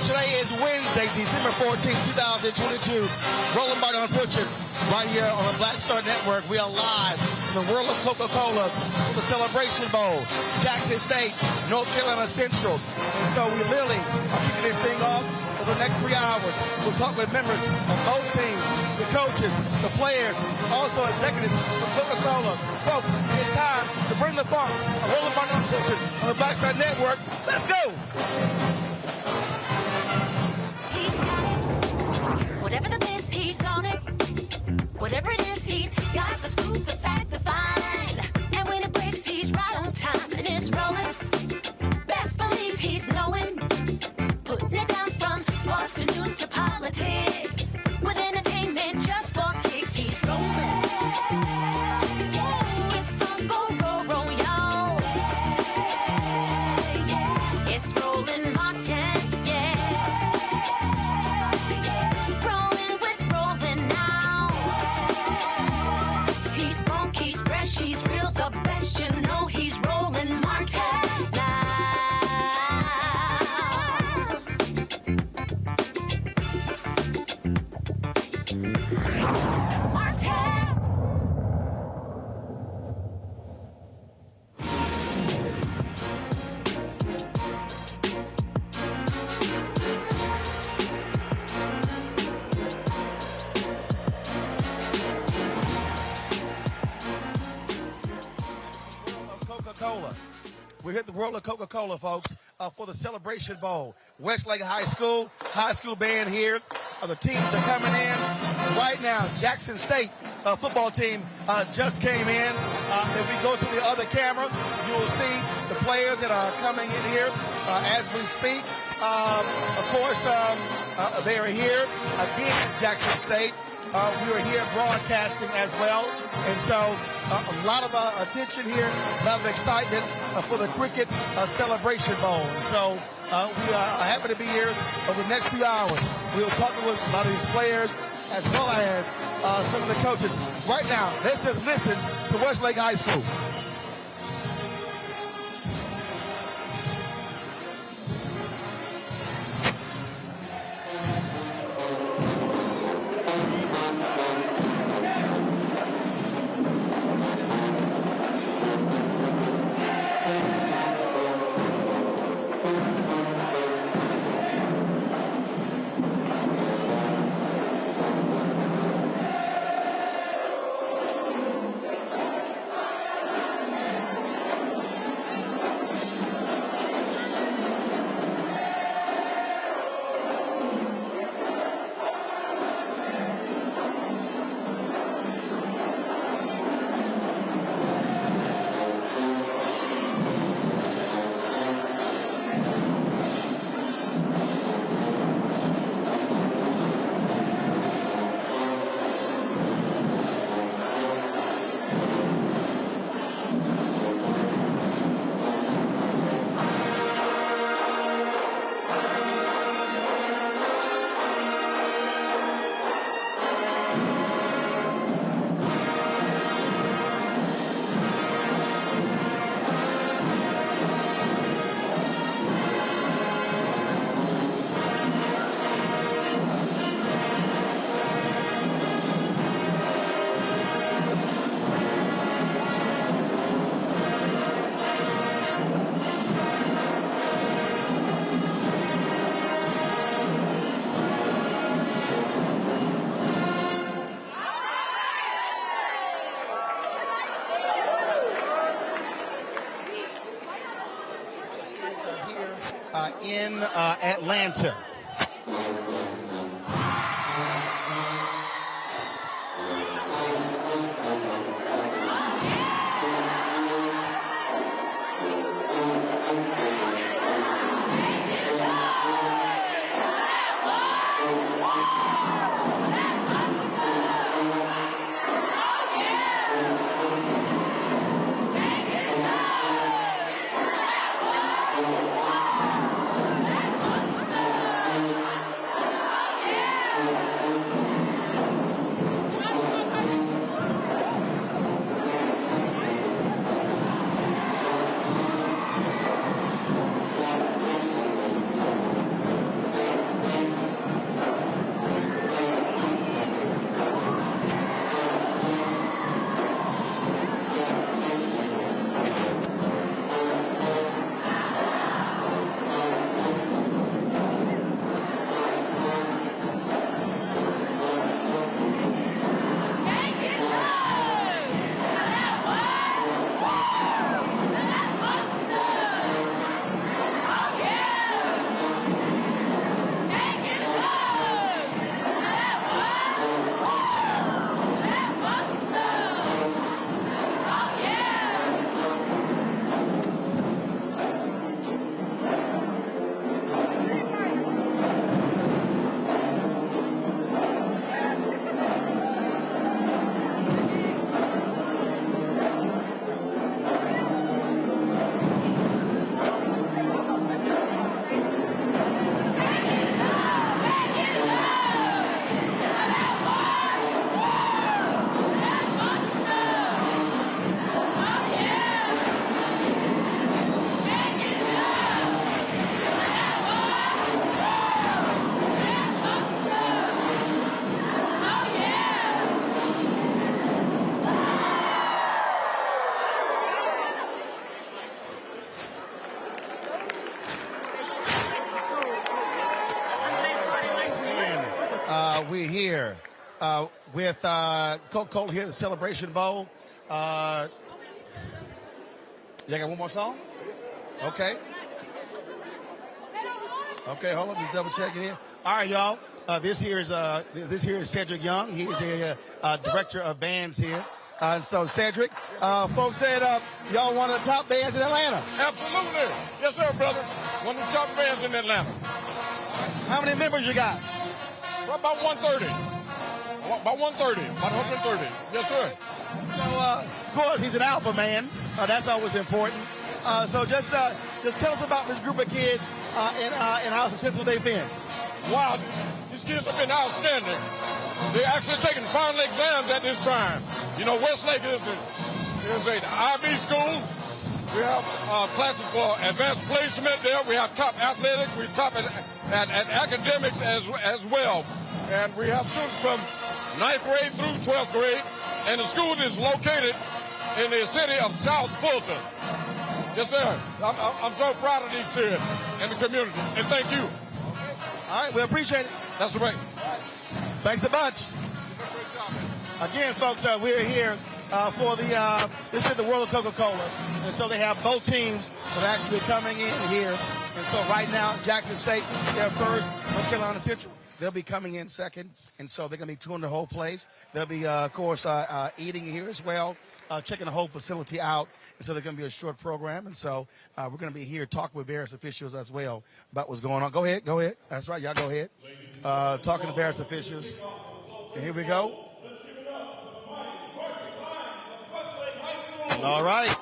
Today is Wednesday, December 14, 2022. Roland right here on the Black Star Network. We are live in the world of Coca-Cola for the Celebration Bowl, Jackson State, North Carolina Central. And so we literally are kicking this thing off for the next 3 hours. We'll talk with members of both teams, the coaches, the players, also executives from Coca-Cola. Folks, it's time to bring the funk. Roland on the Black Star Network. Let's go! Whatever the miss, he's on it. Whatever it is, he's got the scoop, the fact, the find. And when it breaks, he's right on time and it's rolling. Best believe he's knowing. Putting it down from sports to news to politics. With entertainment just for kicks, he's rolling. It's on go, roll, roll, y'all. It's Roland Martin, yeah. He's real, the best, you know he's Roland Martin Coca-Cola. We hit the world of Coca-Cola, folks, for the Celebration Bowl. Westlake High School band here. The teams are coming in right now. Jackson State football team just came in. If we go to the other camera, you will see the players that are coming in here as we speak. Of course, they are here again at Jackson State. We are here broadcasting as well. And so a lot of attention here, a lot of excitement for the Cricket Celebration Bowl. So we are happy to be here over the next few hours. We'll talk with a lot of these players as well as some of the coaches. Right now, let's just listen to Westlake High School. in Atlanta. We're here with Coca-Cola here at the Celebration Bowl. Y'all got one more song? Okay. Okay, hold on, just double checking here. All right, y'all. This here is Cedric Young. He is the director of bands here. So Cedric, folks said y'all one of the top bands in Atlanta. Absolutely. Yes, sir, brother. One of the top bands in Atlanta. How many members you got? About 130. About 130. About 130. Yes, sir. So, of course, he's an alpha man. That's always important. So just tell us about this group of kids and how successful they've been. Wow, these kids have been outstanding. They're actually taking final exams at this time. You know, Westlake is an IB school. We have classes for advanced placement there. We have top athletics. We top at academics as well. And we have students from 9th grade through 12th grade. And the school is located in the city of South Fulton. Yes, sir. I'm so proud of these kids and the community. And thank you. All right, we appreciate it. That's right. Thanks a bunch. Again, folks, we're here for this is the World of Coca-Cola. And so they have both teams that are actually coming in here. And so right now, Jackson State, they're first. North Carolina Central, they'll be coming in second. And so they're going to be touring the whole place. They'll be, of course, eating here as well, checking the whole facility out. And so they're going to be a short program. And so we're going to be here talking with various officials as well about what's going on. Go ahead. That's right. Y'all go ahead. Talking to various officials. And here we go. All right.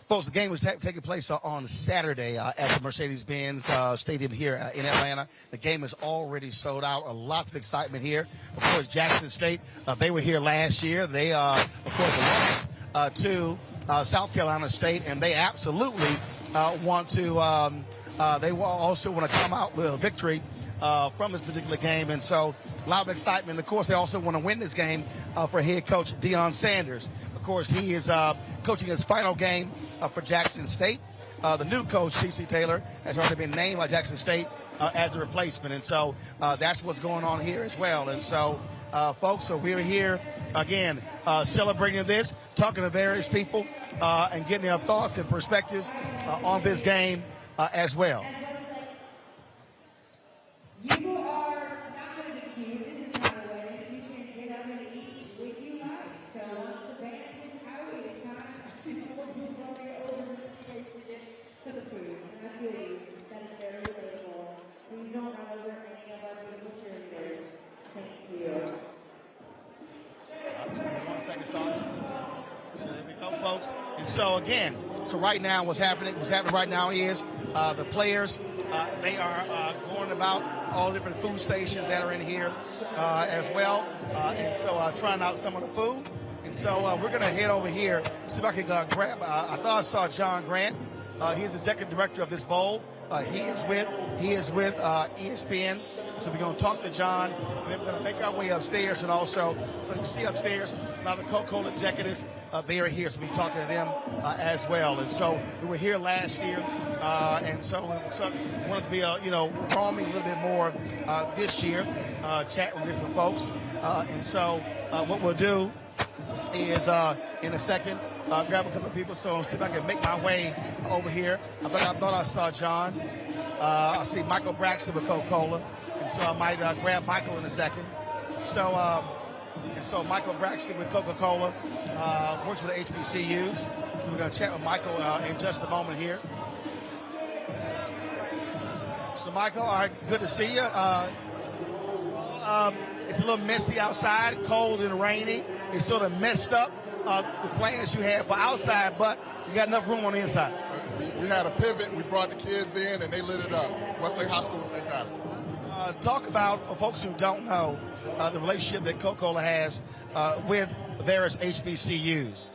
Folks, the game was taking place on Saturday at the Mercedes-Benz Stadium here in Atlanta. The game is already sold out. Lots of excitement here. Of course, Jackson State, they were here last year. They, of course, lost to South Carolina State, and they absolutely want to they also want to come out with a victory from this particular game. And so a lot of excitement. Of course, they also want to win this game for head coach Deion Sanders. Of course, he is coaching his final game for Jackson State. The new coach, T.C. Taylor, has already been named by Jackson State as a replacement. And so that's what's going on here as well. And so, folks, so we're here again celebrating this, talking to various people and getting their thoughts and perspectives on this game as well. You are not going to be cute. This is not a way. You can get up and eat what you like. So once the band is out, it's time to support you going over this place to get to the food. And I feel you. That is very relatable. Please don't run over any of our beautiful cheerleaders. Thank you. 1 second, sorry. So there we go, folks. And so again, so right now what's happening right now is the players, they are going about all the different food stations that are in here as well. And so trying out some of the food. And so we're going to head over here, see if I can grab, I thought I saw John Grant. He's the executive director of this bowl. He is with ESPN. So we're going to talk to John, and then we're going to make our way upstairs, and also, so you see upstairs, a lot of the Coca-Cola executives, they are here, so we'll be talking to them as well. And so we were here last year, and so we wanted to be, roaming a little bit more this year, chatting with different folks. And so what we'll do is, in a second, grab a couple of people, so see if I can make my way over here. I thought I saw John. I see Michael Braxton with Coca-Cola. And so I might grab Michael in a second. So, Michael Braxton with Coca-Cola works with the HBCUs. So we're going to chat with Michael in just a moment here. So, Michael, all right, good to see you. It's a little messy outside, cold and rainy. It sort of messed up the plans you had for outside, but you got enough room on the inside. We had a pivot. We brought the kids in, and they lit it up. Westlake High School was fantastic. Talk about, for folks who don't know, the relationship that Coca-Cola has with various HBCUs.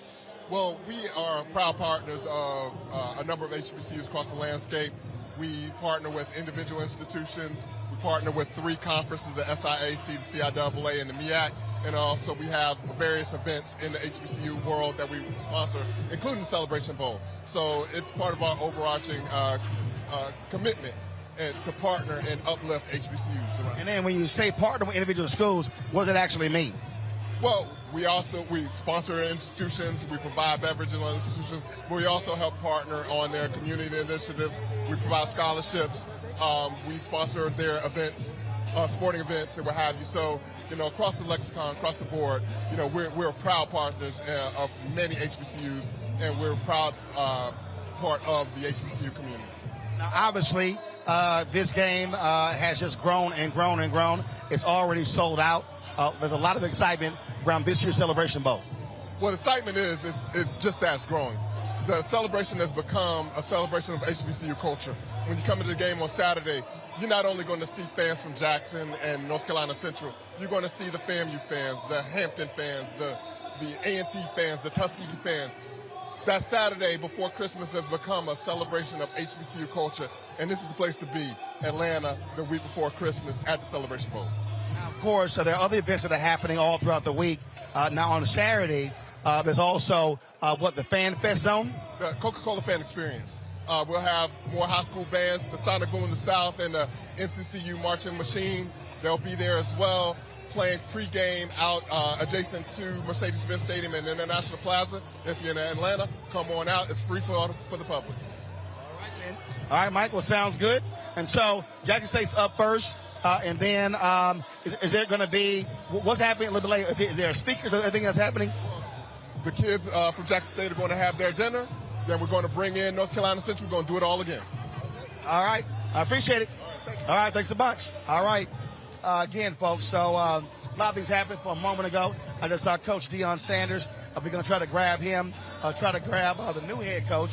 Well, we are proud partners of a number of HBCUs across the landscape. We partner with individual institutions. We partner with 3 conferences, the SIAC, the CIAA, and the MEAC. And also we have various events in the HBCU world that we sponsor, including the Celebration Bowl. So it's part of our overarching commitment and to partner and uplift HBCUs around. And then when you say partner with individual schools, what does it actually mean? Well, we sponsor institutions, we provide beverages on institutions, but we also help partner on their community initiatives. We provide scholarships, we sponsor their events, sporting events and what have you. So, across the lexicon, across the board, we're proud partners of many HBCUs, and we're a proud part of the HBCU community. Now, obviously, this game has just grown and grown and grown. It's already sold out. There's a lot of excitement around this year's Celebration Bowl. Well, the excitement is just that it's growing. The celebration has become a celebration of HBCU culture. When you come to the game on Saturday, you're not only going to see fans from Jackson and North Carolina Central, you're going to see the FAMU fans, the Hampton fans, the A&T fans, the Tuskegee fans. That Saturday before Christmas has become a celebration of HBCU culture, and this is the place to be, Atlanta, the week before Christmas at the Celebration Bowl. Now, of course, there are other events that are happening all throughout the week. Now, on Saturday, there's also, the Fan Fest Zone? The Coca-Cola Fan Experience. We'll have more high school bands, the Sonic Boom in the South and the NCCU Marching Machine. They'll be there as well, playing pregame out adjacent to Mercedes-Benz Stadium and International Plaza. If you're in Atlanta, come on out. It's free for the public. All right, man. All right, Mike. Well, sounds good. And so Jackson State's up first. And then is there going to be – what's happening a little bit later? Is there speakers or anything that's happening? The kids from Jackson State are going to have their dinner. Then we're going to bring in North Carolina Central. We're going to do it all again. All right. I appreciate it. All right. Thanks so much. All right. Again, folks, so a lot of things happened for a moment ago. I just saw Coach Deion Sanders. We're going to try to grab him, try to grab the new head coach,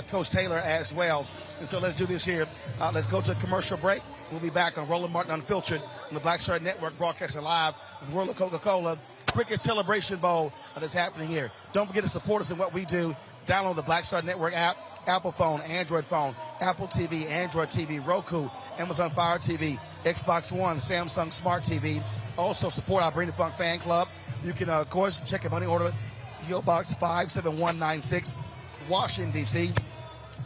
Coach Taylor, as well. And so let's do this here. Let's go to a commercial break. We'll be back on Roland Martin Unfiltered on the Black Star Network, broadcasting live with World of Coca-Cola Cricket Celebration Bowl that's happening here. Don't forget to support us in what we do. Download the Black Star Network app, Apple phone, Android phone, Apple TV, Android TV, Roku, Amazon Fire TV, Xbox One, Samsung Smart TV. Also support our Bring the Funk fan club. You can, of course, check your money order, PO Box 57196, Washington, D.C.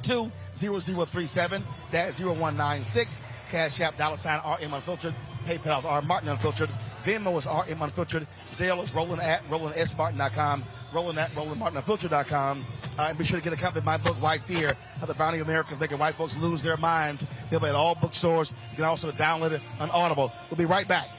20037, that's 0196. Cash App, $RM Unfiltered. PayPal's R Martin Unfiltered. Venmo is RM Unfiltered. Zelle is Roland at RolandSMartin.com. Roland at RolandMartinUnfiltered.com. And be sure to get a copy of my book, White Fear, How the Browning Americans Making White Folks Lose Their Minds. They'll be at all bookstores. You can also download it on Audible. We'll be right back.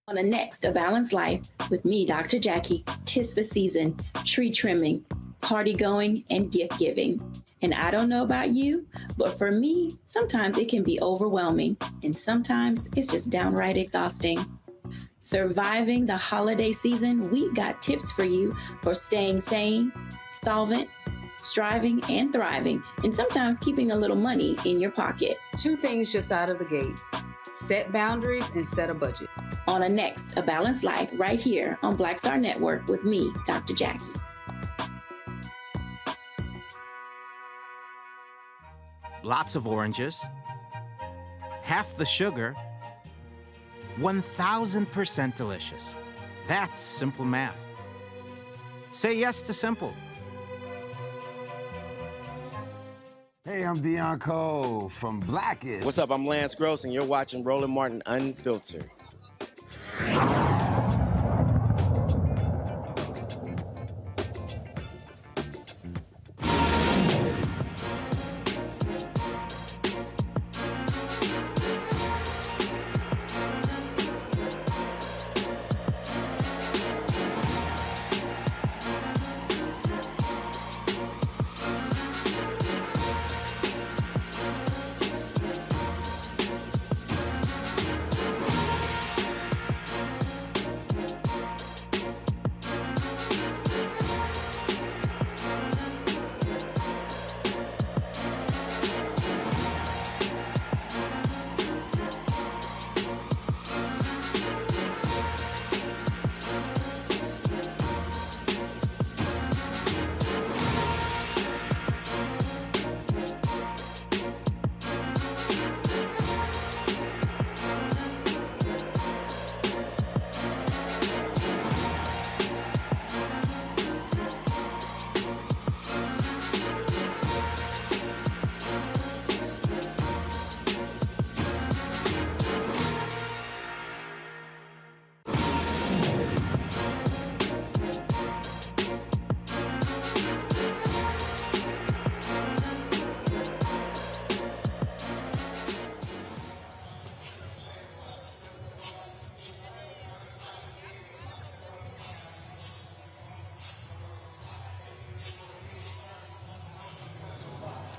On the next A Balanced Life with me, Dr. Jackie, 'tis the season, tree trimming, party going, and gift giving. And I don't know about you, but for me, sometimes it can be overwhelming, and sometimes it's just downright exhausting. Surviving the holiday season, we've got tips for you for staying sane, solvent, striving, and thriving, and sometimes keeping a little money in your pocket. 2 things just out of the gate: set boundaries and set a budget. On a next A Balanced Life right here on Black Star Network with me, Dr. Jackie. Lots of oranges, half the sugar, 1,000% delicious. That's simple math. Say yes to simple. Hey, I'm Deion Cole from Blackest. What's up? I'm Lance Gross, and you're watching Roland Martin Unfiltered.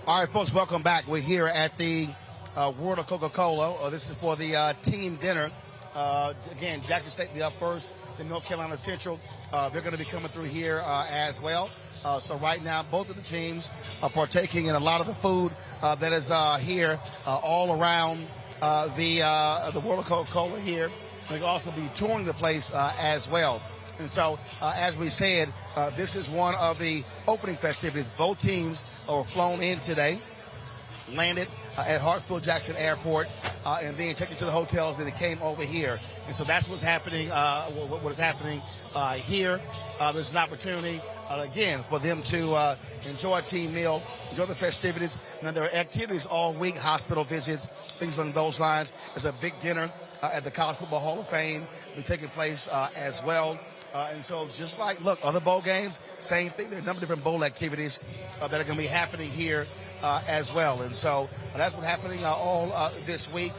All right, folks, welcome back. We're here at the World of Coca-Cola. This is for the team dinner. Again, Jackson State will be up first, then North Carolina Central. They're going to be coming through here as well. So right now, both of the teams are partaking in a lot of the food that is here all around the World of Coca-Cola here. They'll also be touring the place as well. And so, as we said, this is one of the opening festivities. Both teams were flown in today, landed at Hartsfield-Jackson Airport, and then taken to the hotels, and they came over here. And so that's what's happening, what is happening here. There's an opportunity, again, for them to enjoy a team meal, enjoy the festivities. And there are activities all week, hospital visits, things along those lines. There's a big dinner at the College Football Hall of Fame be taking place as well. And so just like, look, other bowl games, same thing. There are a number of different bowl activities that are going to be happening here as well. And so that's what's happening all this week.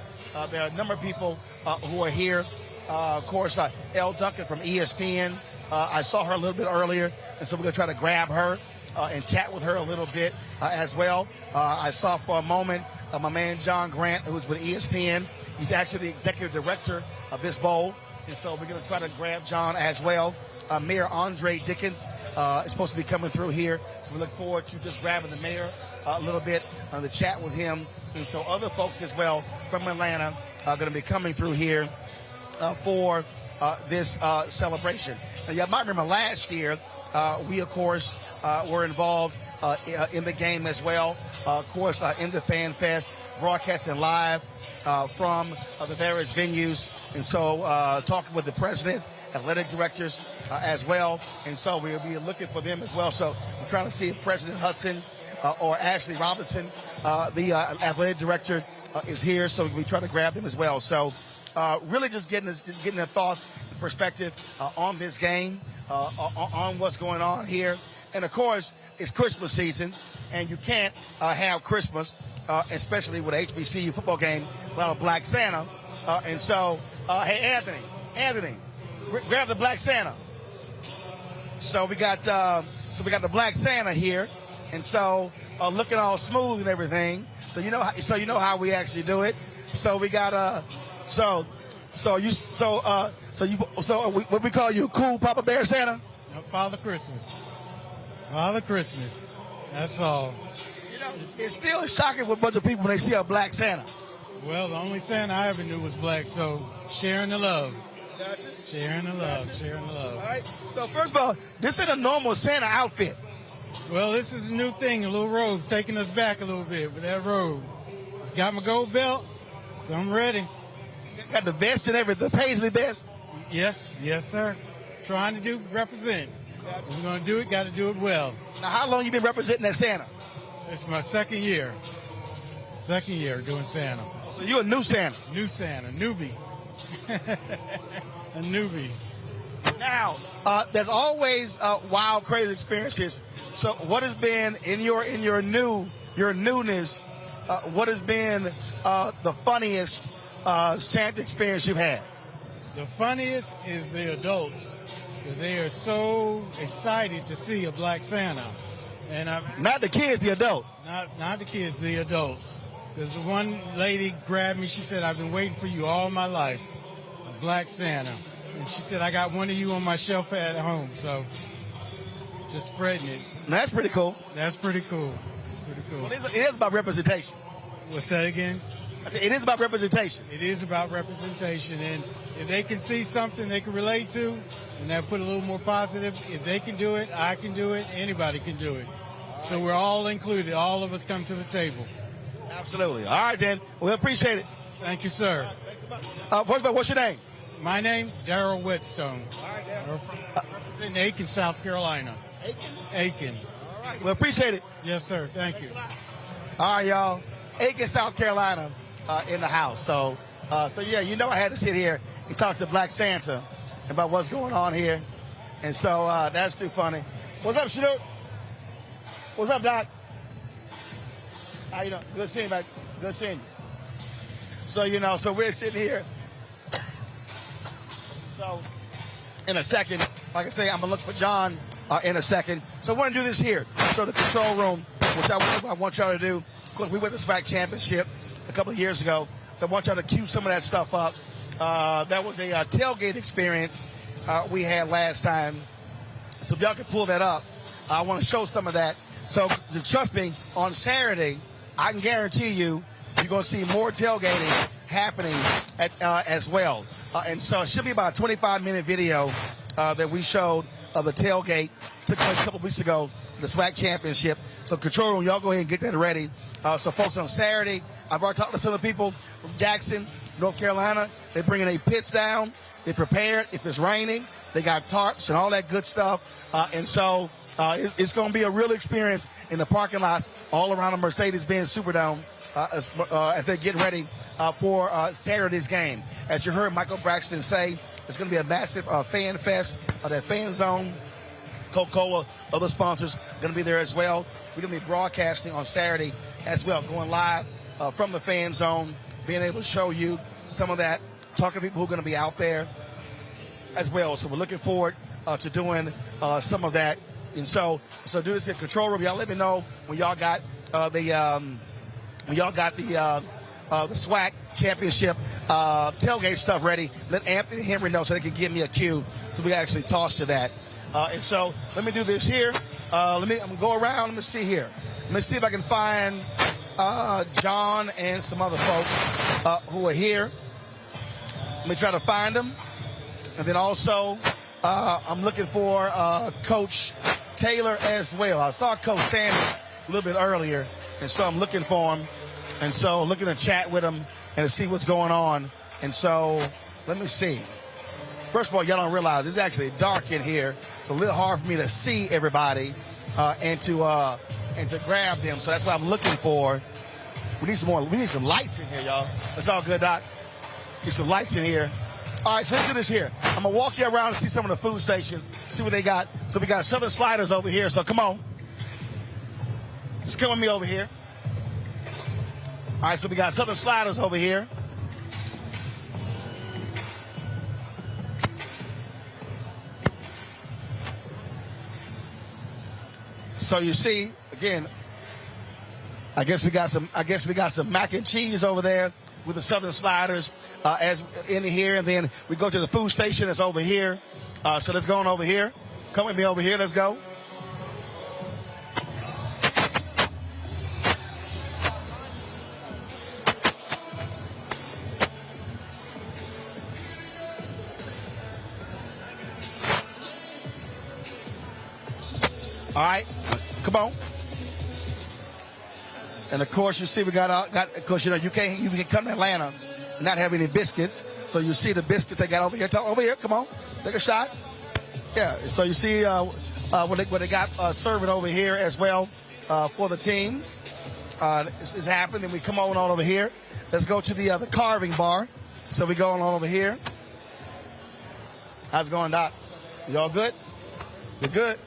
There are a number of people who are here. Of course, Elle Duncan from ESPN. I saw her a little bit earlier, and so we're going to try to grab her and chat with her a little bit as well. I saw for a moment my man John Grant, who's with ESPN. He's actually the executive director of this bowl. And so we're going to try to grab John as well. Mayor Andre Dickens is supposed to be coming through here. So we look forward to just grabbing the mayor a little bit to chat with him. And so other folks as well from Atlanta are going to be coming through here for this celebration. Now, you might remember last year, we, of course, were involved in the game as well. Of course, in the Fan Fest, broadcasting live from the various venues And so talking with the presidents, athletic directors as well. And so we'll be looking for them as well. So I'm trying to see if President Hudson or Ashley Robinson, the athletic director, is here. So we try to grab them as well. So really just getting their thoughts and perspective on this game, on what's going on here. And, of course, it's Christmas season, and you can't have Christmas, especially with an HBCU football game, without a Black Santa. And so, hey, Anthony, grab the Black Santa. So we got the Black Santa here, and so looking all smooth and everything. So you know how we actually do it. So we got what we call you, cool Papa Bear Santa? Father Christmas. Father Christmas. That's all. You know, it's still shocking for a bunch of people when they see a Black Santa. Well, the only Santa I ever knew was black, so sharing the love. Sharing the love. All right. So first of all, this isn't a normal Santa outfit. Well, this is a new thing, a little robe, taking us back a little bit with that robe. It's got my gold belt, so I'm ready. Got the vest and everything, the paisley vest? Yes, sir. Trying to represent. If we're going to do it, got to do it well. Now, how long you been representing that Santa? It's my second year. Second year doing Santa. So you're a new Santa? New Santa, newbie. A newbie. Now, there's always wild, crazy experiences. So what has been in your newness, what has been the funniest Santa experience you've had? The funniest is the adults, because they are so excited to see a Black Santa. And not the kids, the adults. Not the kids, the adults. Because the one lady grabbed me, she said, I've been waiting for you all my life, a Black Santa. And she said, I got one of you on my shelf at home, so just spreading it. That's pretty cool. That's pretty cool. It's pretty cool. Well, it is about representation. What's that again? I said, it is about representation. It is about representation, and if they can see something they can relate to, and they'll put a little more positive, if they can do it, I can do it, anybody can do it. So we're all included. All of us come to the table. Absolutely. All right, then. We appreciate it. Thank you, sir. First of all, what's your name? My name, Daryl Whetstone. All right, Daryl. Representing Aiken, South Carolina. Aiken. All right. We appreciate it. Yes, sir. Thank you. All right, y'all. Aiken, South Carolina in the house. So yeah, you know I had to sit here and talk to Black Santa about what's going on here. And so that's too funny. What's up, Shaduk? What's up, Doc? How you doing? Good seeing you, man. Good seeing you. So, so we're sitting here. So, in a second, like I say, I'm going to look for John in a second. So, we're going to do this here. So, the control room, which I want y'all to do. Of course, we went to the SWAC Championship a couple of years ago. So, I want y'all to cue some of that stuff up. That was a tailgate experience we had last time. So, if y'all can pull that up, I want to show some of that. So, trust me, on Saturday, I can guarantee you're going to see more tailgating happening as well. And so it should be about a 25-minute video that we showed of the tailgate. Took place a couple weeks ago, the SWAC Championship. So control room, y'all go ahead and get that ready. So folks, on Saturday, I've already talked to some of the people from Jackson, North Carolina. They're bringing their pits down. They're prepared. If it's raining, they got tarps and all that good stuff. And so it's going to be a real experience in the parking lots all around the Mercedes-Benz Superdome as they get ready for Saturday's game. As you heard Michael Braxton say, it's going to be a massive fan fest. That fan zone, Coca-Cola, other sponsors going to be there as well. We're going to be broadcasting on Saturday as well, going live from the fan zone, being able to show you some of that, talking to people who are going to be out there as well. So we're looking forward to doing some of that. And so do this in control room. Y'all let me know when y'all got the SWAC Championship tailgate stuff ready. Let Anthony Henry know so they can give me a cue so we actually toss to that. And so let me do this here. I'm gonna go around. Let me see here. Let me see if I can find John and some other folks who are here. Let me try to find them. And then also I'm looking for Coach Taylor as well. I saw Coach Sanders a little bit earlier, and so I'm looking for him. And so looking to chat with him and to see what's going on. And so Let me see. First of all, y'all don't realize it's actually dark in here. It's a little hard for me to see everybody and to grab them. So that's what I'm looking for. We need some lights in here, y'all. That's all good, Doc. Need some lights in here. All right, so let's do this here. I'm going to walk you around and see some of the food stations, see what they got. So we got Southern Sliders over here, so come on. Just come with me over here. All right, so we got Southern Sliders over here. So you see, again, I guess we got some mac and cheese over there with the Southern Sliders as in here, and then we go to the food station that's over here. So let's go on over here. Come with me over here. Let's go. All right, come on. And of course, you see, we got of course, you can come to Atlanta and not have any biscuits. So you see the biscuits they got over here. Over here, come on, take a shot. Yeah. So you see what they got serving over here as well for the teams. This is happening. Then we come on over here. Let's go to the carving bar. So we go on over here. How's it going, Doc? You all good? You're good.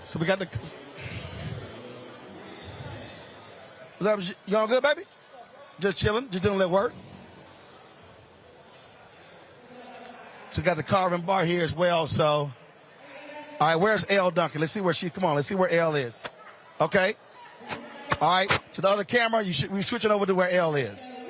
So we got the. What's up? You all good, baby? Just chilling, just doing a little work. So we got the carving bar here as well. So, all right, where's Elle Duncan? Let's see where come on, let's see where Elle is. Okay. All right, to the other camera, we switching over to where Elle is.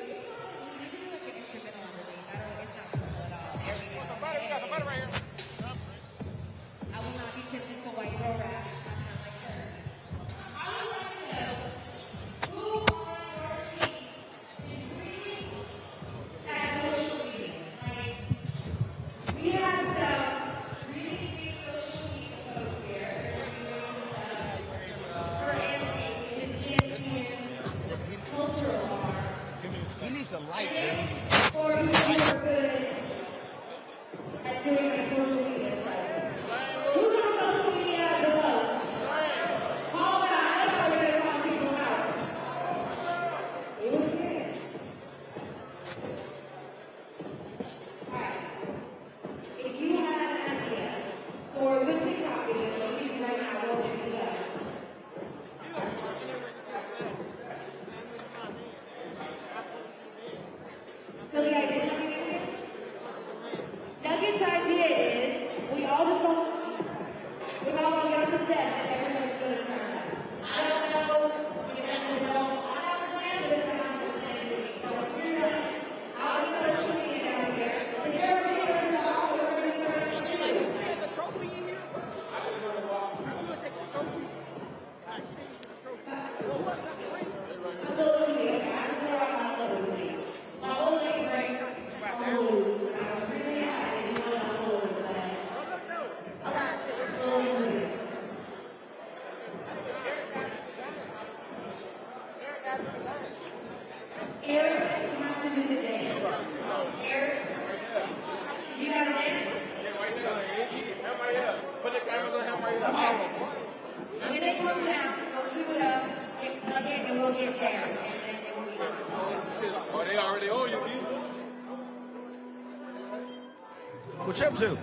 What you up to?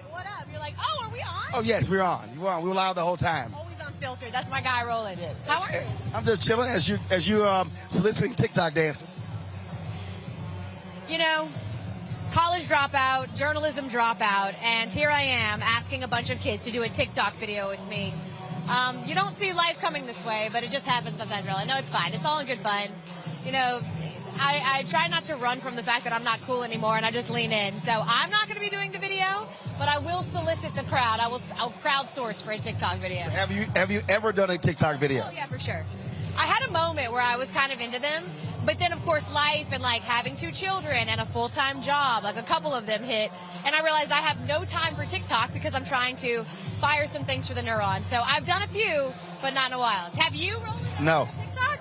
What up? You're like, oh, are we on? Oh, yes, we're on. We were live the whole time. Always unfiltered. That's my guy, Roland. Yes. How are you? I'm just chilling as you soliciting TikTok dances. You know, college dropout, journalism dropout, and here I am asking a bunch of kids to do a TikTok video with me. You don't see life coming this way, but it just happens sometimes, Roland. No, it's fine. It's all in good fun. You know, I try not to run from the fact that I'm not cool anymore, and I just lean in. So I'm not going to be doing the video, but I will solicit the crowd. I'll crowdsource for a TikTok video. Have you ever done a TikTok video? Oh, yeah, for sure. I had a moment where I was kind of into them, but then, of course, life and, like, having 2 children and a full-time job, like, a couple of them hit, and I realized I have no time for TikTok because I'm trying to fire some things for the neurons. So I've done a few, but not in a while. Have you, Roland? No. TikTok?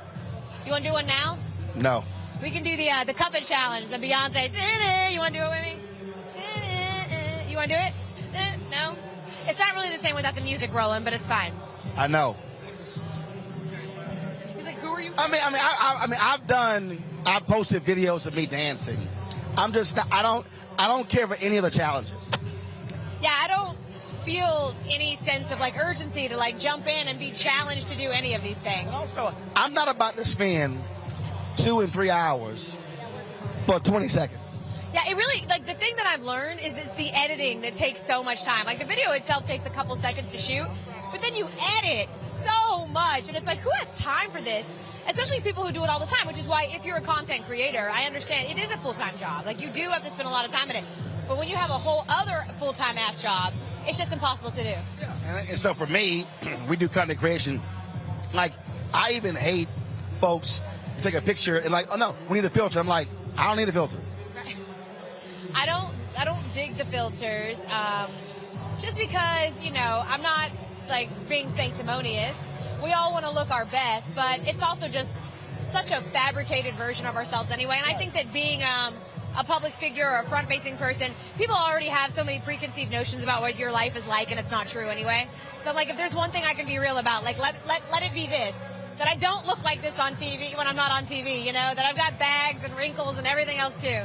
You want to do one now? No. We can do the Cup It Challenge, the Beyonce. You want to do it with me? You want to do it? No? It's not really the same without the music rolling, but it's fine. I know. He's like, who are you? I've posted videos of me dancing. I don't care for any of the challenges. Yeah, I don't feel any sense of like urgency to like jump in and be challenged to do any of these things. And also, I'm not about to spend 2 and 3 hours for 20 seconds. Yeah, it really, like, the thing that I've learned is it's the editing that takes so much time. Like, the video itself takes a couple seconds to shoot, but then you edit so much, and it's like, who has time for this? Especially people who do it all the time, which is why if you're a content creator, I understand it is a full-time job. Like, you do have to spend a lot of time in it. But when you have a whole other full-time ass job, it's just impossible to do. Yeah, and so for me, we do content creation. Like, I even hate folks who take a picture and like, oh no, we need a filter. I'm like, I don't need a filter. I don't dig the filters, just because, you know, I'm not, like, being sanctimonious. We all want to look our best, but it's also just such a fabricated version of ourselves anyway. And I think that being a public figure or a front-facing person, people already have so many preconceived notions about what your life is like, and it's not true anyway. So, like, if there's one thing I can be real about, like, let it be this, that I don't look like this on TV when I'm not on TV, you know, that I've got bags and wrinkles and everything else, too.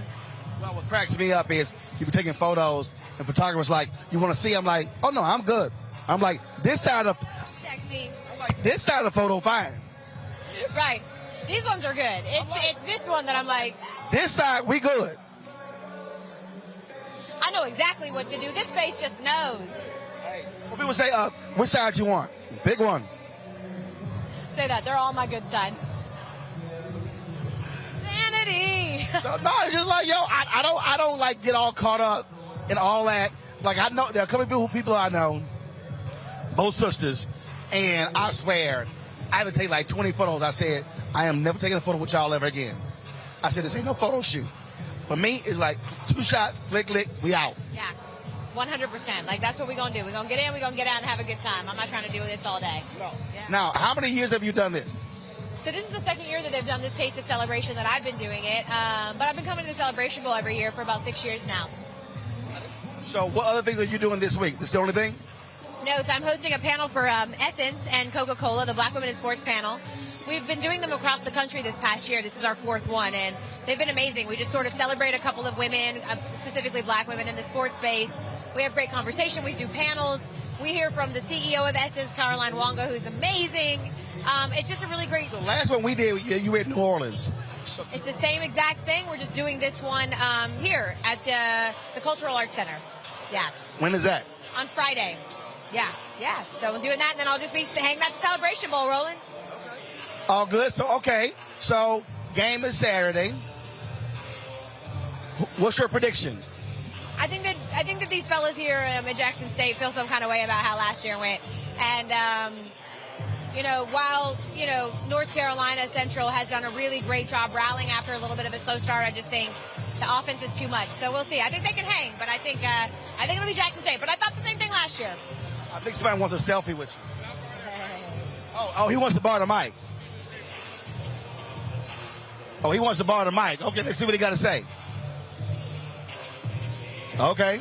Well, what cracks me up is you be taking photos, and photographers like, you want to see? I'm like, oh no, I'm good. I'm like, this side of the photo, fine. Right. These ones are good. It's this one that I'm like, this side, we good. I know exactly what to do. This face just knows. Well, people say, which side you want? Big one. Say that. They're all my good side. Vanity. So no, it's just like, yo, I don't like get all caught up in all that. Like, I know there are a couple of people I know, both sisters, and I swear I had to take like 20 photos. I said, I am never taking a photo with y'all ever again. I said, this ain't no photo shoot. For me, it's like 2 shots, click, we out. Yeah, 100%. Like, that's what we're going to do. We're going to get in, we're going to get out and have a good time. I'm not trying to do this all day. No. Yeah. Now, how many years have you done this? So this is the second year that they've done this Taste of Celebration that I've been doing it. But I've been coming to the Celebration Bowl every year for about 6 years now. So what other things are you doing this week? This the only thing? No, so I'm hosting a panel for Essence and Coca-Cola, the Black Women in Sports panel. We've been doing them across the country this past year. This is our 4th one, and they've been amazing. We just sort of celebrate a couple of women, specifically black women in the sports space. We have great conversation. We do panels. We hear from the CEO of Essence, Caroline Wonga, who's amazing. It's just a really great... So last one we did, you were in New Orleans. So... It's the same exact thing. We're just doing this one here at the Cultural Arts Center. Yeah. When is that? On Friday. Yeah. So we're doing that, and then I'll just be hanging out the Celebration Bowl, Roland. All good. So, okay. So, game is Saturday. What's your prediction? I think that these fellas here at Jackson State feel some kind of way about how last year went. And, while, North Carolina Central has done a really great job rallying after a little bit of a slow start, I just think the offense is too much. So we'll see. I think they can hang, but I think it'll be Jackson State. But I thought the same thing last year. I think somebody wants a selfie with you. Oh, he wants to borrow the mic. Oh, he wants to borrow the mic. Okay, let's see what he got to say. Okay.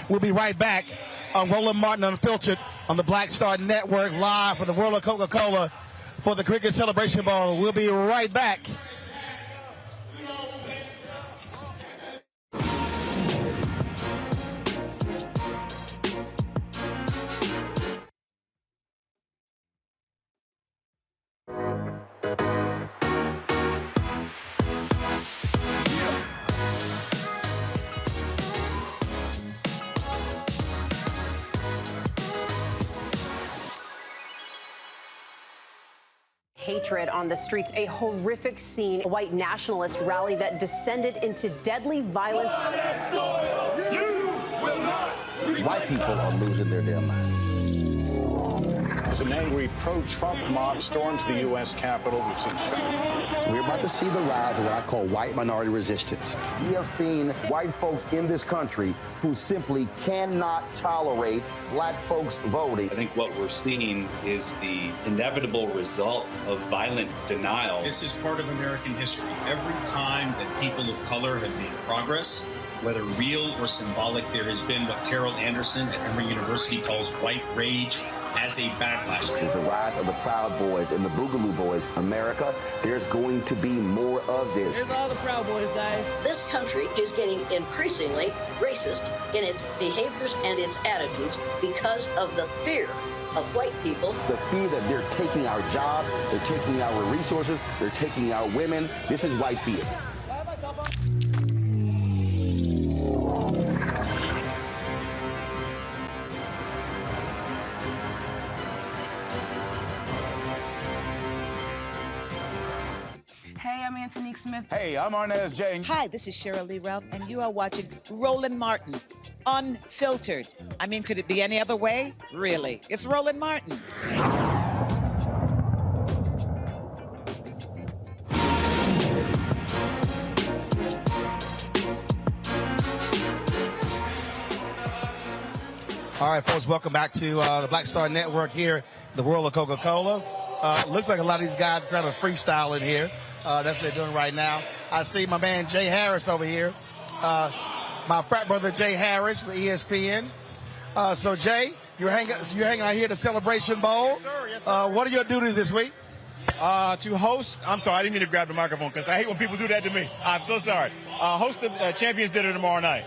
We'll be right back on Roland Martin Unfiltered on the Black Star Network, live for the World of Coca-Cola for the Cricket Celebration Bowl. We'll be right back. Hatred on the streets, a horrific scene, a white nationalist rally that descended into deadly violence. White people are losing their damn minds. As an angry pro-Trump mob storms the U.S. Capitol, we've seen shooting. We're about to see the rise of what I call white minority resistance. We have seen white folks in this country who simply cannot tolerate black folks voting. I think what we're seeing is the inevitable result of violent denial. This is part of American history. Every time that people of color have made progress, whether real or symbolic, there has been what Carol Anderson at Emory University calls white rage as a backlash. This is the rise of the Proud Boys and the Boogaloo Boys. America, there's going to be more of this. Here's all the Proud Boys, guys. This country is getting increasingly racist in its behaviors and its attitudes because of the fear of white people. The fear that they're taking our jobs, they're taking our resources, they're taking our women. This is white fear. Hey, I'm Antonique Smith. Hey, I'm Arnez J. Hi, this is Cheryl Lee Ralph, and you are watching Roland Martin, Unfiltered. I mean, could it be any other way? Really? It's Roland Martin. All right, folks, welcome back to the Black Star Network here, the world of Coca-Cola. Looks like a lot of these guys kind of freestyle in here. That's what they're doing right now. I see my man Jay Harris over here. My frat brother Jay Harris for ESPN. So Jay, you're hanging out here at the Celebration Bowl. Yes, sir. Yes, sir. What are your duties this week? To host, I'm sorry, I didn't mean to grab the microphone because I hate when people do that to me. I'm so sorry. Host the Champions Dinner tomorrow night.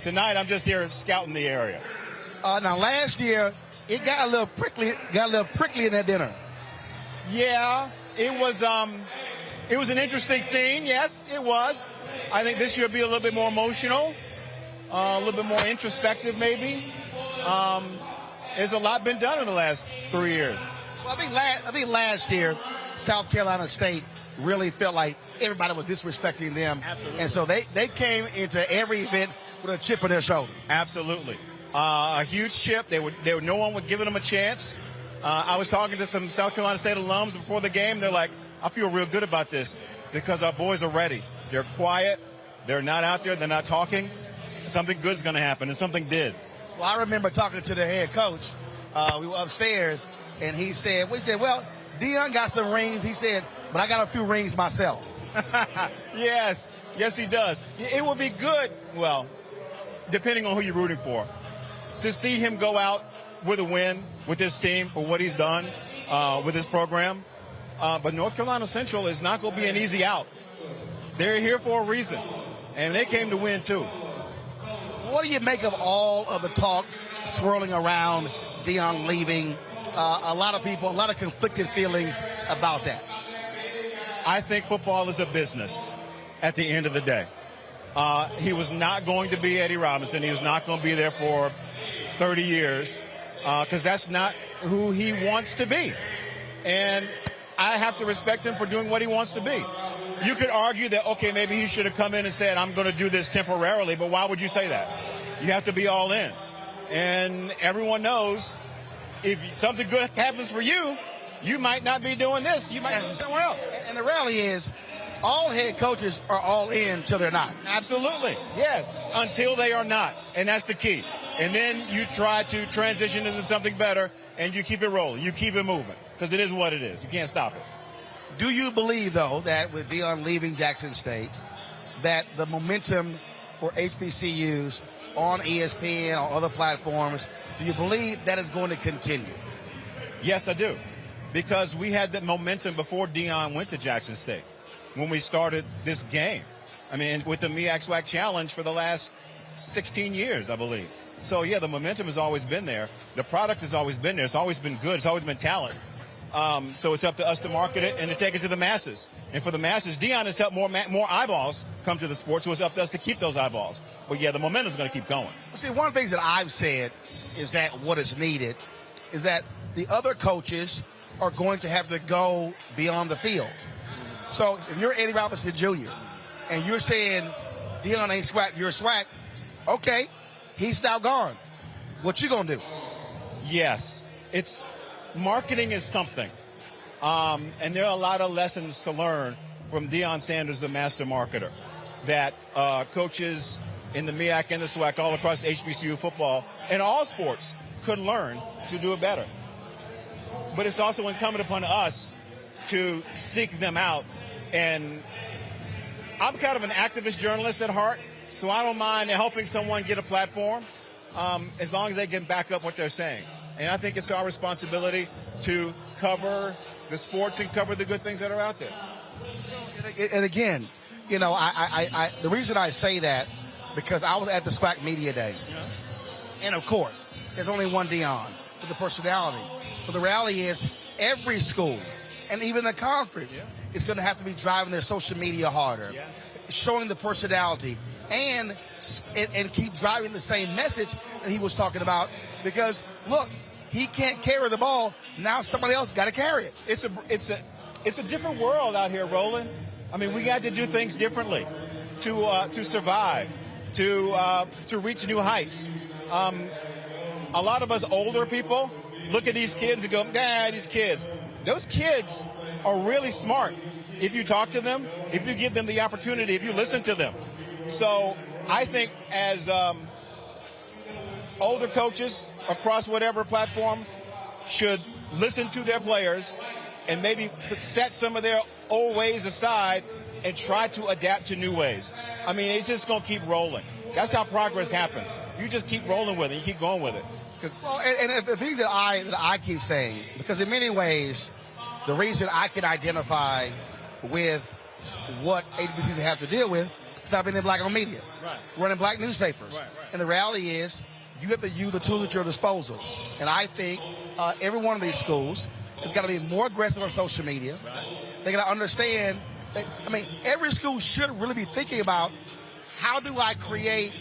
Tonight, I'm just here scouting the area. Now last year, it got a little prickly in that dinner. Yeah, it was an interesting scene. Yes, it was. I think this year will be a little bit more emotional, a little bit more introspective, maybe. There's a lot been done in the last 3 years. Well, I think last year, South Carolina State really felt like everybody was disrespecting them. Absolutely. And so they came into every event with a chip on their shoulder. Absolutely. A huge chip. No one would give them a chance. I was talking to some South Carolina State alums before the game. They're like, I feel real good about this because our boys are ready. They're quiet. They're not out there. They're not talking. Something good's going to happen, and something did. Well, I remember talking to the head coach. We were upstairs, and he said, well, Deion got some rings. He said, but I got a few rings myself. Yes, he does. It would be good, well, depending on who you're rooting for, to see him go out with a win with this team for what he's done with his program. But North Carolina Central is not going to be an easy out. They're here for a reason, and they came to win too. What do you make of all of the talk swirling around Deion leaving? A lot of conflicted feelings about that. I think football is a business at the end of the day. He was not going to be Eddie Robinson. He was not going to be there for 30 years because that's not who he wants to be. And I have to respect him for doing what he wants to be. You could argue that, okay, maybe he should have come in and said, I'm going to do this temporarily, but why would you say that? You have to be all in. And everyone knows if something good happens for you, you might not be doing this. You might be somewhere else. And the reality is, all head coaches are all in till they're not. Absolutely. Yes. Until they are not. And that's the key. And then you try to transition into something better, and you keep it rolling. You keep it moving. Because it is what it is. You can't stop it. Do you believe, though, that with Deion leaving Jackson State, that the momentum for HBCUs on ESPN, on other platforms, do you believe that is going to continue? Yes, I do. Because we had the momentum before Deion went to Jackson State when we started this game. I mean, with the MEAC SWAC Challenge for the last 16 years, I believe. So, yeah, the momentum has always been there. The product has always been there. It's always been good. It's always been talent. So it's up to us to market it and to take it to the masses. And for the masses, Deion has helped more eyeballs come to the sport, so it's up to us to keep those eyeballs. But, yeah, the momentum's going to keep going. Well, see, one of the things that I've said is that what is needed is that the other coaches are going to have to go beyond the field. So if you're Eddie Robinson Jr. and you're saying Deion ain't SWAC, you're SWAC, okay, he's now gone. What you going to do? Yes. marketing is something. And there are a lot of lessons to learn from Deion Sanders, the master marketer, that coaches in the MEAC and the SWAC all across HBCU football and all sports could learn to do it better. But it's also incumbent upon us to seek them out. And I'm kind of an activist journalist at heart, so I don't mind helping someone get a platform as long as they can back up what they're saying. And I think it's our responsibility to cover the sports and cover the good things that are out there. And again, you know, I the reason I say that, because I was at the SWAC Media Day. And of course, there's only one Deion with the personality. But the reality is every school, and even the conference, is going to have to be driving their social media harder, showing the personality, and keep driving the same message that he was talking about. Because, look, he can't carry the ball. Now somebody else got to carry it. It's a different world out here, Roland. I mean, we got to do things differently to survive, to reach new heights. A lot of us older people look at these kids and go, these kids. Those kids are really smart if you talk to them, if you give them the opportunity, if you listen to them. So I think as older coaches across whatever platform should listen to their players and maybe set some of their old ways aside and try to adapt to new ways. I mean, it's just going to keep rolling. That's how progress happens. You just keep rolling with it. You keep going with it. Well, and the thing that I keep saying, because in many ways, the reason I can identify with what HBCUs have to deal with is I've been in black-owned media, running black newspapers. And the reality is, you have to use the tools at your disposal. And I think every one of these schools has got to be more aggressive on social media. They got to understand that, I mean, every school should really be thinking about, how do I create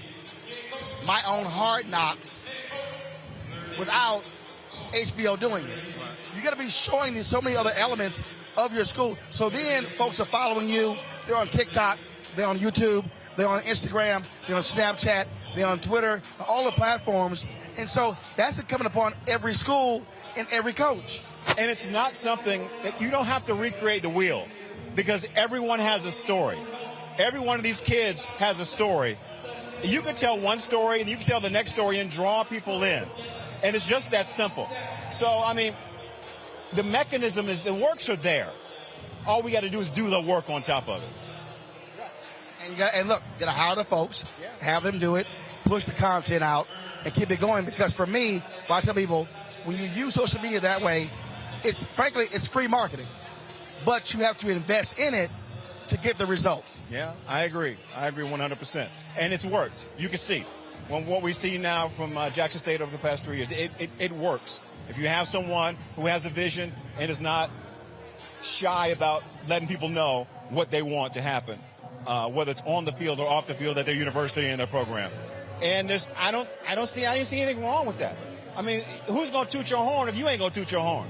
my own hard knocks without HBO doing it? You got to be showing these so many other elements of your school. So then folks are following you. They're on TikTok, they're on YouTube, they're on Instagram, they're on Snapchat, they're on Twitter, all the platforms. And so that's incumbent upon every school and every coach. And it's not something that you don't have to recreate the wheel, because everyone has a story. Every one of these kids has a story. You can tell one story and you can tell the next story and draw people in. And it's just that simple. So, I mean, the mechanism is, the works are there. All we got to do is do the work on top of it. And look, you got to hire the folks, have them do it, push the content out, and keep it going. Because for me, I tell people, when you use social media that way, frankly, it's free marketing. But you have to invest in it to get the results. Yeah, I agree. I agree 100%. And it's worked. You can see. What we see now from Jackson State over the past 3 years, it works. If you have someone who has a vision and is not shy about letting people know what they want to happen, whether it's on the field or off the field at their university and their program. And I didn't see anything wrong with that. I mean, who's going to toot your horn if you ain't going to toot your horn?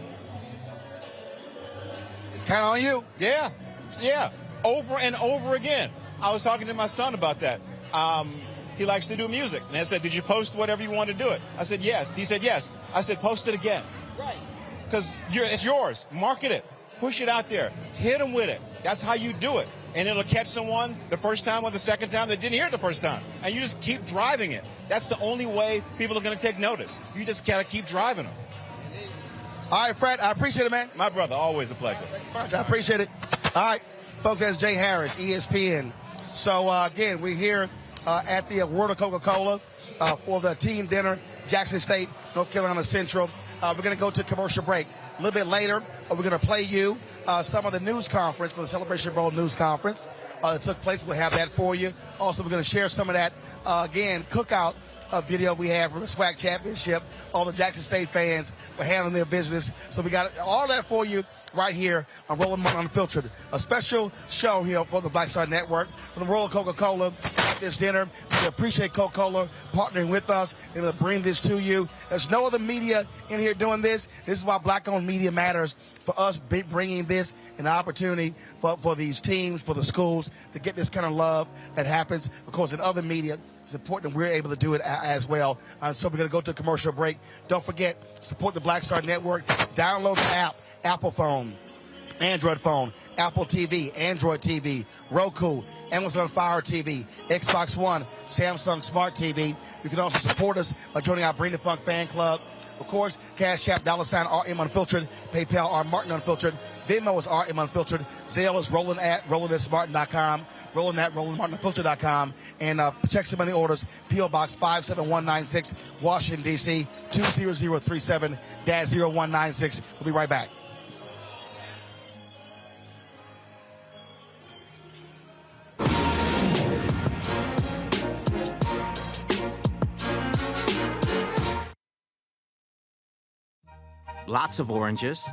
It's kind of on you. Yeah. Over and over again. I was talking to my son about that. He likes to do music. And I said, did you post whatever you want to do it? I said, yes. He said, yes. I said, post it again. Right. Because it's yours. Market it. Push it out there. Hit them with it. That's how you do it. And it'll catch someone the first time or the second time that didn't hear it the first time. And you just keep driving it. That's the only way people are going to take notice. You just got to keep driving them. All right, Fred, I appreciate it, man. My brother, always a pleasure. Thanks much. I appreciate it. All right, folks, that's Jay Harris, ESPN. So, again, we're here at the World of Coca-Cola for the team dinner, Jackson State, North Carolina Central. We're going to go to commercial break. A little bit later, we're going to play you some of the news conference for the Celebration Bowl news conference that took place. We'll have that for you. Also, we're going to share some of that, again, cookout video we have from the SWAC Championship. All the Jackson State fans for handling their business. So we got all that for you right here on Roland Martin Unfiltered. A special show here for the Black Star Network from the World of Coca-Cola at this dinner. So we appreciate Coca-Cola partnering with us and to bring this to you. There's no other media in here doing this. This is why black-owned media matters, for us bringing this an opportunity for these teams, for the schools to get this kind of love that happens, of course, in other media it's important that we're able to do it as well. So we're going to go to a commercial break. Don't forget, support the Black Star Network. Download the app, Apple phone, Android phone, Apple TV, Android TV, Roku, Amazon Fire TV, Xbox One, Samsung Smart TV. You can also support us by joining our Bring the Funk fan club. Of course, Cash App, $RM Unfiltered, PayPal, R Martin Unfiltered, Venmo is RM Unfiltered, Zelle is Roland at RolandSmartin.com, Roland at RolandMartinUnfiltered.com, and check some money orders, P.O. Box 57196, Washington, D.C., 20037-0196. We'll be right back. Lots of oranges,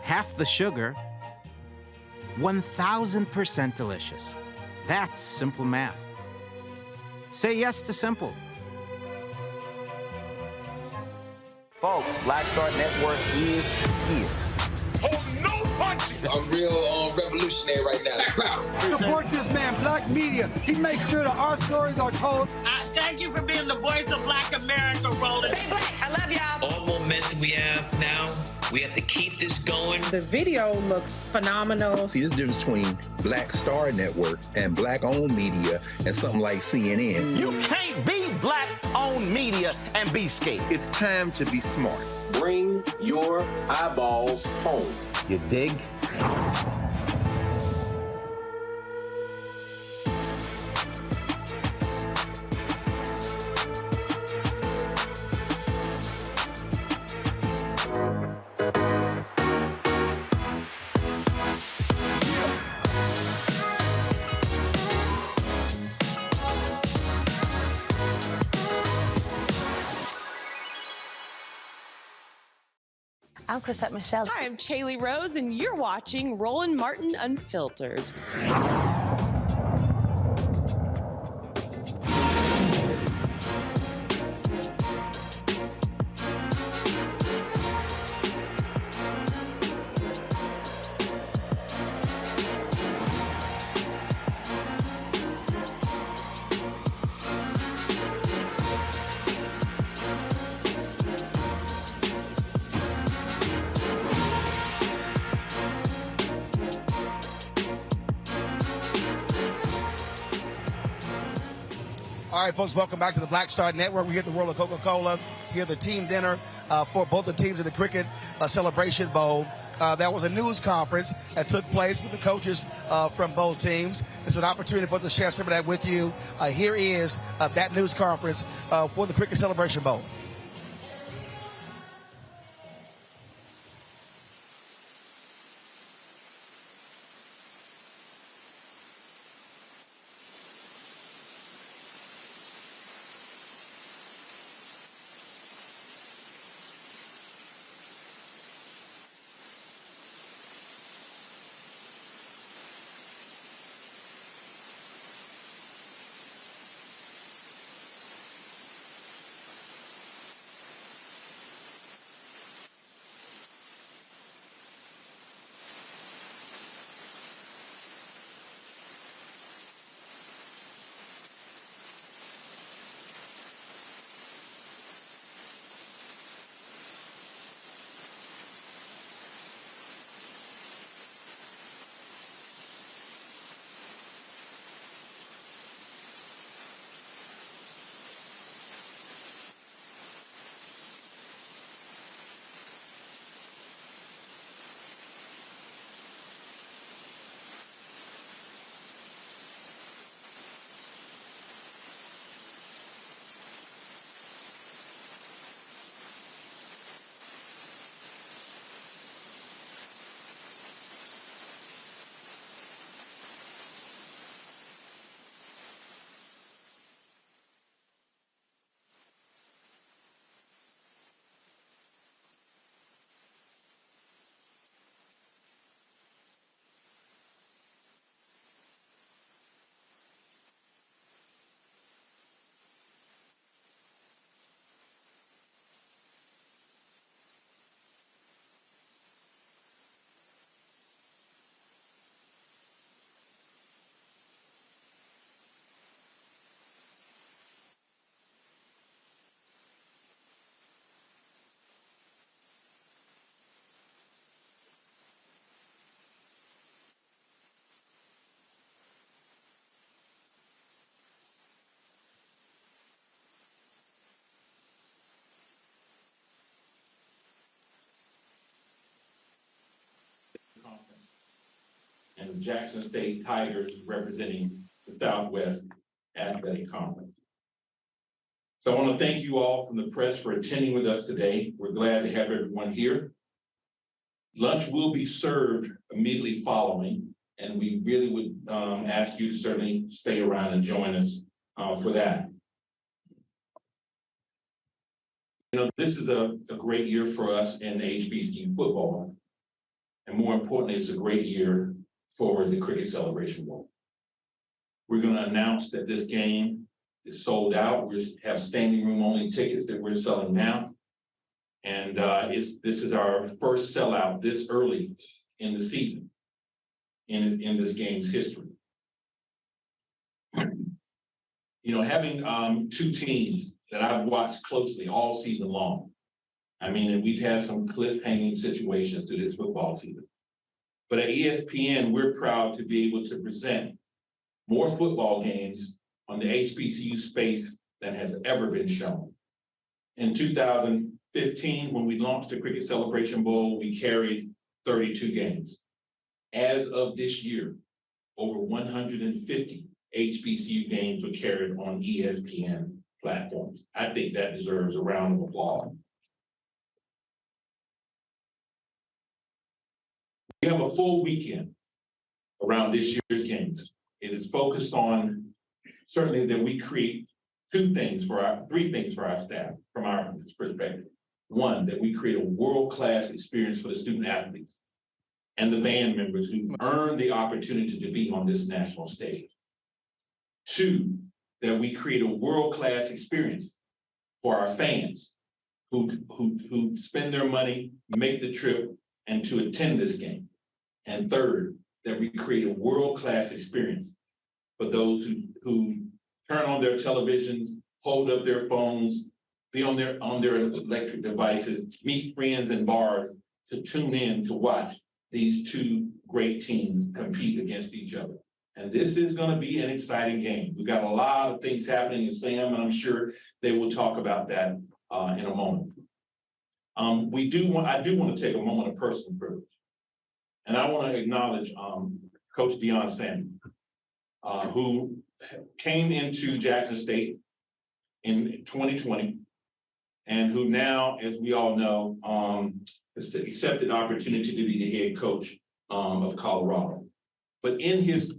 half the sugar, 1,000% delicious. That's simple math. Say yes to simple. Folks, Black Star Network is here. Oh, no punches! I'm real revolutionary right now. Support this man, Black Media. He makes sure that our stories are told. Thank you for being the voice of Black America, Roland. Stay black. I love y'all. All momentum we have now, we have to keep this going. The video looks phenomenal. See, there's a difference between Black Star Network and Black-owned media and something like CNN. You can't be Black-owned media and be scared. It's time to be smart. Bring your eyeballs home. You dig? I'm Chrisette Michelle. Hi, I'm Chaley Rose, and you're watching Roland Martin Unfiltered. All right, folks, welcome back to the Black Star Network. We're here at the World of Coca-Cola, here at the team dinner for both the teams in the Cricket Celebration Bowl. That was a news conference that took place with the coaches from both teams. It's an opportunity for us to share some of that with you. Here is that news conference for the Cricket Celebration Bowl. the Jackson State Tigers representing the Southwest Athletic Conference. So I want to thank you all from the press for attending with us today. We're glad to have everyone here. Lunch will be served immediately following, and we really would ask you to certainly stay around and join us for that. You know, this is a great year for us in HBCU football. And more importantly, it's a great year for the Cricket Celebration Bowl. We're going to announce that this game is sold out. We have standing room only tickets that we're selling now. And this is our first sellout this early in the season in this game's history. You know, having two teams that I've watched closely all season long. I mean, and we've had some cliff-hanging situations through this football season. But at ESPN, we're proud to be able to present more football games on the HBCU space than has ever been shown. In 2015, when we launched the Cricket Celebration Bowl, we carried 32 games. As of this year, over 150 HBCU games were carried on ESPN platforms. I think that deserves a round of applause. We have a full weekend around this year's games. It is focused on certainly that we create three things for our staff from our perspective. One, that we create a world-class experience for the student athletes and the band members who earn the opportunity to be on this national stage. Two, that we create a world-class experience for our fans who spend their money, make the trip, and to attend this game. And third, that we create a world-class experience for those who turn on their televisions, hold up their phones, be on their electric devices, meet friends in bars to tune in to watch these two great teams compete against each other. And this is going to be an exciting game. We've got a lot of things happening in Sam, and I'm sure they will talk about that in a moment. I do want to take a moment of personal privilege. And I want to acknowledge Coach Deion Sanders, who came into Jackson State in 2020, and who now, as we all know, has accepted the opportunity to be the head coach of Colorado. But in his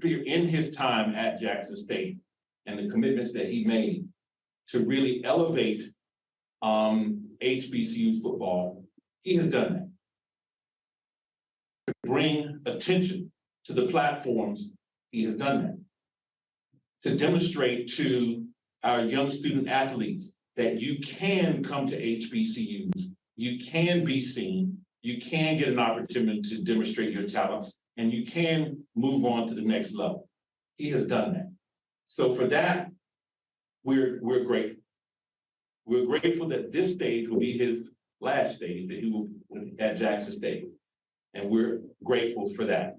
time at Jackson State and the commitments that he made to really elevate HBCU football, he has done that. To bring attention to the platforms, he has done that. To demonstrate to our young student athletes that you can come to HBCUs, you can be seen, you can get an opportunity to demonstrate your talents, and you can move on to the next level. He has done that. So for that, we're grateful. We're grateful that this stage will be his last stage that he will at Jackson State. And we're grateful for that.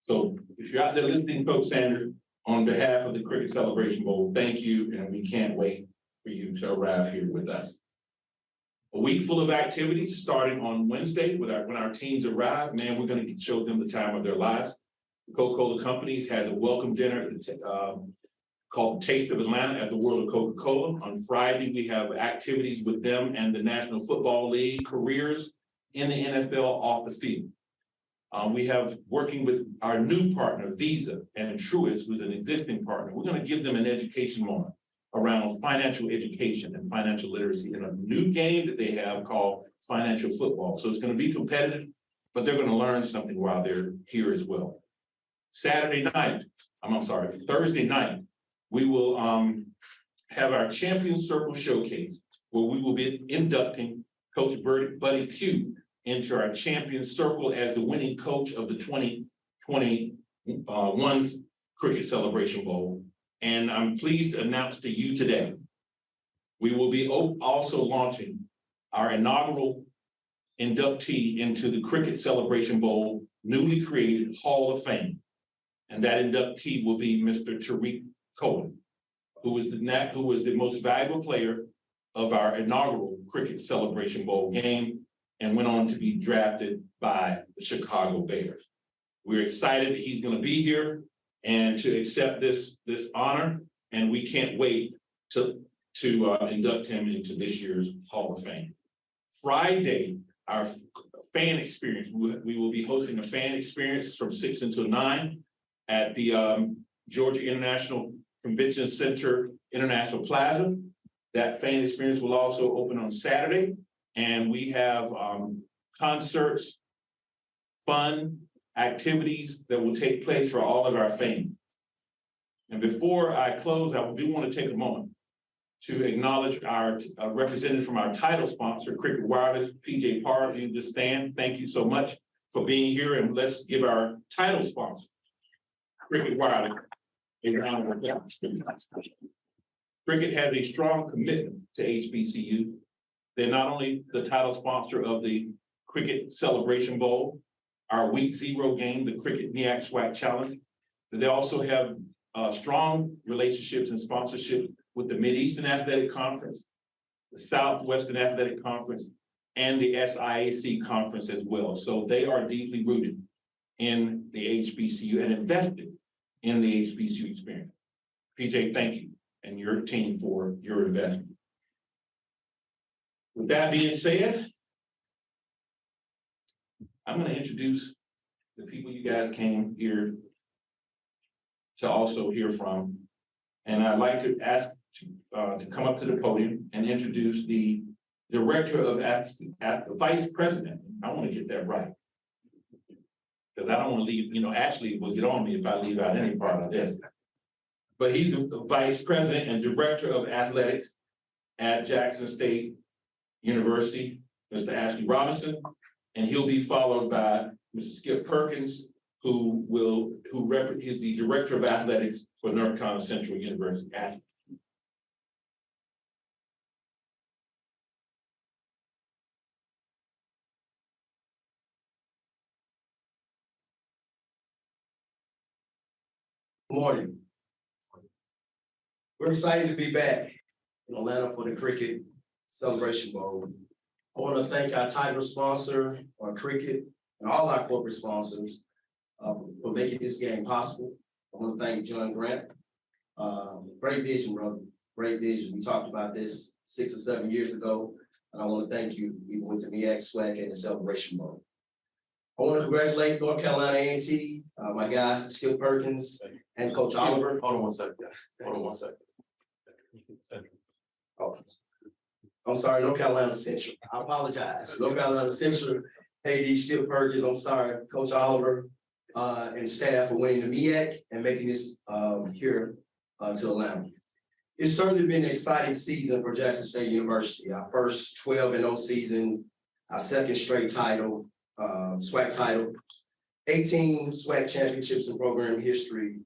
So if you're out there listening, Coach Sanders, on behalf of the Cricket Celebration Bowl, thank you, and we can't wait for you to arrive here with us. A week full of activities starting on Wednesday when our teams arrive. Man, we're going to show them the time of their lives. The Coca-Cola Company has a welcome dinner called Taste of Atlanta at the World of Coca-Cola. On Friday, we have activities with them and the National Football League, careers in the NFL off the field. We have working with our new partner, Visa, and Truist, who's an existing partner. We're going to give them an education moment around financial education and financial literacy in a new game that they have called financial football. So it's going to be competitive, but they're going to learn something while they're here as well. Thursday night, we will have our Champion Circle Showcase, where we will be inducting Coach Buddy Pugh into our Champion Circle as the winning coach of the 2021 Cricket Celebration Bowl. And I'm pleased to announce to you today, we will be also launching our inaugural inductee into the Cricket Celebration Bowl newly created Hall of Fame. And that inductee will be Mr. Tariq Cohen, who was the most valuable player of our inaugural Cricket Celebration Bowl game and went on to be drafted by the Chicago Bears. We're excited that he's going to be here and to accept this honor, and we can't wait to induct him into this year's Hall of Fame. Friday, our fan experience. We will be hosting a fan experience from 6 until 9 at the Georgia International Convention Center International Plaza. That fan experience will also open on Saturday, and we have concerts, fun activities that will take place for all of our fans. And before I close, I do want to take a moment to acknowledge our representative from our title sponsor, Cricket Wireless, PJ Parr. If you just stand, thank you so much for being here, and let's give our title sponsor, Cricket Wireless, a round of applause. Cricket has a strong commitment to HBCU. They're not only the title sponsor of the Cricket Celebration Bowl, our Week 0 game, the Cricket MEAC SWAC Challenge, but they also have strong relationships and sponsorship with the Mid-Eastern Athletic Conference, the Southwestern Athletic Conference, and the SIAC Conference as well. So they are deeply rooted in the HBCU and invested in the HBCU experience. PJ, thank you, and your team for your investment. With that being said, I'm going to introduce the people you guys came here to also hear from. And I'd like to ask to come up to the podium and introduce the Director of the Vice President. I want to get that right, because I don't want to leave, Ashley will get on me if I leave out any part of this. But he's the Vice President and Director of Athletics at Jackson State University, Mr. Ashley Robinson, and he'll be followed by Mr. Skip Perkins, who is the Director of Athletics for North Carolina Central University. Ashley. Good morning. We're excited to be back in Atlanta for the Cricket Celebration Bowl. I want to thank our title sponsor, our Cricket, and all our corporate sponsors for making this game possible. I want to thank John Grant. Great vision, brother. Great vision. We talked about this 6 or 7 years ago, and I want to thank you, even with the MEAC SWAC and the Celebration Bowl. I want to congratulate North Carolina A&T, my guy, Skip Perkins, and Coach Oliver. Hold on one second, guys. Hold on one second. Oh, I'm sorry, North Carolina Central. I apologize. North Carolina Central, AD Skip Perkins, I'm sorry, Coach Oliver, and staff for winning the MEAC and making this here to Atlanta. It's certainly been an exciting season for Jackson State University. Our first 12-0 season, our second straight title, SWAC title, 18 SWAC championships in program history.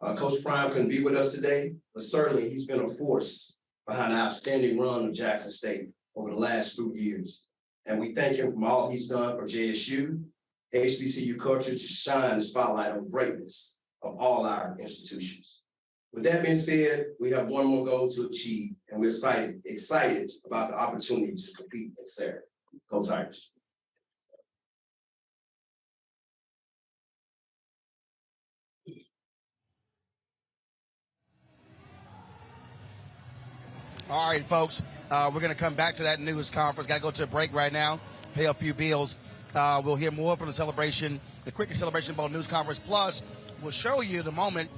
Coach Prime couldn't be with us today, but certainly he's been a force behind the outstanding run of Jackson State over the last few years. And we thank him for all he's done for JSU, HBCU culture to shine the spotlight on greatness of all our institutions. With that being said, we have one more goal to achieve, and we're excited about the opportunity to compete next Saturday. Go Tigers. All right, folks, we're going to come back to that news conference. Got to go to a break right now, pay a few bills. We'll hear more from the Cricket Celebration Bowl news conference. Plus, we'll show you the moment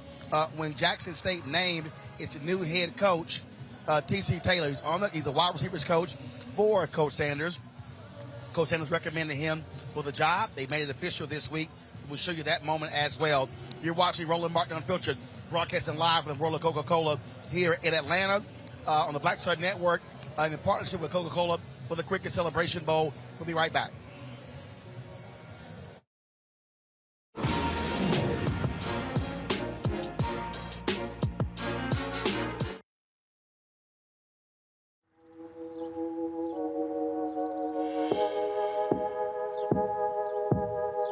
when Jackson State named its new head coach, T.C. Taylor. He's a wide receivers coach for Coach Sanders. Coach Sanders recommended him for the job. They made it official this week. So we'll show you that moment as well. You're watching Roland Martin Unfiltered, broadcasting live from the world of Coca-Cola here in Atlanta. On the Black Star Network, in partnership with Coca-Cola for the Cricket Celebration Bowl. We'll be right back.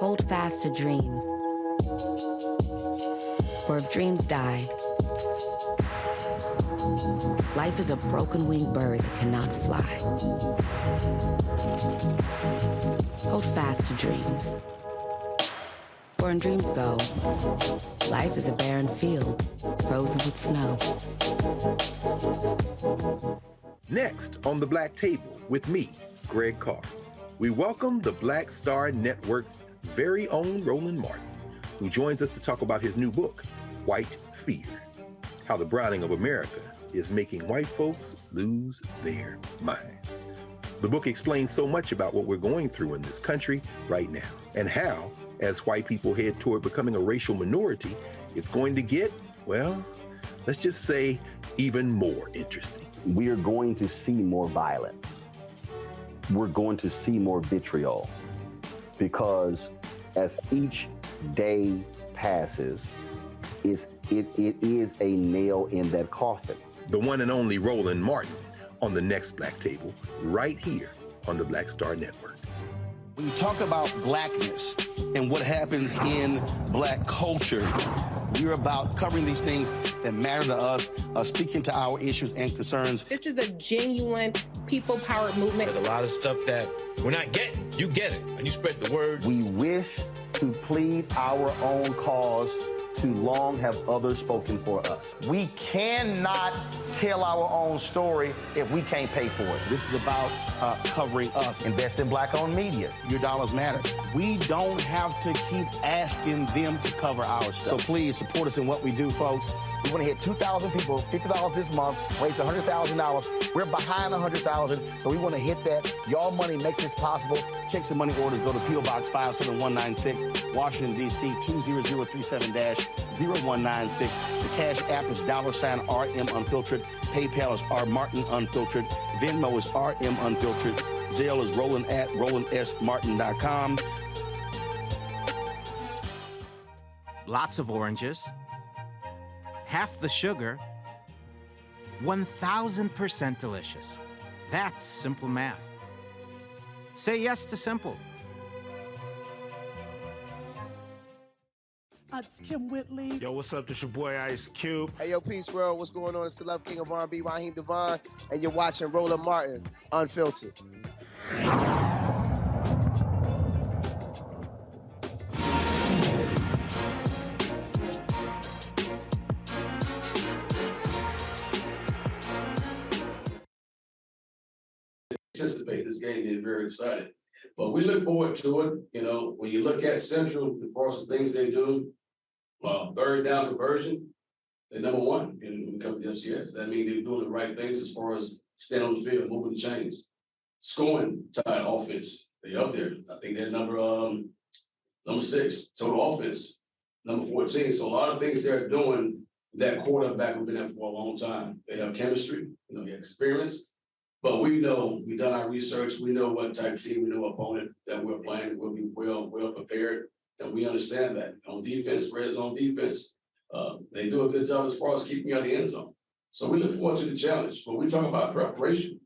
Hold fast to dreams. For if dreams die, life is a broken-winged bird that cannot fly. Hold fast to dreams. For when dreams go, life is a barren field, frozen with snow. Next on the Black Table with me, Greg Carr, we welcome the Black Star Network's very own Roland Martin, who joins us to talk about his new book, White Fear, how the browning of America is making white folks lose their minds. The book explains so much about what we're going through in this country right now, and how, as white people head toward becoming a racial minority, it's going to get, well, let's just say, even more interesting. We are going to see more violence. We're going to see more vitriol, because as each day passes, it is a nail in that coffin. The one and only Roland Martin on the next Black Table, right here on the Black Star Network. When you talk about blackness and what happens in Black culture, we're about covering these things that matter to us, speaking to our issues and concerns. This is a genuine people-powered movement. There's a lot of stuff that we're not getting. You get it, and you spread the word. We wish to plead our own cause. Too long have others spoken for us. We cannot tell our own story if we can't pay for it. This is about covering us. Invest in Black-owned media. Your dollars matter. We don't have to keep asking them to cover our stuff. So please support us in what we do, folks. We want to hit 2,000 people, $50 this month, raise $100,000. We're behind 100,000, so we want to hit that. Y'all money makes this possible. Checks and money orders go to P.O. Box 57196, Washington, D.C. 20037-0196. The Cash App is $RM Unfiltered. PayPal is R Martin Unfiltered. Venmo is RM Unfiltered. Zelle is Roland at RolandSMartin.com. Lots of oranges, half the sugar, 1,000% delicious. That's simple math. Say yes to simple. It's Kim Whitley. Yo, what's up? This your boy Ice Cube. Hey, yo, Peace World. What's going on? It's the Love King of R&B, Raheem Devon, and you're watching Roland Martin, Unfiltered. Anticipate this game, is very excited. But we look forward to it. You know, when you look at Central, as far as the things they do, third down conversion, they're number one when it comes to FCS. That means they're doing the right things as far as standing on the field, moving the chains. Scoring tied offense, they're up there. I think they're number 6, total offense, number 14. So a lot of things they're doing, that quarterback we've been there for a long time. They have chemistry, they have experience. But we know, we've done our research, we know what type of team, we know opponent that we're playing, we'll be well prepared, and we understand that. On defense, red zone defense, they do a good job as far as keeping you out of the end zone. So we look forward to the challenge. But we talk about preparation,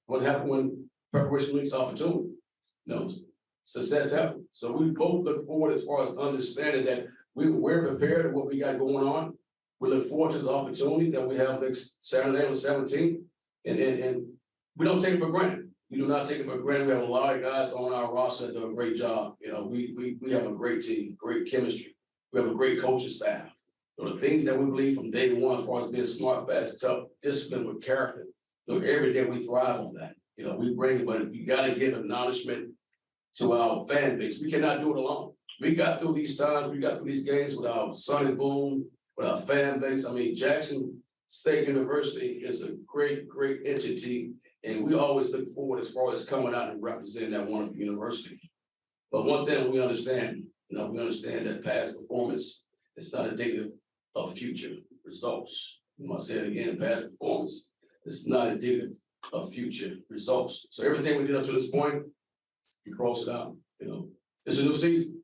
what happened when preparation leads opportunity, success happens. So we both look forward as far as understanding that we're prepared with what we got going on. We look forward to this opportunity that we have next Saturday on the 17th, and we don't take it for granted. We do not take it for granted. We have a lot of guys on our roster that do a great job. We have a great team, great chemistry. We have a great coaching staff. So the things that we believe from day one, as far as being smart, fast, tough, disciplined with character. Every day we thrive on that. We bring it, but you got to give acknowledgement to our fan base. We cannot do it alone. We got through these times, we got through these games with our Sonny Boom, with our fan base. I mean, Jackson State University is a great, great entity. And we always look forward as far as coming out and representing that wonderful university. But one thing we understand, we understand that past performance is not indicative of future results. I must say it again, past performance is not indicative of future results. So everything we did up to this point, we cross it out. It's a new season.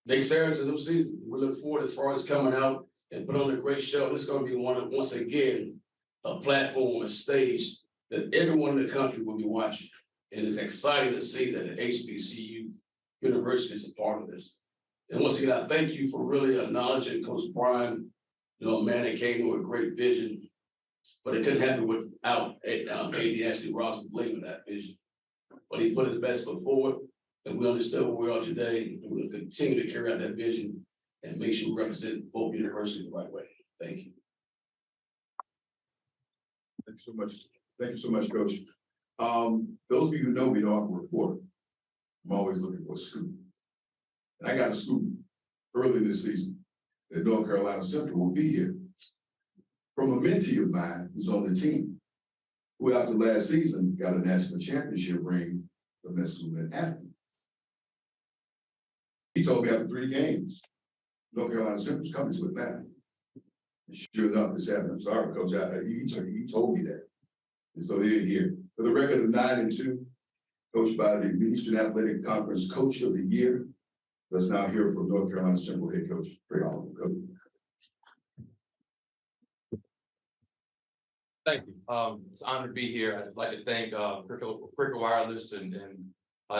Next Saturday is a new season. We look forward as far as coming out and put on a great show. This is going to be once again, a platform, a stage that everyone in the country will be watching. And it's exciting to see that the HBCU University is a part of this. And once again, I thank you for really acknowledging Coach Brian, a man that came in with great vision, but it couldn't happen without AD Ashley Robinson believing that vision. But he put his best foot forward. And we understood where we are today, and we'll continue to carry out that vision and make sure we represent both universities the right way. Thank you. Thank you so much. Thank you so much, Coach. Those of you who know me know I'm a reporter. I'm always looking for a scoop. And I got a scoop early this season that North Carolina Central will be here from a mentee of mine who's on the team, who after last season got a national championship ring from that school in Athens. He told me after 3 games, North Carolina Central's coming to Atlanta. And sure enough, this happened. I'm sorry, Coach. He told me that. And so they're here. For the record of 9-2, coached by the Eastern Athletic Conference Coach of the Year. Let's now hear from North Carolina Central head coach Trey Oliver. Coach. Thank you. It's an honor to be here. I'd like to thank Cricket Wireless and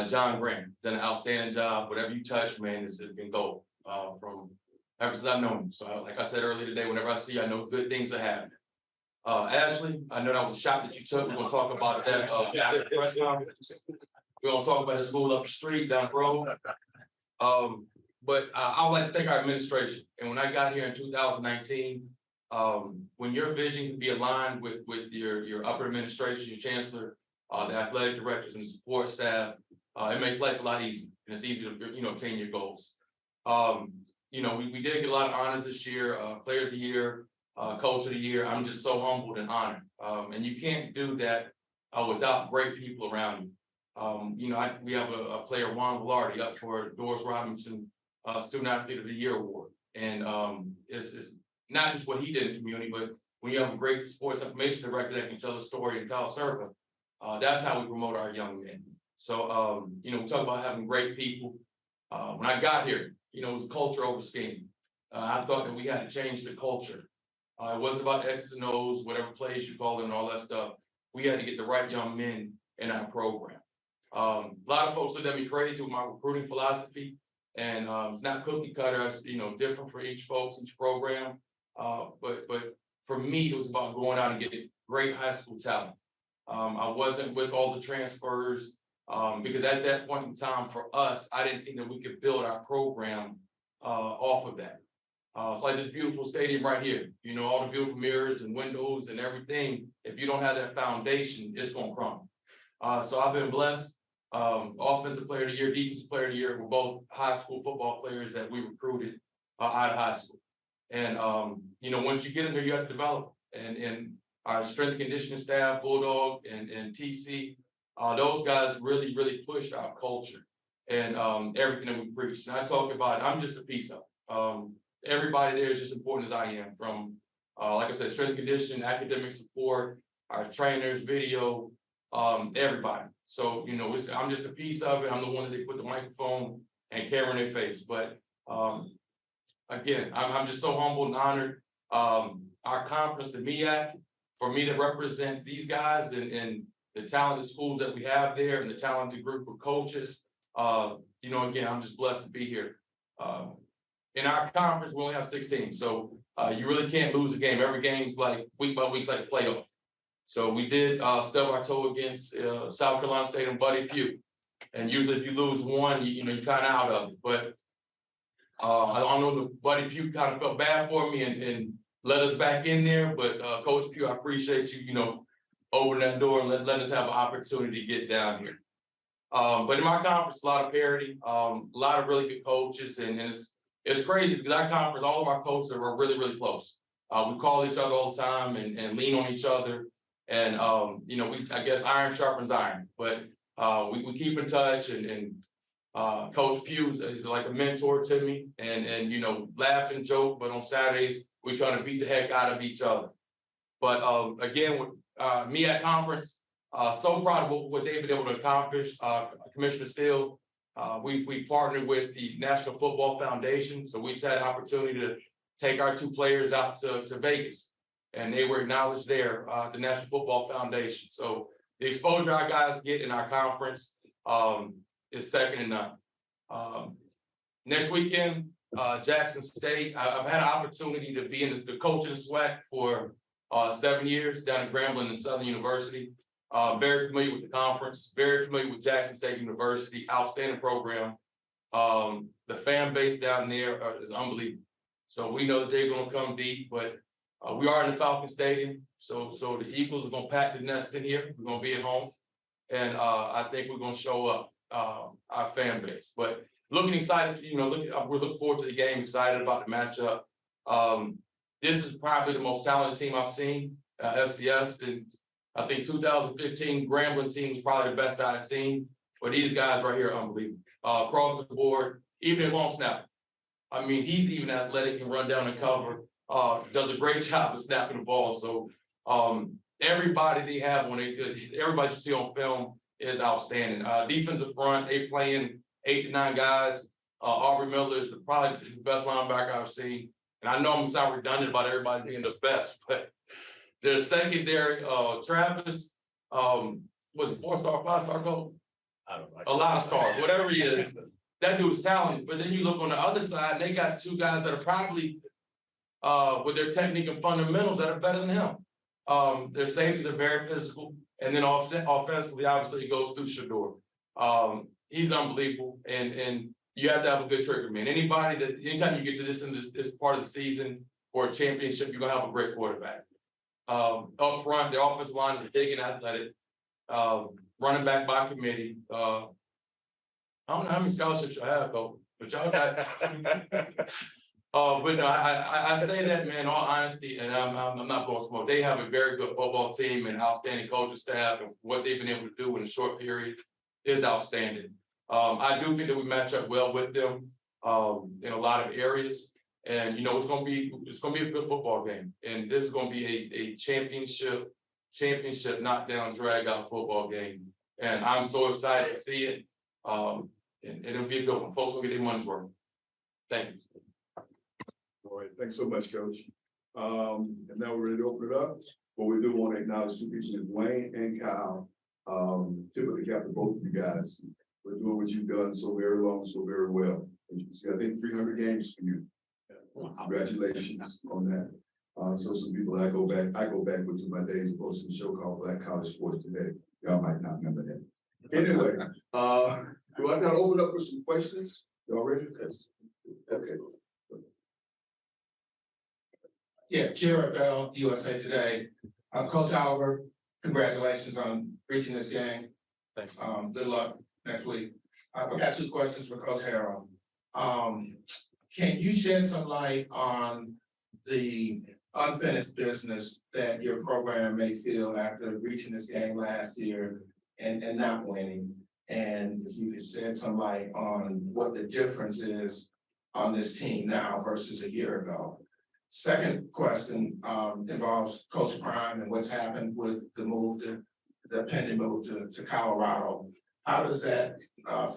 John Grant. Done an outstanding job. Whatever you touch, man, it's been gold from ever since I've known you. So like I said earlier today, whenever I see you, I know good things are happening. Ashley, I know that was a shot that you took. We're gonna talk about that after the press conference. We're gonna talk about the school up the street, down the road. But I would like to thank our administration. And when I got here in 2019, when your vision can be aligned with your upper administration, your chancellor, the athletic directors and the support staff, it makes life a lot easier. And it's easy to obtain your goals. We did get a lot of honors this year, Players of the Year, Coach of the Year. I'm just so humbled and honored. And you can't do that without great people around you. We have a player, Juan Velarde, up for Doris Robinson Student Athlete of the Year Award. And it's not just what he did in the community, but when you have a great sports information director that can tell a story in Cal Serva, that's how we promote our young men. So, we talk about having great people. When I got here, it was culture over scheme. I thought that we had to change the culture. It wasn't about X's and O's, whatever plays you call them and all that stuff. We had to get the right young men in our program. A lot of folks looked at me crazy with my recruiting philosophy, and it's not cookie cutter. It's different for each program. But for me, it was about going out and getting great high school talent. I wasn't with all the transfers because at that point in time for us, I didn't think that we could build our program off of that. It's like this beautiful stadium right here, all the beautiful mirrors and windows and everything. If you don't have that foundation, it's going to crumble. So I've been blessed. Offensive player of the year, defensive player of the year were both high school football players that we recruited out of high school. And, once you get in there, you have to develop. And our strength and conditioning staff, Bulldog and TC, those guys really, really pushed our culture and everything that we preach. And I talk about, I'm just a piece of it. Everybody there is just important as I am, from, like I said, strength and conditioning, academic support, our trainers, video, everybody. So, I'm just a piece of it. I'm the one that they put the microphone and camera in their face. But again, I'm just so humbled and honored. Our conference, the MEAC, for me to represent these guys and the talented schools that we have there and the talented group of coaches, again, I'm just blessed to be here. In our conference, we only have 6 teams, so you really can't lose a game. Every game's like week by week, like a playoff. So we did stub our toe against South Carolina State and Buddy Pugh. And usually if you lose one, you're kind of out of it. But I don't know if Buddy Pugh kind of felt bad for me and let us back in there. But Coach Pugh, I appreciate you, opening that door and letting us have an opportunity to get down here. But in my conference, a lot of parity, a lot of really good coaches. And it's crazy because our conference, all of our coaches are really, really close. We call each other all the time and lean on each other. And, I guess iron sharpens iron, but we keep in touch and Coach Pugh is like a mentor to me and laugh and joke, but on Saturdays, we're trying to beat the heck out of each other. But again, with me at conference, so proud of what they've been able to accomplish. Commissioner Steele, we partnered with the National Football Foundation. So we just had an opportunity to take our 2 players out to Vegas. And they were acknowledged there, the National Football Foundation. So the exposure our guys get in our conference is second to none. Next weekend, Jackson State. I've had an opportunity to be in the coach in the SWAC for 7 years down at Grambling and Southern University. Very familiar with the conference, very familiar with Jackson State University, outstanding program. The fan base down there is unbelievable. So we know that they're gonna come deep, but we are in the Falcon Stadium. So the Eagles are gonna pack the nest in here. We're gonna be at home. And I think we're gonna show up our fan base. But looking excited, we're looking forward to the game, excited about the matchup. This is probably the most talented team I've seen, FCS. And I think 2015 Grambling team was probably the best I've seen. But these guys right here are unbelievable. Across the board, even at long snap. I mean, he's even athletic and run down and cover. Does a great job of snapping the ball. So everybody they have everybody you see on film is outstanding. Defensive front, they playing 8 to 9 guys. Aubrey Miller is probably the best linebacker I've seen. And I know I'm sound redundant about everybody being the best, but the secondary, Travis, was it 4-star, 5-star goal? I don't know. A lot of stars, whatever he is. That dude's talented. But then you look on the other side, and they got 2 guys that are probably with their technique and fundamentals that are better than him. Their safeties are very physical. And then offensively, obviously, it goes through Shador. He's unbelievable. And you have to have a good trigger man. Anytime you get to this part of the season or a championship, you're gonna have a great quarterback. Up front, their offensive line is big and athletic. Running back by committee. I don't know how many scholarships you have, though, but y'all got. But no, I say that, man, in all honesty, and I'm not blowing smoke. They have a very good football team and outstanding coaching staff, and what they've been able to do in a short period is outstanding. I do think that we match up well with them in a lot of areas, and it's gonna be a good football game, and this is gonna be a championship knockdown, drag out football game, and I'm so excited to see it. And it'll be a good one. Folks will get their money's worth. Thank you. All right, thanks so much, Coach. And now we're ready to open it up. But we do want to acknowledge 2 people, Dwayne and Kyle. Typically captain both of you guys for doing what you've done so very long, so very well. As you can see, I think 300 games for you. Congratulations on that. So some people I go back with to my days of hosting a show called Black College Sports Today. Y'all might not remember that. Anyway, do I gotta open up with some questions? Y'all ready? Okay. Yeah, Jared Bell, USA Today. Coach Oliver, congratulations on reaching this game. Thanks. Good luck next week. I've got 2 questions for Coach Harrell. Can you shed some light on the unfinished business that your program may feel after reaching this game last year and not winning? And if you could shed some light on what the difference is on this team now versus a year ago. Second question involves Coach Prime and what's happened with the pending move to Colorado. How does that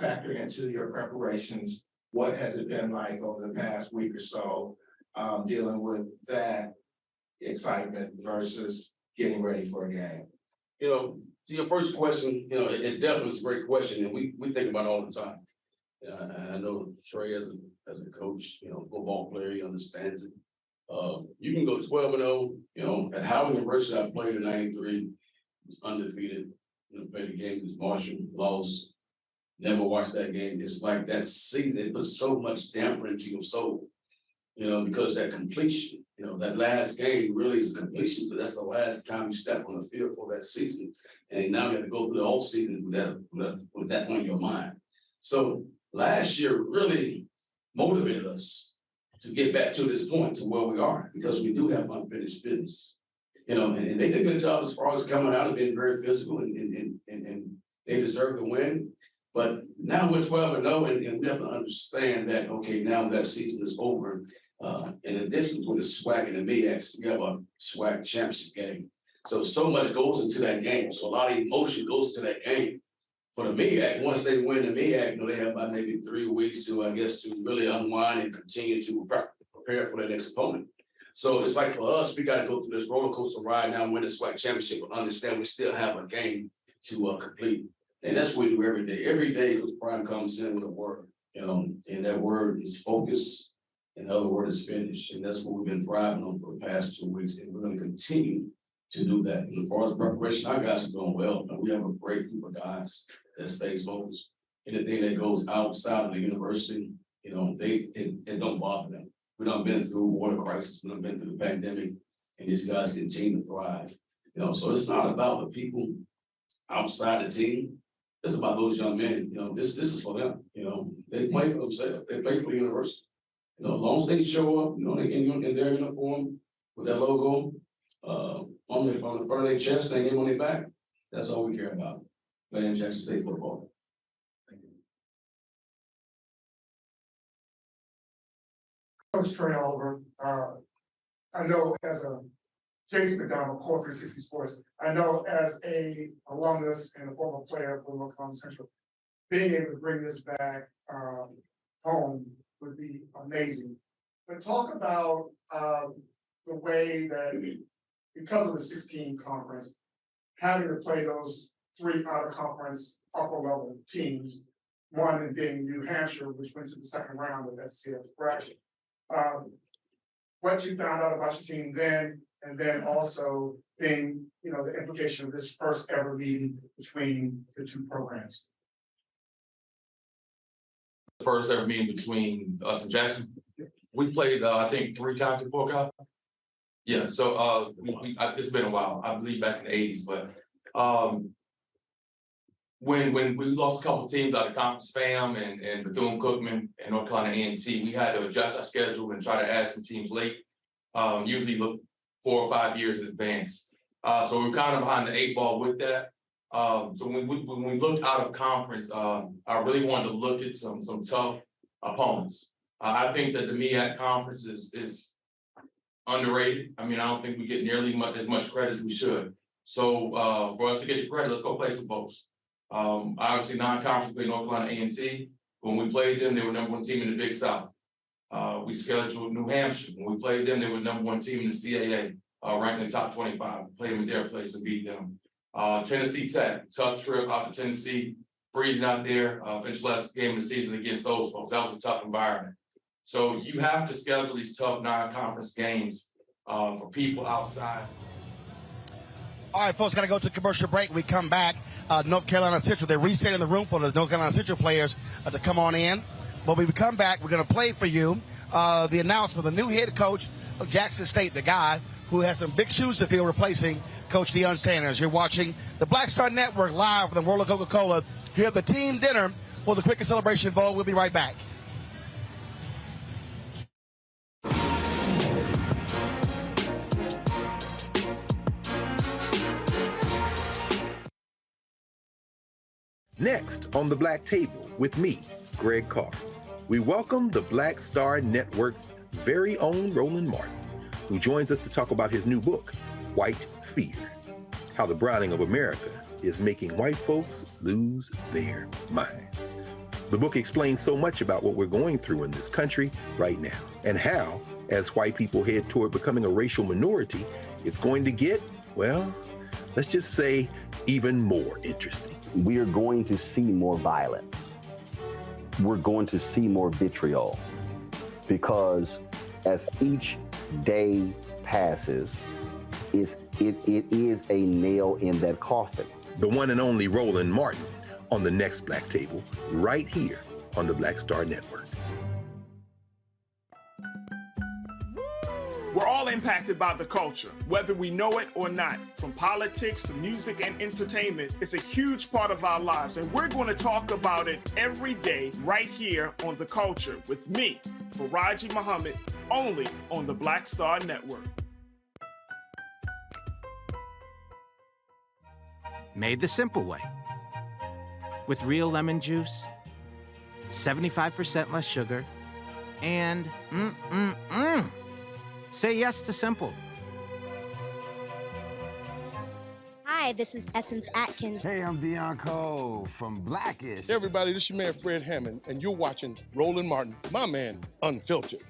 factor into your preparations? What has it been like over the past week or so dealing with that excitement versus getting ready for a game? To your first question, it definitely is a great question, and we think about it all the time. I know Trey as a coach, football player, he understands it. You can go 12-0, at Howard University I played in '93, was undefeated, played the game against Marshall, lost, never watched that game. It's like that season, it puts so much damper into your soul, because that completion, that last game really is a completion, but that's the last time you step on the field for that season. And now you have to go through the whole season with that on your mind. So last year really motivated us to get back to this point to where we are, because we do have unfinished business. And they did a good job as far as coming out and being very physical, and they deserve to win. But now we're 12-0, and we have to understand that, okay, now that season is over. In addition to the SWAC and the MEACs, we have a SWAC championship game. So much goes into that game. So a lot of emotion goes into that game. For the MEAC, once they win the MEAC, they have about maybe 3 weeks to really unwind and continue to prepare for their next opponent. So it's like for us, we got to go through this roller coaster ride now, win the SWAC championship, but understand we still have a game to complete. And that's what we do every day. Every day, Coach Prime comes in with a word, and that word is focus, and the other word is finish. And that's what we've been thriving on for the past 2 weeks. And we're going to continue to do that. And as far as preparation, our guys are doing well, and we have a great group of guys that stays focused. Anything that goes outside of the university, you know, it don't bother them. We done been through water crisis, we done been through the pandemic, and these guys continue to thrive. You know, so it's not about the people outside the team. It's about those young men. You know, this is for them. You know, they play for themselves. They play for the university. You know, as long as they show up, you know, in their uniform with that logo on the front of their chest, they name on their back. That's all we care about. Playing Jackson State football. Coach Trey Oliver, I know as a Jason McDonald, Core 360 Sports, I know as a alumnus and a former player for North Carolina Central, being able to bring this back home would be amazing. But talk about the way that, because of the 16 conference, having to play those 3 out of conference upper level teams, one being New Hampshire, which went to the second round of that CF bracket. What you found out about your team then, and then also being, you know, the implication of this first ever meeting between the 2 programs. The first ever meeting between us and Jackson. We played, I think 3 times before, Kyle. Yeah, so it's been a while. I believe back in the '80s, but when we lost a couple teams out of Conference FAM and Bethune-Cookman and North Carolina A&T, we had to adjust our schedule and try to add some teams late. Usually look 4 or 5 years in advance. So we're kind of behind the 8 ball with that. So when we looked out of conference, I really wanted to look at some tough opponents. I think that the MEAC conference is underrated. I mean, I don't think we get nearly as much credit as we should. So for us to get the credit, let's go play some folks. Obviously, non-conference, we played North Carolina A&T. When we played them, they were #1 team in the Big South. We scheduled New Hampshire. When we played them, they were #1 team in the CAA, ranked in the top 25. We played them at their place and beat them. Tennessee Tech, tough trip out to Tennessee, freezing out there. Finished last game of the season against those folks. That was a tough environment. So you have to schedule these tough non-conference games for people outside. All right, folks, got to go to commercial break. We come back. North Carolina Central, they're resetting the room for the North Carolina Central players to come on in. But when we come back, we're going to play for you the announcement of the new head coach of Jackson State, the guy who has some big shoes to fill replacing Coach Deion Sanders. You're watching the Black Star Network live from the World of Coca-Cola here at the team dinner for the Quickest Celebration Bowl. We'll be right back. Next on the Black Table with me, Greg Carr, we welcome the Black Star Network's very own Roland Martin, who joins us to talk about his new book, White Fear, How the Browning of America is Making White Folks Lose Their Minds. The book explains so much about what we're going through in this country right now, and how, as white people head toward becoming a racial minority, it's going to get, well, let's just say, even more interesting. We are going to see more violence. We're going to see more vitriol, because as each day passes, it is a nail in that coffin. The one and only Roland Martin on the next Black Table, right here on the Black Star Network. We're all impacted by the culture, whether we know it or not. From politics to music and entertainment, it's a huge part of our lives, and we're going to talk about it every day right here on The Culture with me, Faraji Muhammad, only on the Black Star Network. Made the simple way. With real lemon juice, 75% less sugar, and say yes to simple. Hi, this is Essence Atkins. Hey, I'm Deion Cole from Blackish. Hey everybody, this is your man Fred Hammond, and you're watching Roland Martin, my man, Unfiltered.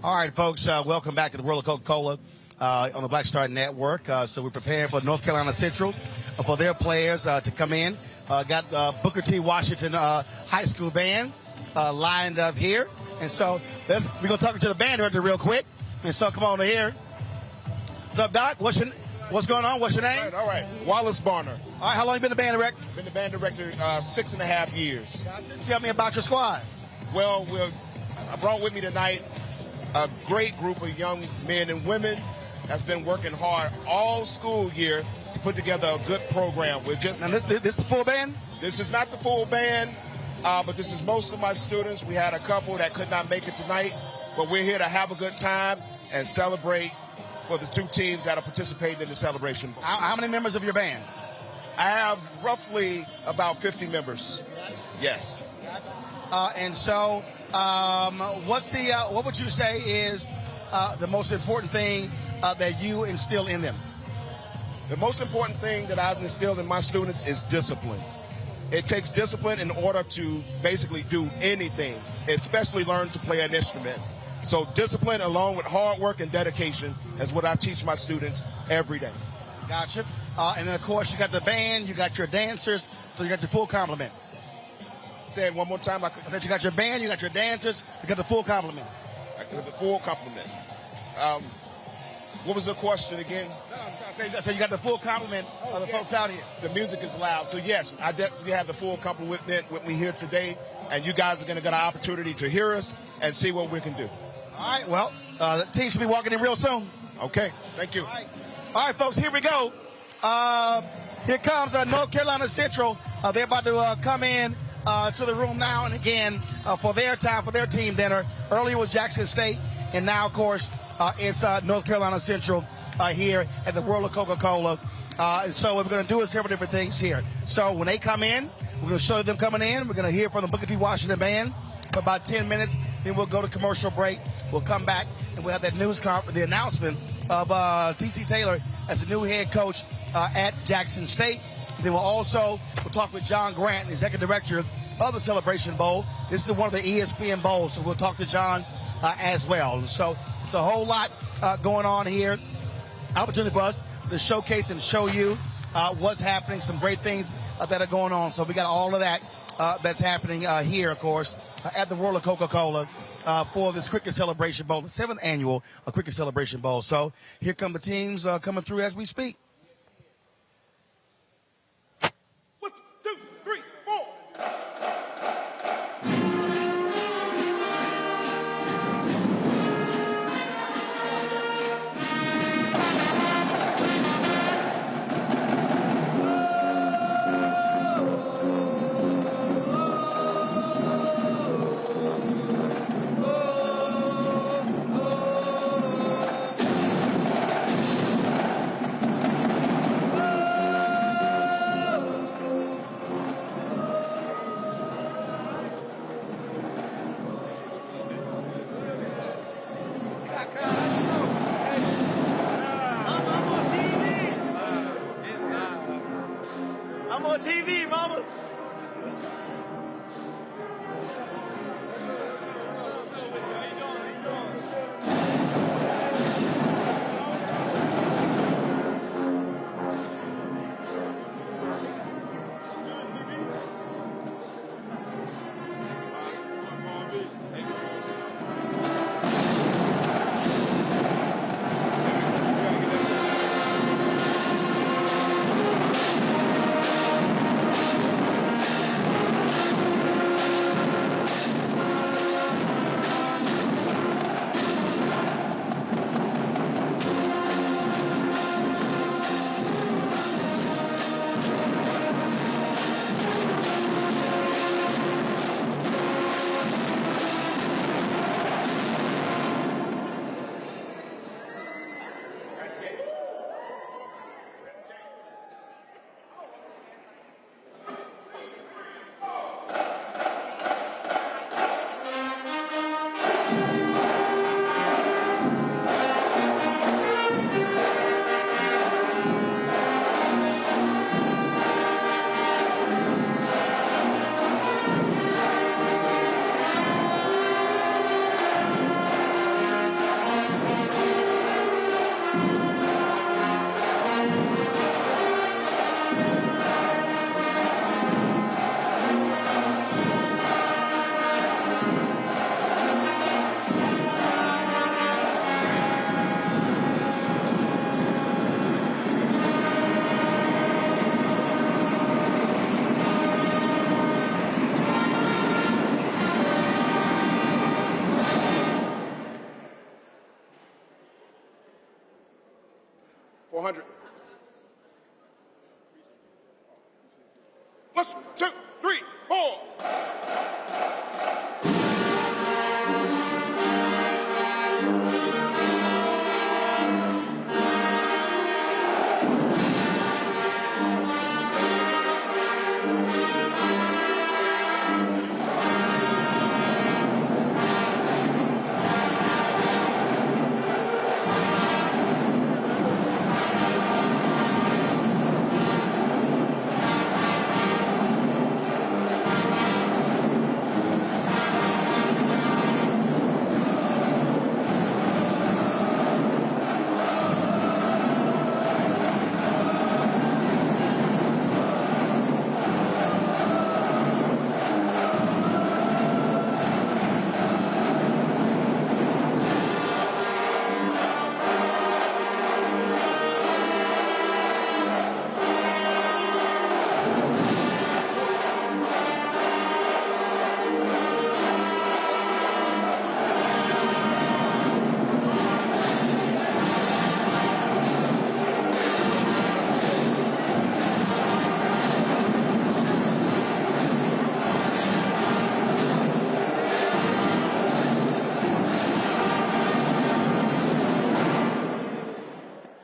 All right, folks, welcome back to the World of Coca-Cola on the Black Star Network. So we're preparing for North Carolina Central for their players to come in. Got Booker T. Washington High School Band lined up here. And so we're going to talk to the band director real quick. And so come on to here. What's up, Doc? What's going on? What's your name? All right. Wallace Barner. All right, how long you been the band director? Been the band director 6.5 years. Tell me about your squad. Well, I brought with me tonight a great group of young men and women that's been working hard all school year to put together a good program. We're just now this the full band? This is not the full band, but this is most of my students. We had a couple that could not make it tonight, but we're here to have a good time and celebrate for the two teams that are participating in the celebration. How many members of your band? I have roughly about 50 members. Yes. And so, what would you say is the most important thing that you instill in them? The most important thing that I've instilled in my students is discipline. It takes discipline in order to basically do anything, especially learn to play an instrument. So discipline along with hard work and dedication is what I teach my students every day. Gotcha. And then, of course, you got the band, you got your dancers, so you got your full complement. Say it one more time. I said you got your band, you got your dancers, you got the full complement. The full complement. What was the question again? So you got the full complement of the folks out here. The music is loud. So, yes, I definitely have the full complement with me here today. And you guys are going to get an opportunity to hear us and see what we can do. All right, well, the team should be walking in real soon. Okay, thank you. All right, folks, here we go. Here comes North Carolina Central. They're about to come in to the room now and again for their time, for their team dinner. Earlier was Jackson State, and now, of course, it's North Carolina Central here at the World of Coca-Cola. And so what we're going to do is several different things here. So when they come in, we're going to show them coming in. We're going to hear from the Booker T. Washington Band for about 10 minutes. Then we'll go to commercial break. We'll come back, and we'll have that the announcement of T.C. Taylor as the new head coach at Jackson State. Then we'll talk with John Grant, executive director of the Celebration Bowl. This is one of the ESPN Bowls, so we'll talk to John as well. And so it's a whole lot going on here. Opportunity for us to showcase and show you what's happening, some great things that are going on. So we got all of that that's happening here, of course, at the World of Coca-Cola for this Cricket Celebration Bowl, the 7th annual Cricket Celebration Bowl. So here come the teams coming through as we speak. 1, 2, 3, 4. I'm on TV, mama. 400. 1, 2, 3, 4.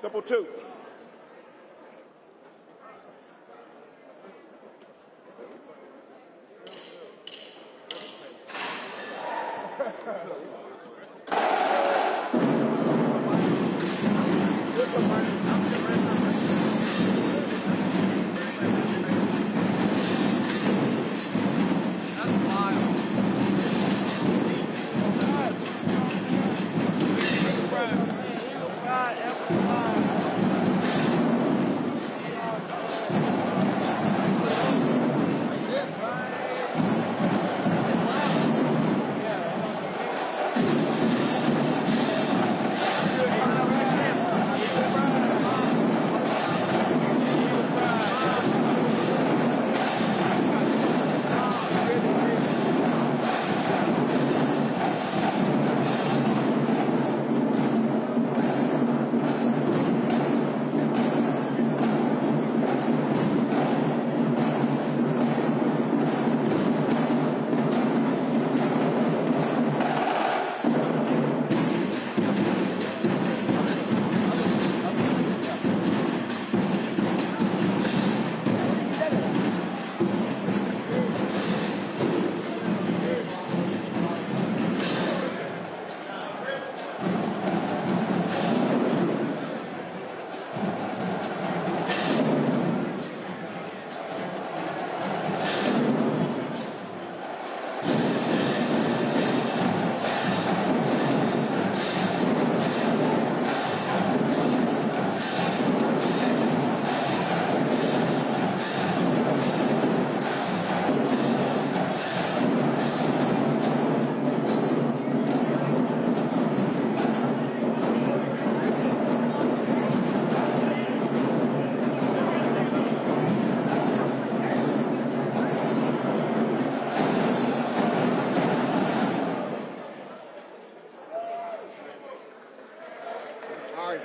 Simple 2.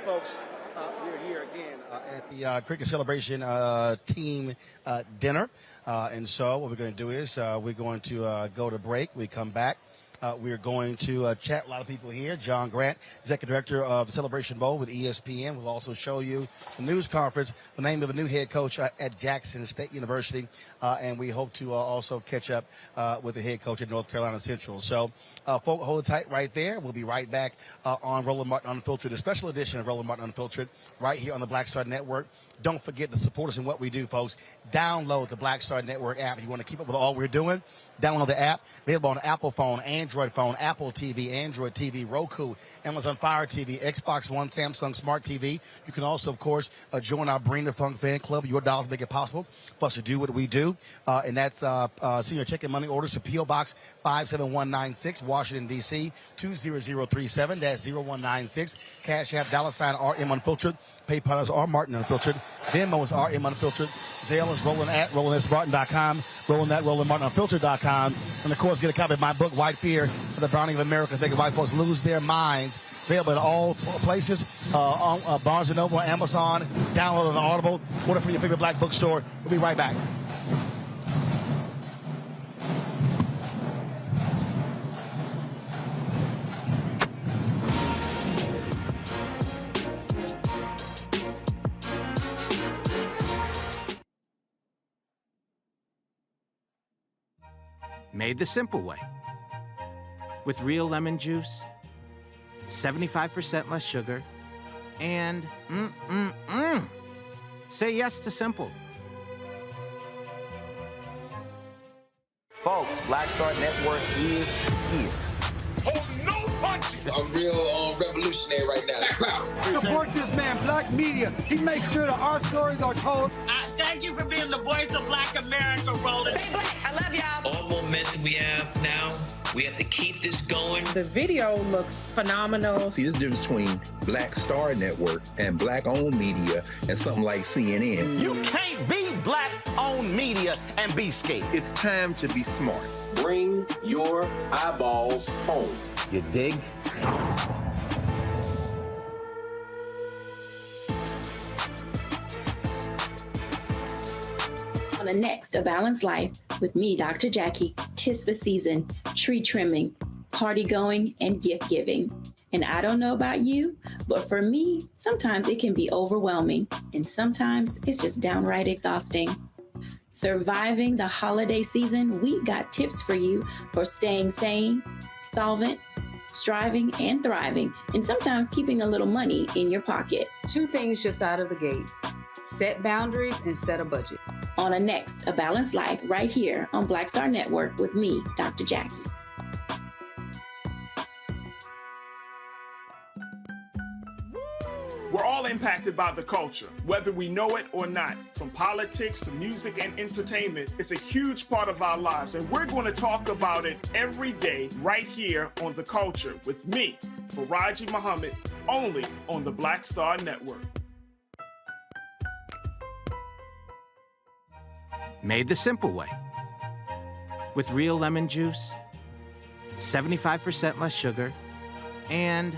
Folks, we're here again at the Cricket Celebration team dinner. And so what we're going to do is we're going to go to break. We come back. We're going to chat. A lot of people here. John Grant, Executive Director of the Celebration Bowl with ESPN. We'll also show you the news conference, the name of the new head coach at Jackson State University. And we hope to also catch up with the head coach at North Carolina Central. So, folks, hold it tight right there. We'll be right back on Roland Martin Unfiltered, a special edition of Roland Martin Unfiltered right here on the Black Star Network. Don't forget to support us in what we do, folks. Download the Black Star Network app. If you want to keep up with all we're doing, download the app. Available on Apple phone, Android phone, Apple TV, Android TV, Roku, Amazon Fire TV, Xbox One, Samsung Smart TV. You can also, of course, join our Bring the Funk fan club. Your dollars make it possible for us to do what we do. And that's senior checking money orders to P.O. Box 57196, Washington, D.C., 20037. That's 0196. Cash App, $RM Unfiltered. PayPal is R Martin Unfiltered. Venmo is RM Unfiltered. Zelle is Roland at RolandSMartin.com. Roland at RolandMartinUnfiltered.com. And, of course, get a copy of my book, White Fear, The Browning of America, making white folks lose their minds. Available at all places, on Barnes & Noble, Amazon, download on Audible, order from your favorite black bookstore. We'll be right back. Made the simple way. With real lemon juice, 75% less sugar, and say yes to simple. Folks, Black Star Network is here. Oh, no punches! I'm real revolutionary right now. Support this man, Black Media. He makes sure that our stories are told. Thank you for being the voice of Black America, Roland. Stay black. I love y'all. All momentum we have now, we have to keep this going. The video looks phenomenal. See, there's a difference between Black Star Network and black-owned media and something like CNN. You can't be black-owned media and be scared. It's time to be smart. Bring your eyeballs home. You dig? On the next A Balanced Life with me, Dr. Jackie, 'tis the season, tree trimming, party going, and gift giving. And I don't know about you, but for me, sometimes it can be overwhelming, and sometimes it's just downright exhausting. Surviving the holiday season, we've got tips for you for staying sane, solvent, striving, and thriving, and sometimes keeping a little money in your pocket. 2 things just out of the gate. Set boundaries and set a budget. On a next A Balanced Life right here on Black Star Network with me, Dr. Jackie. We're all impacted by the culture, whether we know it or not. From politics to music and entertainment, it's a huge part of our lives, and we're going to talk about it every day right here on The Culture with me, Faraji Muhammad, only on the Black Star Network. Made the simple way. With real lemon juice, 75% less sugar, and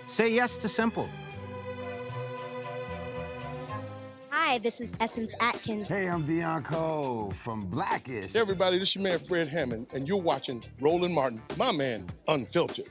say yes to simple. Hi, this is Essence Atkins. Hey, I'm Dion from Blackish. Hey everybody, this is your man Fred Hammond, and you're watching Roland Martin, my man, Unfiltered.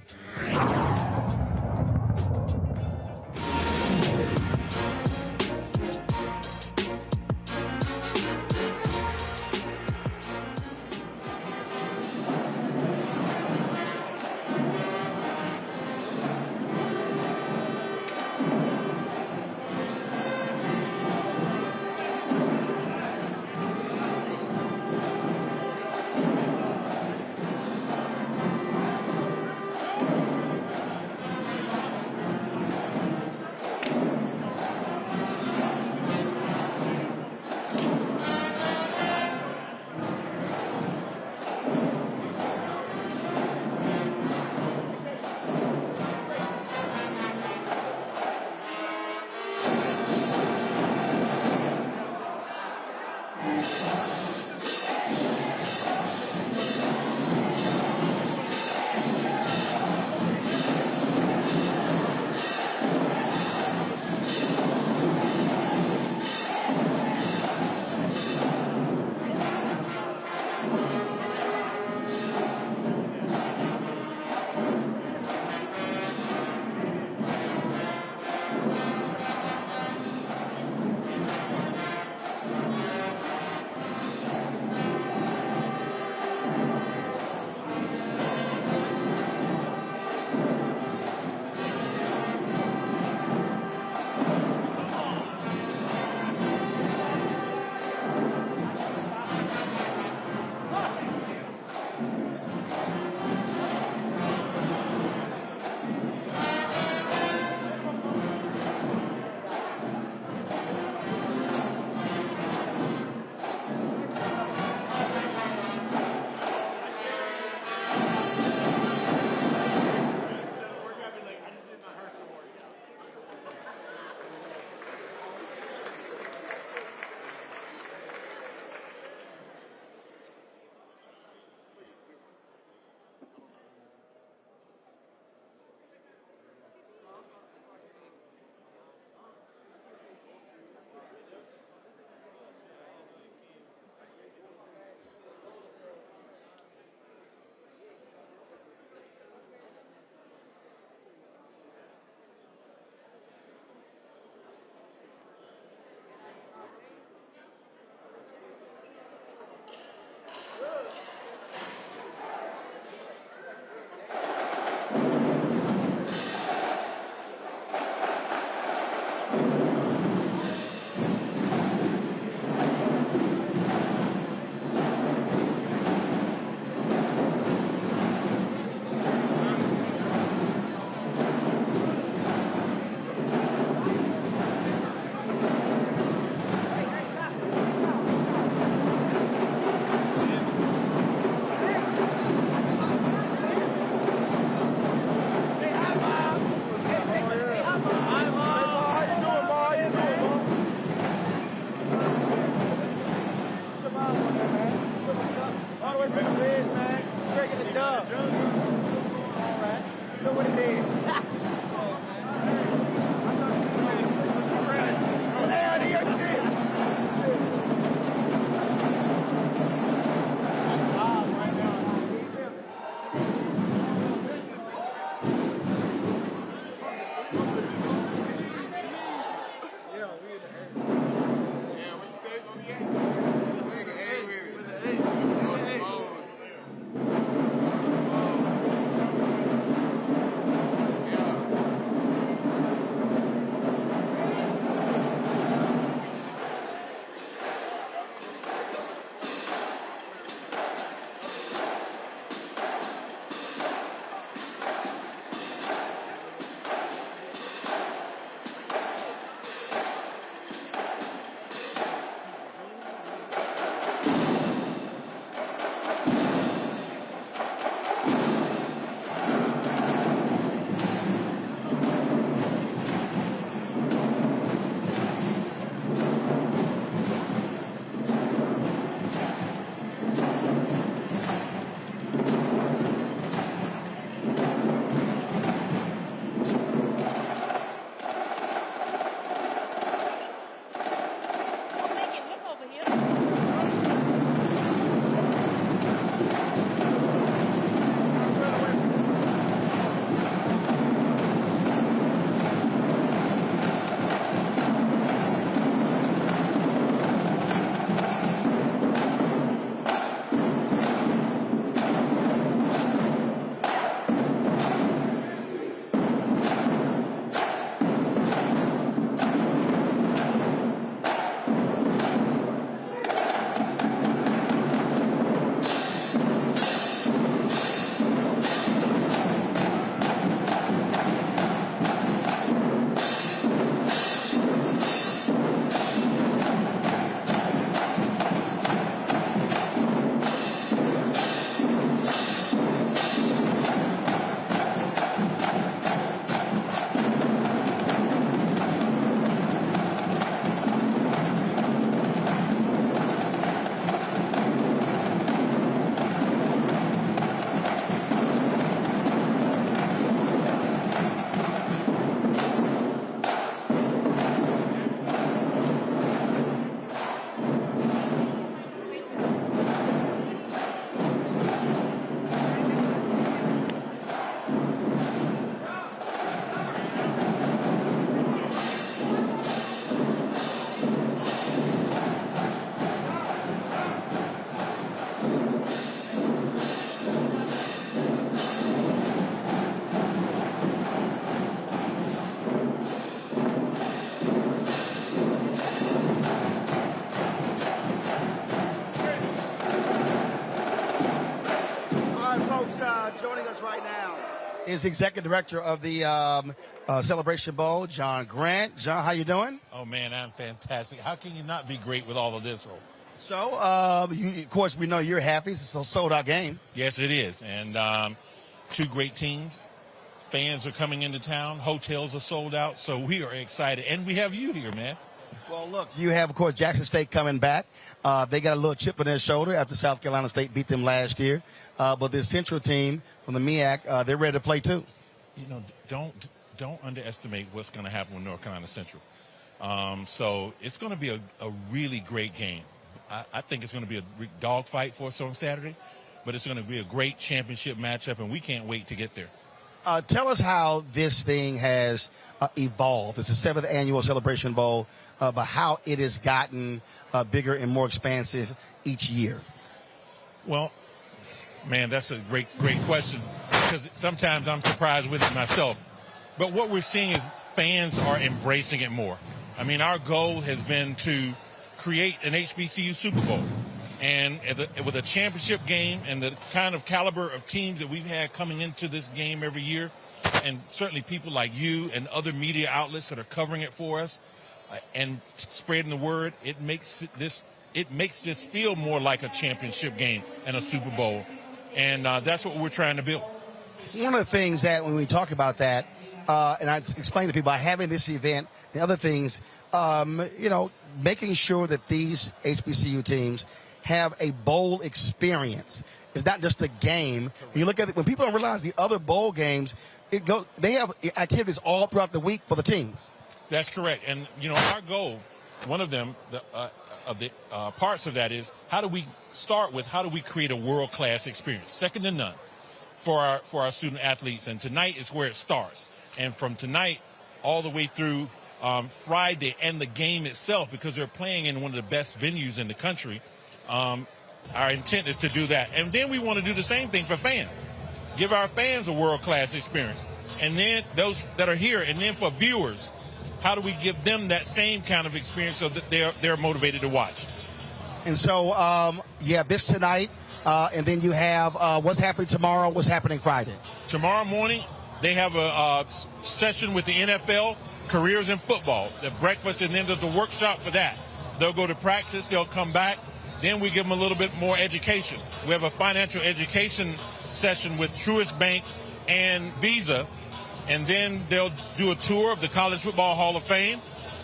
Joining us right now is the executive director of the Celebration Bowl, John Grant. John, how you doing? Oh, man, I'm fantastic. How can you not be great with all of this? So, of course, we know you're happy. It's a sold-out game. Yes, it is. And two great teams. Fans are coming into town. Hotels are sold out. So we are excited. And we have you here, man. Well, look, you have, of course, Jackson State coming back. They got a little chip on their shoulder after South Carolina State beat them last year. But this Central team from the MEAC, they're ready to play, too. You know, don't underestimate what's going to happen with North Carolina Central. So it's going to be a really great game. I think it's going to be a dogfight for us on Saturday, but it's going to be a great championship matchup, and we can't wait to get there. Tell us how this thing has evolved. It's the 7th annual Celebration Bowl, but how it has gotten bigger and more expansive each year. Well, man, that's a great question, because sometimes I'm surprised with it myself. But what we're seeing is fans are embracing it more. I mean, our goal has been to create an HBCU Super Bowl. And with a championship game and the kind of caliber of teams that we've had coming into this game every year, and certainly people like you and other media outlets that are covering it for us and spreading the word, it makes this feel more like a championship game and a Super Bowl. And that's what we're trying to build. One of the things that when we talk about that, and I explain to people by having this event and other things, making sure that these HBCU teams have a bowl experience. It's not just a game. When you look at it, when people don't realize the other bowl games, they have activities all throughout the week for the teams. That's correct. And, you know, our goal, one of them, of the parts of that is how do we create a world-class experience, second to none, for our student athletes. And tonight is where it starts. And from tonight all the way through Friday and the game itself, because they're playing in one of the best venues in the country, our intent is to do that. And then we want to do the same thing for fans. Give our fans a world-class experience. And then those that are here, and then for viewers, how do we give them that same kind of experience so that they're motivated to watch? And so, this tonight, and then you have what's happening tomorrow, what's happening Friday. Tomorrow morning, they have a session with the NFL, careers in football, the breakfast, and then there's a workshop for that. They'll go to practice, they'll come back. Then we give them a little bit more education. We have a financial education session with Truist Bank and Visa. And then they'll do a tour of the College Football Hall of Fame.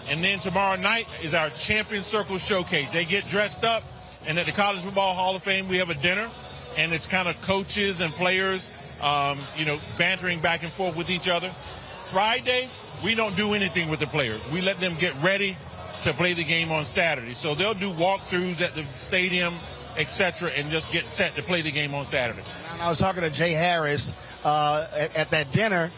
And then tomorrow night is our Champion Circle Showcase. They get dressed up, and at the College Football Hall of Fame, we have a dinner. And it's kind of coaches and players, bantering back and forth with each other. Friday, we don't do anything with the players. We let them get ready to play the game on Saturday. So they'll do walkthroughs at the stadium, etc., and just get set to play the game on Saturday. I was talking to Jay Harris at that dinner.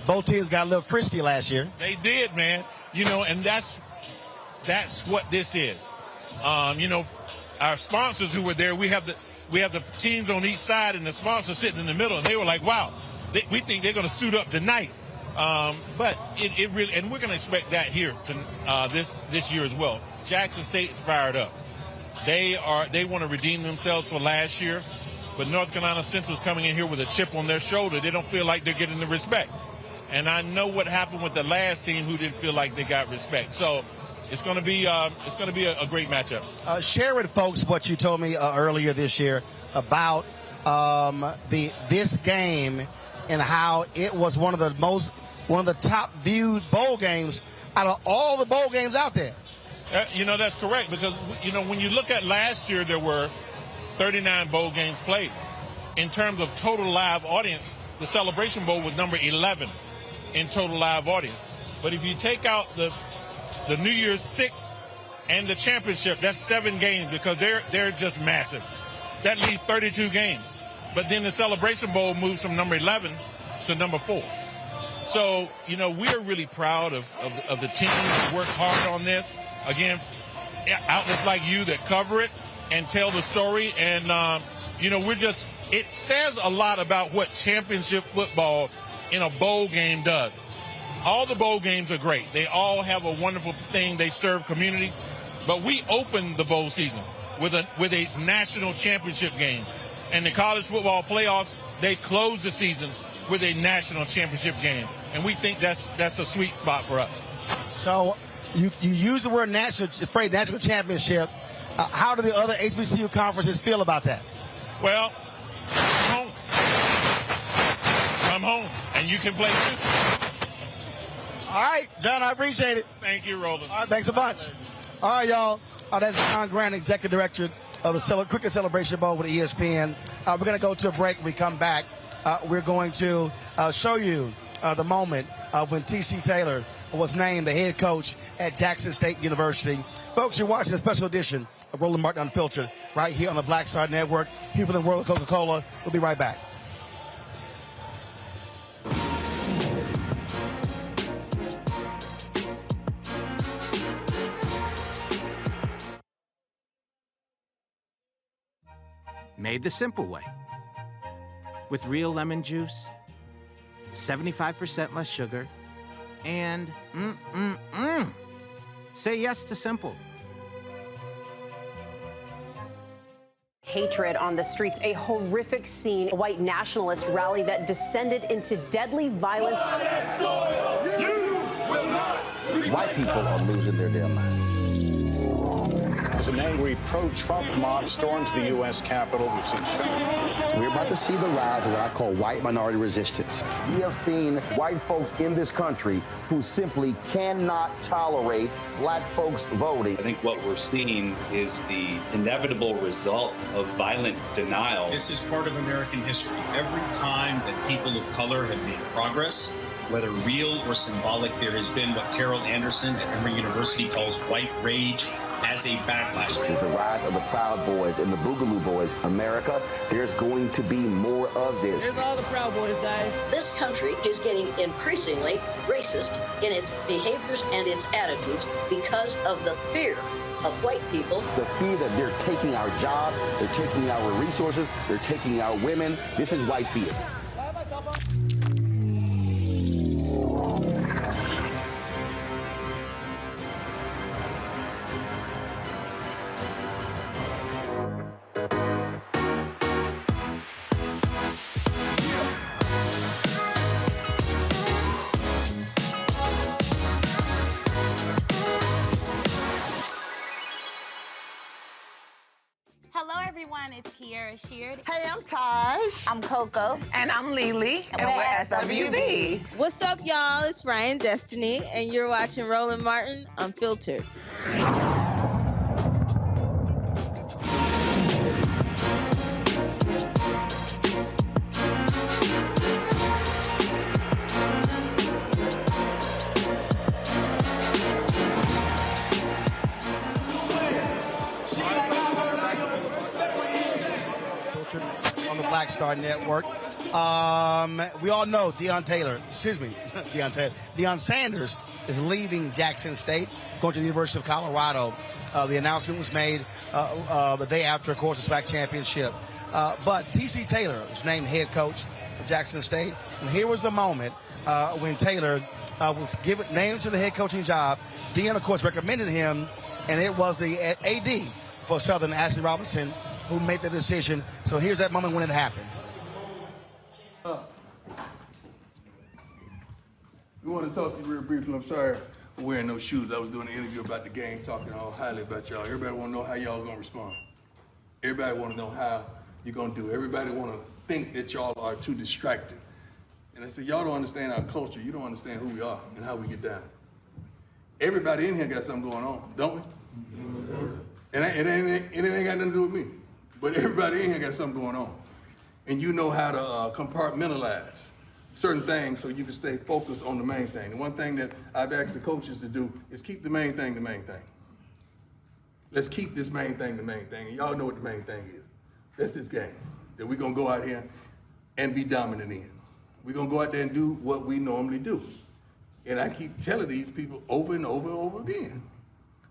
Both teams got a little frisky last year. They did, man. And that's what this is. Our sponsors who were there, we have the teams on each side and the sponsors sitting in the middle, and they were like, wow, we think they're going to suit up tonight. But it really, and we're going to expect that here this year as well. Jackson State is fired up. They want to redeem themselves for last year, but North Carolina Central is coming in here with a chip on their shoulder. They don't feel like they're getting the respect. And I know what happened with the last team who didn't feel like they got respect. So it's going to be a great matchup. Share with folks what you told me earlier this year about this game and how it was one of the top viewed bowl games out of all the bowl games out there. That's correct, because when you look at last year, there were 39 bowl games played. In terms of total live audience, the Celebration Bowl was number 11 in total live audience. But if you take out the New Year's 6 and the championship, that's 7 games, because they're just massive. That leaves 32 games. But then the Celebration Bowl moves from number 11 to number 4. So, we're really proud of the team that worked hard on this. Again, outlets like you that cover it and tell the story. And, it says a lot about what championship football in a bowl game does. All the bowl games are great. They all have a wonderful thing. They serve community. But we open the bowl season with a national championship game. And the college football playoffs, they close the season with a national championship game. And we think that's a sweet spot for us. So you use the word national championship. How do the other HBCU conferences feel about that? Well, I'm home. I'm home, and you can play too. All right, John, I appreciate it. Thank you, Roland. All right, thanks a bunch. All right, y'all. That's John Grant, Executive Director of the Cricket Celebration Bowl with ESPN. We're going to go to a break. When we come back, we're going to show you the moment when T.C. Taylor was named the head coach at Jackson State University. Folks, you're watching a special edition of Roland Martin Unfiltered right here on the Black Star Network, here for the world of Coca-Cola. We'll be right back. Made the simple way. With real lemon juice, 75% less sugar, and say yes to simple. Hatred on the streets, a horrific scene, a white nationalist rally that descended into deadly violence. White people are losing their damn minds. As an angry pro-Trump mob storms the U.S. Capitol, we've seen shooting. We're about to see the rise of what I call white minority resistance. We have seen white folks in this country who simply cannot tolerate black folks voting. I think what we're seeing is the inevitable result of violent denial. This is part of American history. Every time that people of color have made progress, whether real or symbolic, there has been what Carol Anderson at Emory University calls white rage as a backlash. This is the rise of the Proud Boys and the Boogaloo Boys. America, there's going to be more of this. Here's all the Proud Boys, guys. This country is getting increasingly racist in its behaviors and its attitudes because of the fear of white people. The fear that they're taking our jobs, they're taking our resources, they're taking our women. This is white fear. Hello, everyone. It's Kiara Sheard. Hey, I'm Taj. I'm Coco. And I'm Lily. And we're SWV. What's up, y'all? It's Ryan Destiny, and you're watching Roland Martin Unfiltered. On the Black Star Network. We all know Deion Sanders is leaving Jackson State, going to the University of Colorado. The announcement was made the day after, of course, the SWAC championship. But T.C. Taylor was named head coach of Jackson State. And here was the moment when Taylor was named to the head coaching job. Deion, of course, recommended him, and it was the AD for Southern, Ashley Robinson, who made the decision. So here's that moment when it happened. We want to talk to you real briefly. I'm sorry for wearing no shoes. I was doing an interview about the game, talking all highly about y'all. Everybody want to know how y'all going to respond. Everybody want to know how you're going to do. Everybody want to think that y'all are too distracted. And I said, y'all don't understand our culture. You don't understand who we are and how we get down. Everybody in here got something going on, don't we? And it ain't got nothing to do with me. But everybody in here got something going on. And you know how to compartmentalize certain things so you can stay focused on the main thing. The one thing that I've asked the coaches to do is keep the main thing the main thing. Let's keep this main thing the main thing. And y'all know what the main thing is. That's this game that we're going to go out here and be dominant in. We're going to go out there and do what we normally do. And I keep telling these people over and over and over again.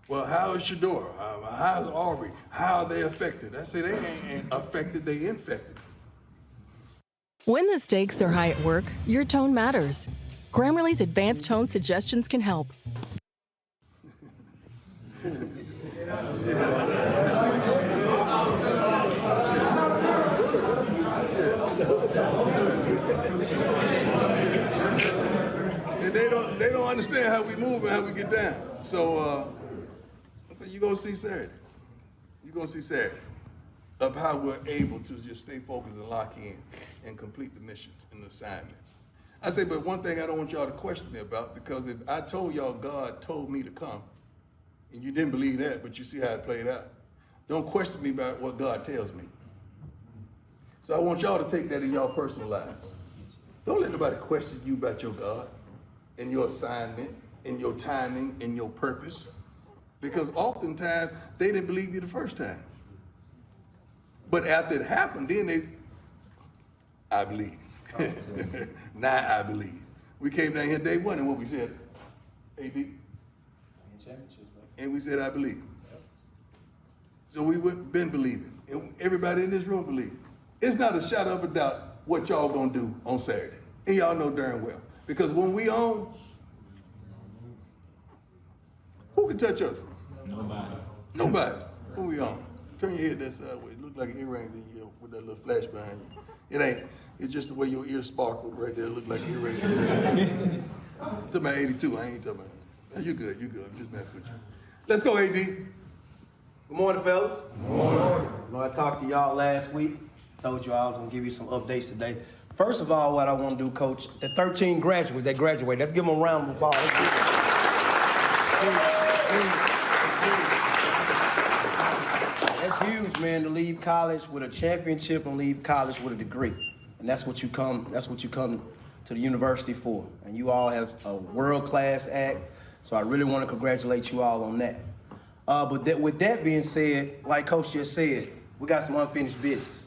Well, how is Shador? How's Aubrey? How are they affected? I say they ain't affected, they infected. When the stakes are high at work, your tone matters. Grammarly's advanced tone suggestions can help. They don't understand how we move and how we get down. So I said, you're going to see Saturday. You're going to see Saturday of how we're able to just stay focused and lock in and complete the mission and the assignment. I say, but one thing I don't want y'all to question me about, because if I told y'all God told me to come, and you didn't believe that, but you see how it played out, don't question me about what God tells me. So I want y'all to take that in y'all personal lives. Don't let nobody question you about your God and your assignment and your timing and your purpose. Because oftentimes, they didn't believe you the first time. But after it happened, then I believe. Now I believe. We came down here day one and what we said, AD? And we said, I believe. So we've been believing. And everybody in this room believes. It's not a shadow of a doubt what y'all gonna do on Saturday. And y'all know darn well. Because when we on, who can touch us? Nobody. When we on. Turn your head that side way. It looks like earrings in your with that little flash behind you. It ain't. It's just the way your ears sparkle right there. It look like earrings. I'm talking about 82. I ain't talking about. You good. I'm just messing with you. Let's go, AD. Good morning, fellas. Good morning. You know, I talked to y'all last week. Told you I was gonna give you some updates today. First of all, what I want to do, Coach, the 13 graduates that graduated, let's give them a round of applause. That's huge, man, to leave college with a championship and leave college with a degree. And that's what you come to the university for. And you all have a world-class act, so I really want to congratulate you all on that. But with that being said, like Coach just said, we got some unfinished business.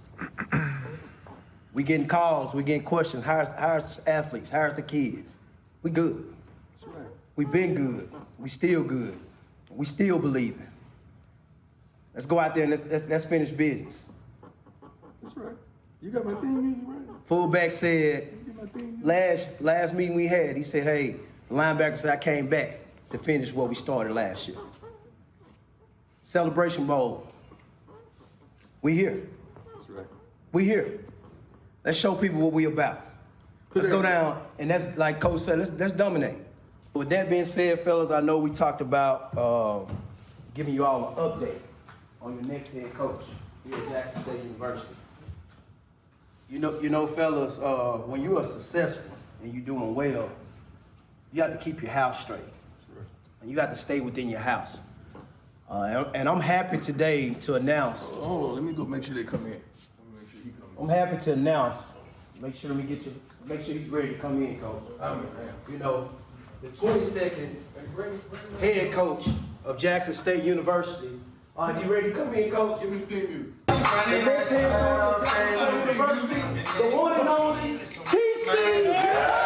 We getting calls, we getting questions. How's the athletes? How's the kids? We good. That's right. We been good. We still good. We still believing. Let's go out there and let's finish business. That's right. You got my thing in, right? Fullback said, last meeting we had, he said, hey, the linebacker said I came back to finish what we started last year. Celebration Bowl. We here. That's right. We here. Let's show people what we about. Let's go down, and that's like Coach said, let's dominate. With that being said, fellas, I know we talked about giving you all an update on your next head coach here at Jackson State University. You know, fellas, when you are successful and you're doing well, you have to keep your house straight. Right. And you have to stay within your house. And I'm happy today to announce. Hold on, let me go make sure they come in. I'm happy to announce. Make sure he's ready to come in, Coach. You know, the 22nd head coach of Jackson State University. Is he ready to come in, Coach? Give me the thing. The next head coach of Jackson State University, the one and only TC.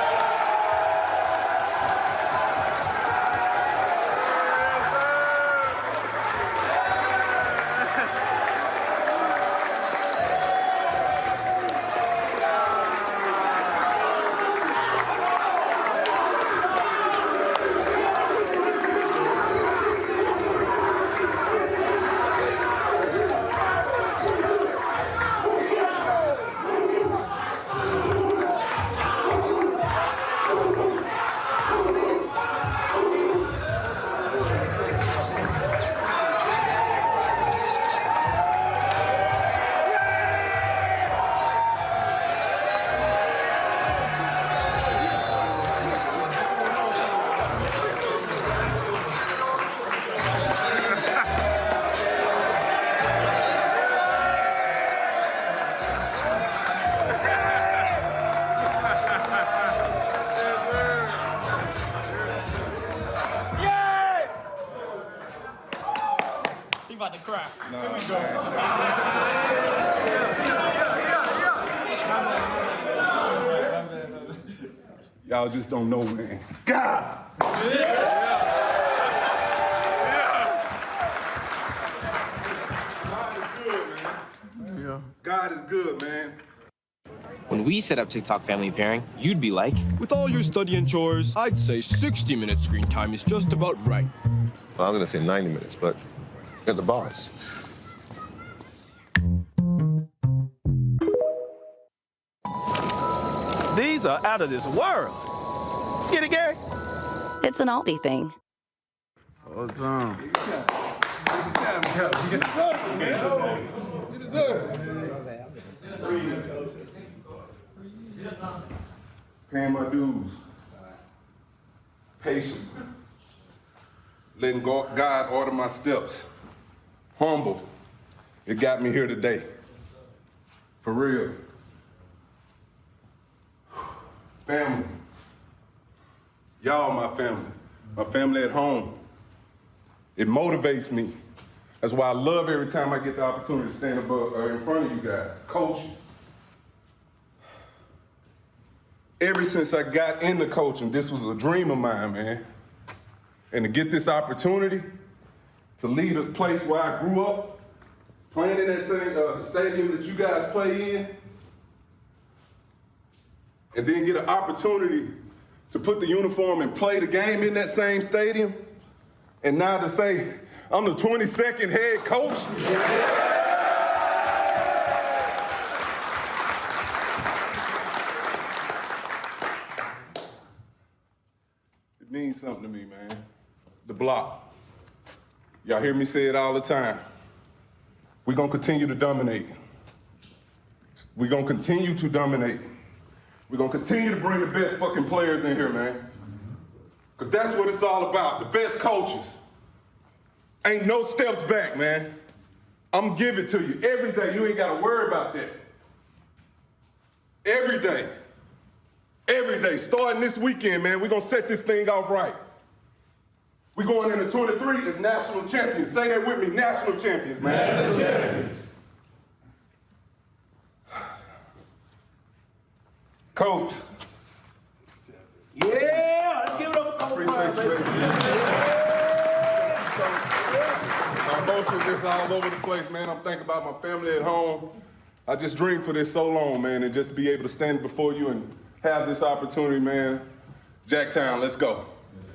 About to cry. No, Here we go. Y'all just don't know, man. God! God is good, man. When we set up TikTok family pairing, you'd be like, with all your study and chores, I'd say 60 minutes screen time is just about right. Well, I was gonna say 90 minutes, but you're the boss. These are out of this world. Get it, Gary? It's an Aldi thing. All the time. You deserve it. Paying my dues. Patient. Letting God order my steps. Humble. It got me here today. For real. Family. Y'all my family. My family at home. It motivates me. That's why I love every time I get the opportunity to stand above in front of you guys. Coaching. Ever since I got into coaching, this was a dream of mine, man. And to get this opportunity to lead a place where I grew up, playing in that same stadium that you guys play in, and then get an opportunity to put the uniform and play the game in that same stadium, and now to say, I'm the 22nd head coach. It means something to me, man. The block. Y'all hear me say it all the time. We're going to continue to dominate. We're going to continue to dominate. We're going to continue to bring the best fucking players in here, man. Because that's what it's all about, the best coaches. Ain't no steps back, man. I'm giving it to you every day. You ain't got to worry about that. Every day. Every day. Starting this weekend, man, we're going to set this thing off right. We're going into 23 as national champions. Say that with me, national champions, man. National champions. Coach. Yeah, let's give it up for Coach. My emotions just all over the place, man. I'm thinking about my family at home. I just dreamed for this so long, man, and just be able to stand before you and have this opportunity, man. Jacktown, let's go.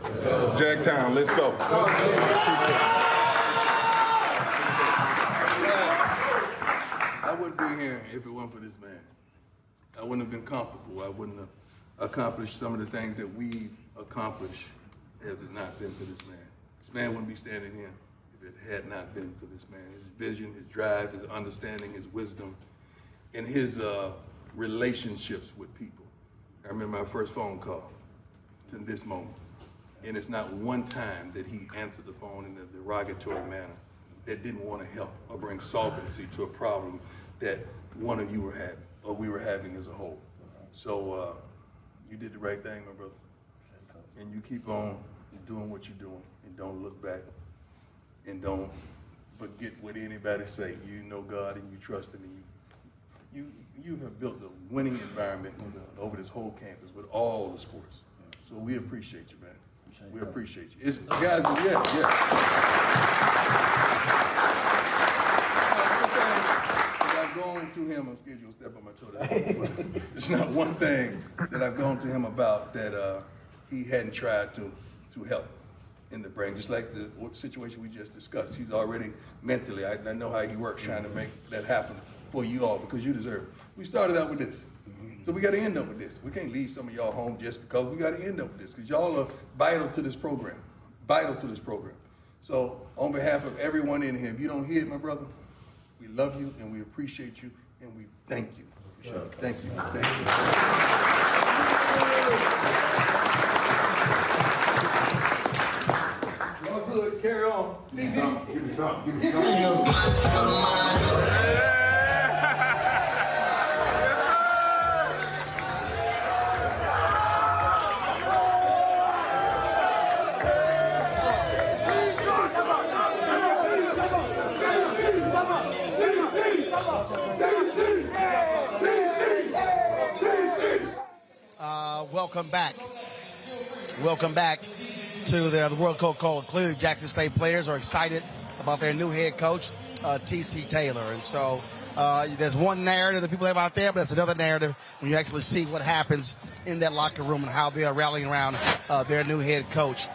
Jacktown, let's go. I wouldn't be here if it weren't for this man. I wouldn't have been comfortable. I wouldn't have accomplished some of the things that we've accomplished had it not been for this man. This man wouldn't be standing here if it had not been for this man. His vision, his drive, his understanding, his wisdom, and his relationships with people. I remember my first phone call to this moment. And it's not one time that he answered the phone in a derogatory manner that didn't want to help or bring solvency to a problem that one of you were having, or we were having as a whole. So you did the right thing, my brother. And you keep on doing what you're doing, and don't look back, and don't forget what anybody say. You know God and you trust Him, and you have built a winning environment over this whole campus with all the sports. So we appreciate you, man. We appreciate you. It's guys, yeah. I've gone to him, I'm scared you'll step on my toe. It's not one thing that I've gone to him about that he hadn't tried to help in the brain. Just like the situation we just discussed. He's already mentally, I know how he works trying to make that happen for you all because you deserve it. We started out with this. So we got to end up with this. We can't leave some of y'all home just because. We got to end up with this because y'all are vital to this program. Vital to this program. So on behalf of everyone in here, if you don't hear it, my brother, we love you and we appreciate you and we thank you. Sure. Thank you. Thank you. Y'all good. Carry on. Give me something. Give me something. Give me something. Welcome back. Welcome back to the World Coca-Cola. Clearly, Jackson State players are excited about their new head coach, T.C. Taylor. And so there's one narrative that people have out there, but there's another narrative when you actually see what happens in that locker room and how they are rallying around their new head coach.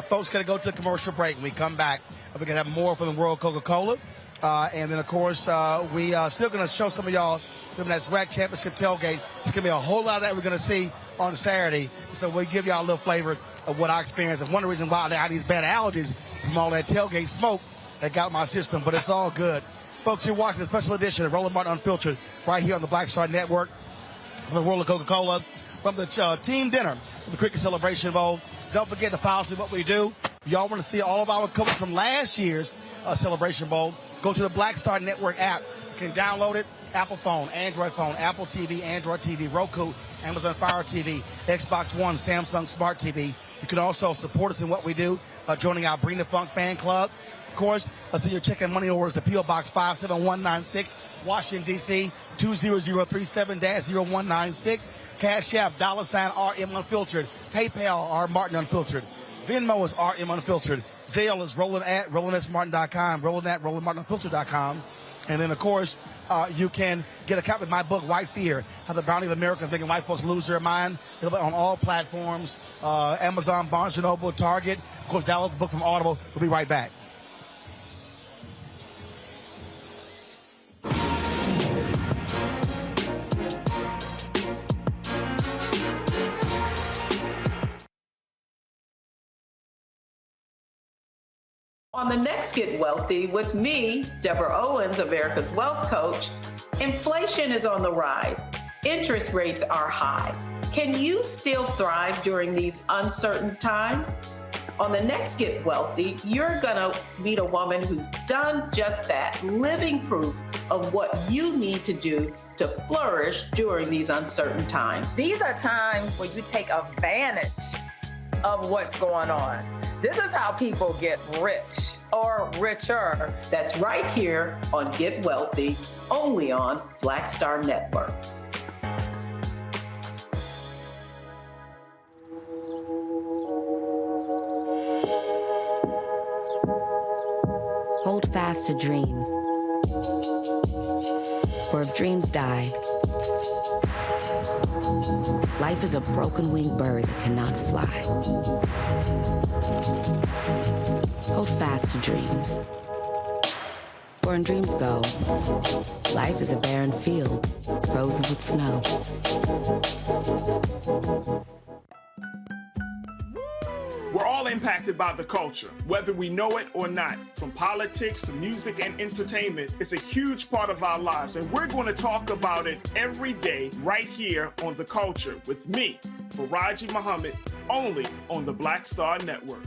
Folks, going to go to a commercial break. When we come back, we're going to have more from the World Coca-Cola. And then, of course, we are still going to show some of y'all that SWAC Championship tailgate. It's going to be a whole lot of that we're going to see on Saturday. So we'll give y'all a little flavor of what I experienced. And one of the reasons why I had these bad allergies from all that tailgate smoke that got my system. But it's all good. Folks, you're watching a special edition of Roland Martin Unfiltered right here on the Black Star Network. From the World of Coca-Cola, from the team dinner of the Cricket Celebration Bowl. Don't forget to follow what we do. Y'all want to see all of our coverage from last year's Celebration Bowl. Go to the Black Star Network app. You can download it. Apple phone, Android phone, Apple TV, Android TV, Roku, Amazon Fire TV, Xbox One, Samsung Smart TV. You can also support us in what we do, joining our Bring the Funk fan club. Of course, so you're checking money orders to P.O. Box 57196, Washington, D.C., 20037-0196. Cash App, $RM Unfiltered. PayPal, R Martin Unfiltered. Venmo is RM Unfiltered. Zelle is Roland@RolandSMartin.com, Roland@RolandMartinUnfiltered.com. And then, of course, you can get a copy of my book, White Fear, How the Bounty of America is Making White Folks Lose Their Mind. It'll be on all platforms, Amazon, Barnes & Noble, Target. Of course, download the book from Audible. We'll be right back. On the next Get Wealthy with me, Deborah Owens, America's Wealth Coach, inflation is on the rise. Interest rates are high. Can you still thrive during these uncertain times? On the next Get Wealthy, you're gonna meet a woman who's done just that, living proof of what you need to do to flourish during these uncertain times. These are times where you take advantage of what's going on. This is how people get rich or richer. That's right here on Get Wealthy, only on Black Star Network. Hold fast to dreams. For if dreams die, life is a broken-winged bird that cannot fly. Hold fast to dreams. For when dreams go, life is a barren field, frozen with snow. We're all impacted by the culture, whether we know it or not. From politics to music and entertainment, it's a huge part of our lives, and we're going to talk about it every day right here on The Culture with me, Faraji Muhammad, only on the Black Star Network.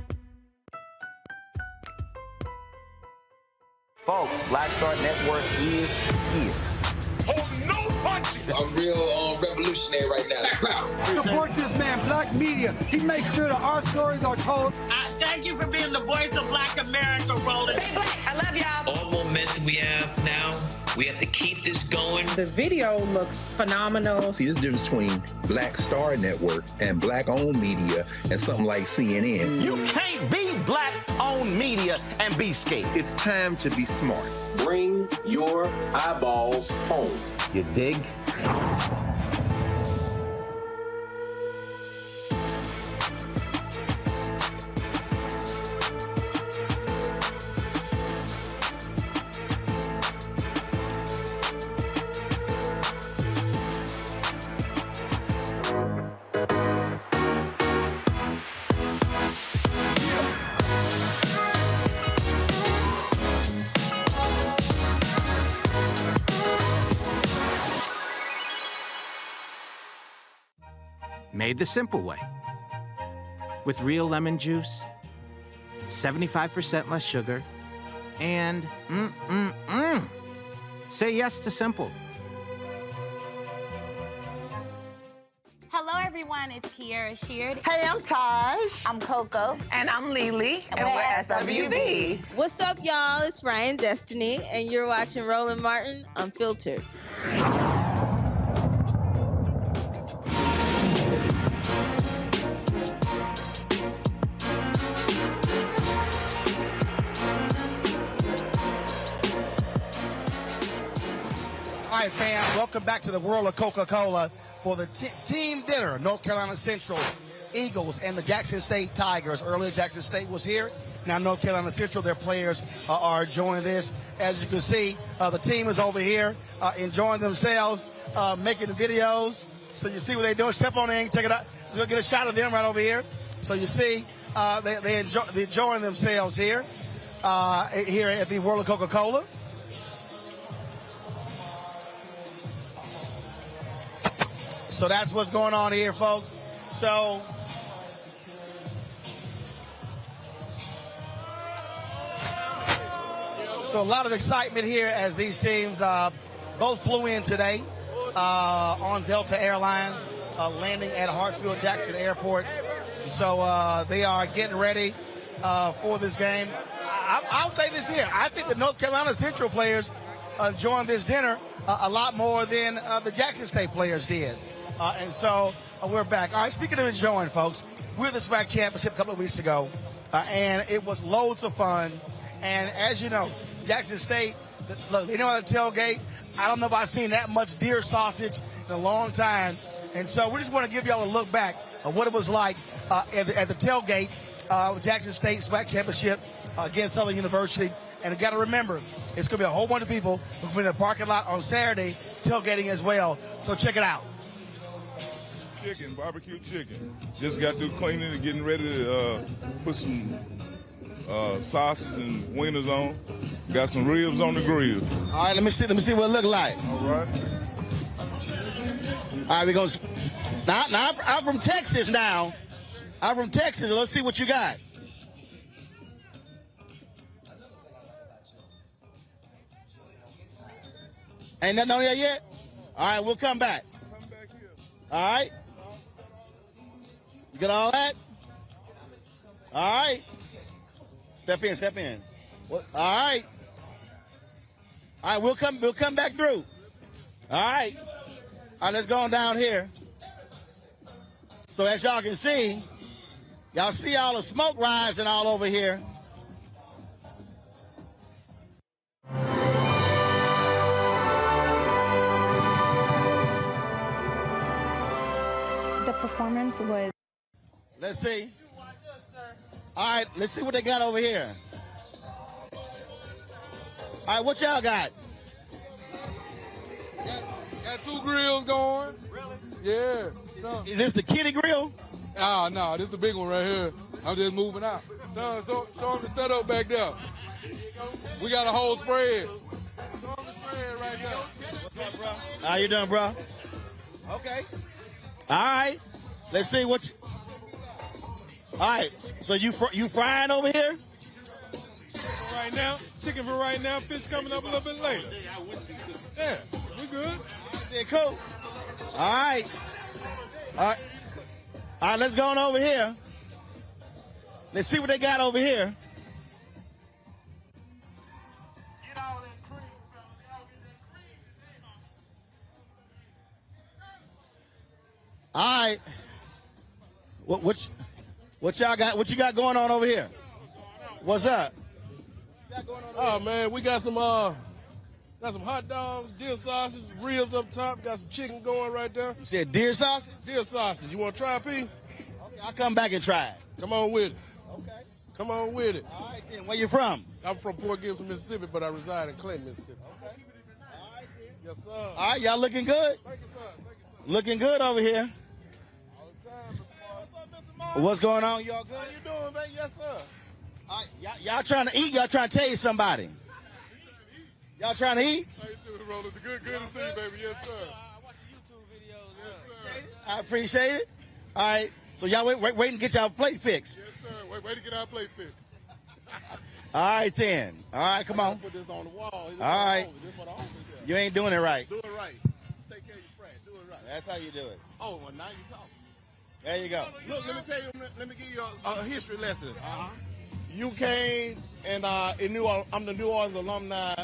Folks, Black Star Network is here. Oh, no punches! I'm real revolutionary right now. Support this man, Black Media. He makes sure that our stories are told. Thank you for being the voice of Black America, Roland. Stay black. I love y'all. All momentum we have now, we have to keep this going. The video looks phenomenal. See, there's a difference between Black Star Network and Black-owned media and something like CNN. You can't be Black-owned media and be scared. It's time to be smart. Bring your eyeballs home. You dig? Made the simple way. With real lemon juice, 75% less sugar, and say yes to simple. Hello, everyone. It's Kiara Sheard. Hey, I'm Taj. I'm Coco. And I'm Lily. And we're SWV. What's up, y'all? It's Ryan Destiny, and you're watching Roland Martin Unfiltered. All right, fam, welcome back to the world of Coca-Cola for the team dinner. North Carolina Central Eagles and the Jackson State Tigers. Earlier, Jackson State was here. Now, North Carolina Central, their players are enjoying this. As you can see, the team is over here enjoying themselves, making the videos. So you see what they're doing. Step on in, check it out. We'll get a shot of them right over here. So you see they're enjoying themselves here, here at the world of Coca-Cola. So that's what's going on here, folks. So a lot of excitement here as these teams both flew in today on Delta Airlines, landing at Hartsfield-Jackson Airport. So they are getting ready for this game. I'll say this here. I think the North Carolina Central players enjoying this dinner a lot more than the Jackson State players did. And so we're back. All right, speaking of enjoying, folks, we were at the SWAC Championship a couple of weeks ago, and it was loads of fun. And as you know, Jackson State, look, they know how to tailgate. I don't know if I've seen that much deer sausage in a long time. And so we just want to give y'all a look back of what it was like at the tailgate with Jackson State SWAC Championship against Southern University. And you got to remember, it's going to be a whole bunch of people who will be in the parking lot on Saturday tailgating as well. So check it out. Barbecue chicken. Just got through cleaning and getting ready to put some sausage and wieners on. Got some ribs on the grill. All right, let me see what it look like. All right. All right, we're going to... Now, I'm from Texas now. I'm from Texas. Let's see what you got. Ain't nothing on there yet? All right, we'll come back. Come back here. All right. You got all that? All right. Step in. All right. All right, we'll come back through. All right. All right, let's go on down here. So as y'all can see, y'all see all the smoke rising all over here. The performance was... Let's see. All right, let's see what they got over here. All right, what y'all got? Got 2 grills going. Really? Yeah. No. Is this the kiddie grill? No, this is the big one right here. I'm just moving out. No, show them the setup back there. We got a whole spread. Show them the spread right there. What's up, bro? How you doing, bro? Okay. All right. Let's see what you... All right. So you frying over here? Right now, chicken for right now, fish coming up a little bit later. Yeah, we good. Yeah, cool. All right. All right. All right, let's go on over here. Let's see what they got over here. All right. What y'all got? What you got going on over here? What's up? Oh man, we got some hot dogs, deer sausage, ribs up top. Got some chicken going right there. You said deer sausage? Deer sausage. You want to try a piece? Okay, I'll come back and try it. Come on with it. Okay. Come on with it. All right, then. Where you from? I'm from Port Gibson, Mississippi, but I reside in Clinton, Mississippi. Okay. All right, then. Yes, sir. All right, y'all looking good? Thank you, sir. Looking good over here. All the time, Mr. What's up, Mr. Martin? What's going on? Y'all good? How you doing, baby? Yes, sir. All right, y'all trying to eat? Y'all trying to taste somebody? Y'all trying to eat? How you doing, Roland? Good to see you, baby. Yes, sir. I watch the YouTube videos. Yes, sir. I appreciate it. All right, so y'all wait and get y'all plate fixed. Yes, sir. Wait to get our plate fixed. All right, then. All right, come on. Put this on the wall. All right. You ain't doing it right. Do it right. Take care of your friend. Do it right. That's how you do it. Oh, well, now you talk. There you go. Look, let me tell you. Let me give you a history lesson. You came and I'm the New Orleans alumni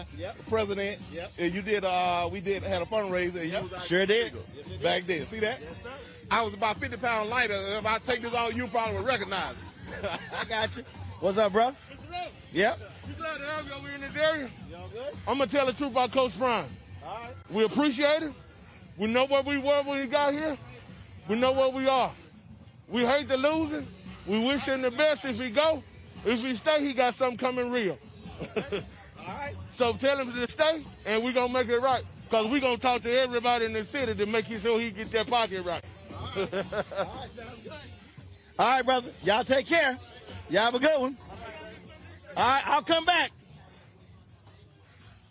president. Yep. And you did. We had a fundraiser. And you was our Sure did. Yes, back then. See that? Yes, sir. I was about 50 pounds lighter. If I take this out, you probably would recognize it. I got you. What's up, bro? Yep. You glad to have you over in this area? Y'all good? I'm gonna tell the truth about Coach Brown. All right. We appreciate it. We know where we were when he got here. We know where we are. We hate the losing. We wish him the best if he go. If he stay, he got something coming real. All right. So tell him to stay, and we're going to make it right. Because we're going to talk to everybody in the city to make sure he get that pocket right. All right, sounds good. All right, brother. Y'all take care. Y'all have a good one. All right, I'll come back.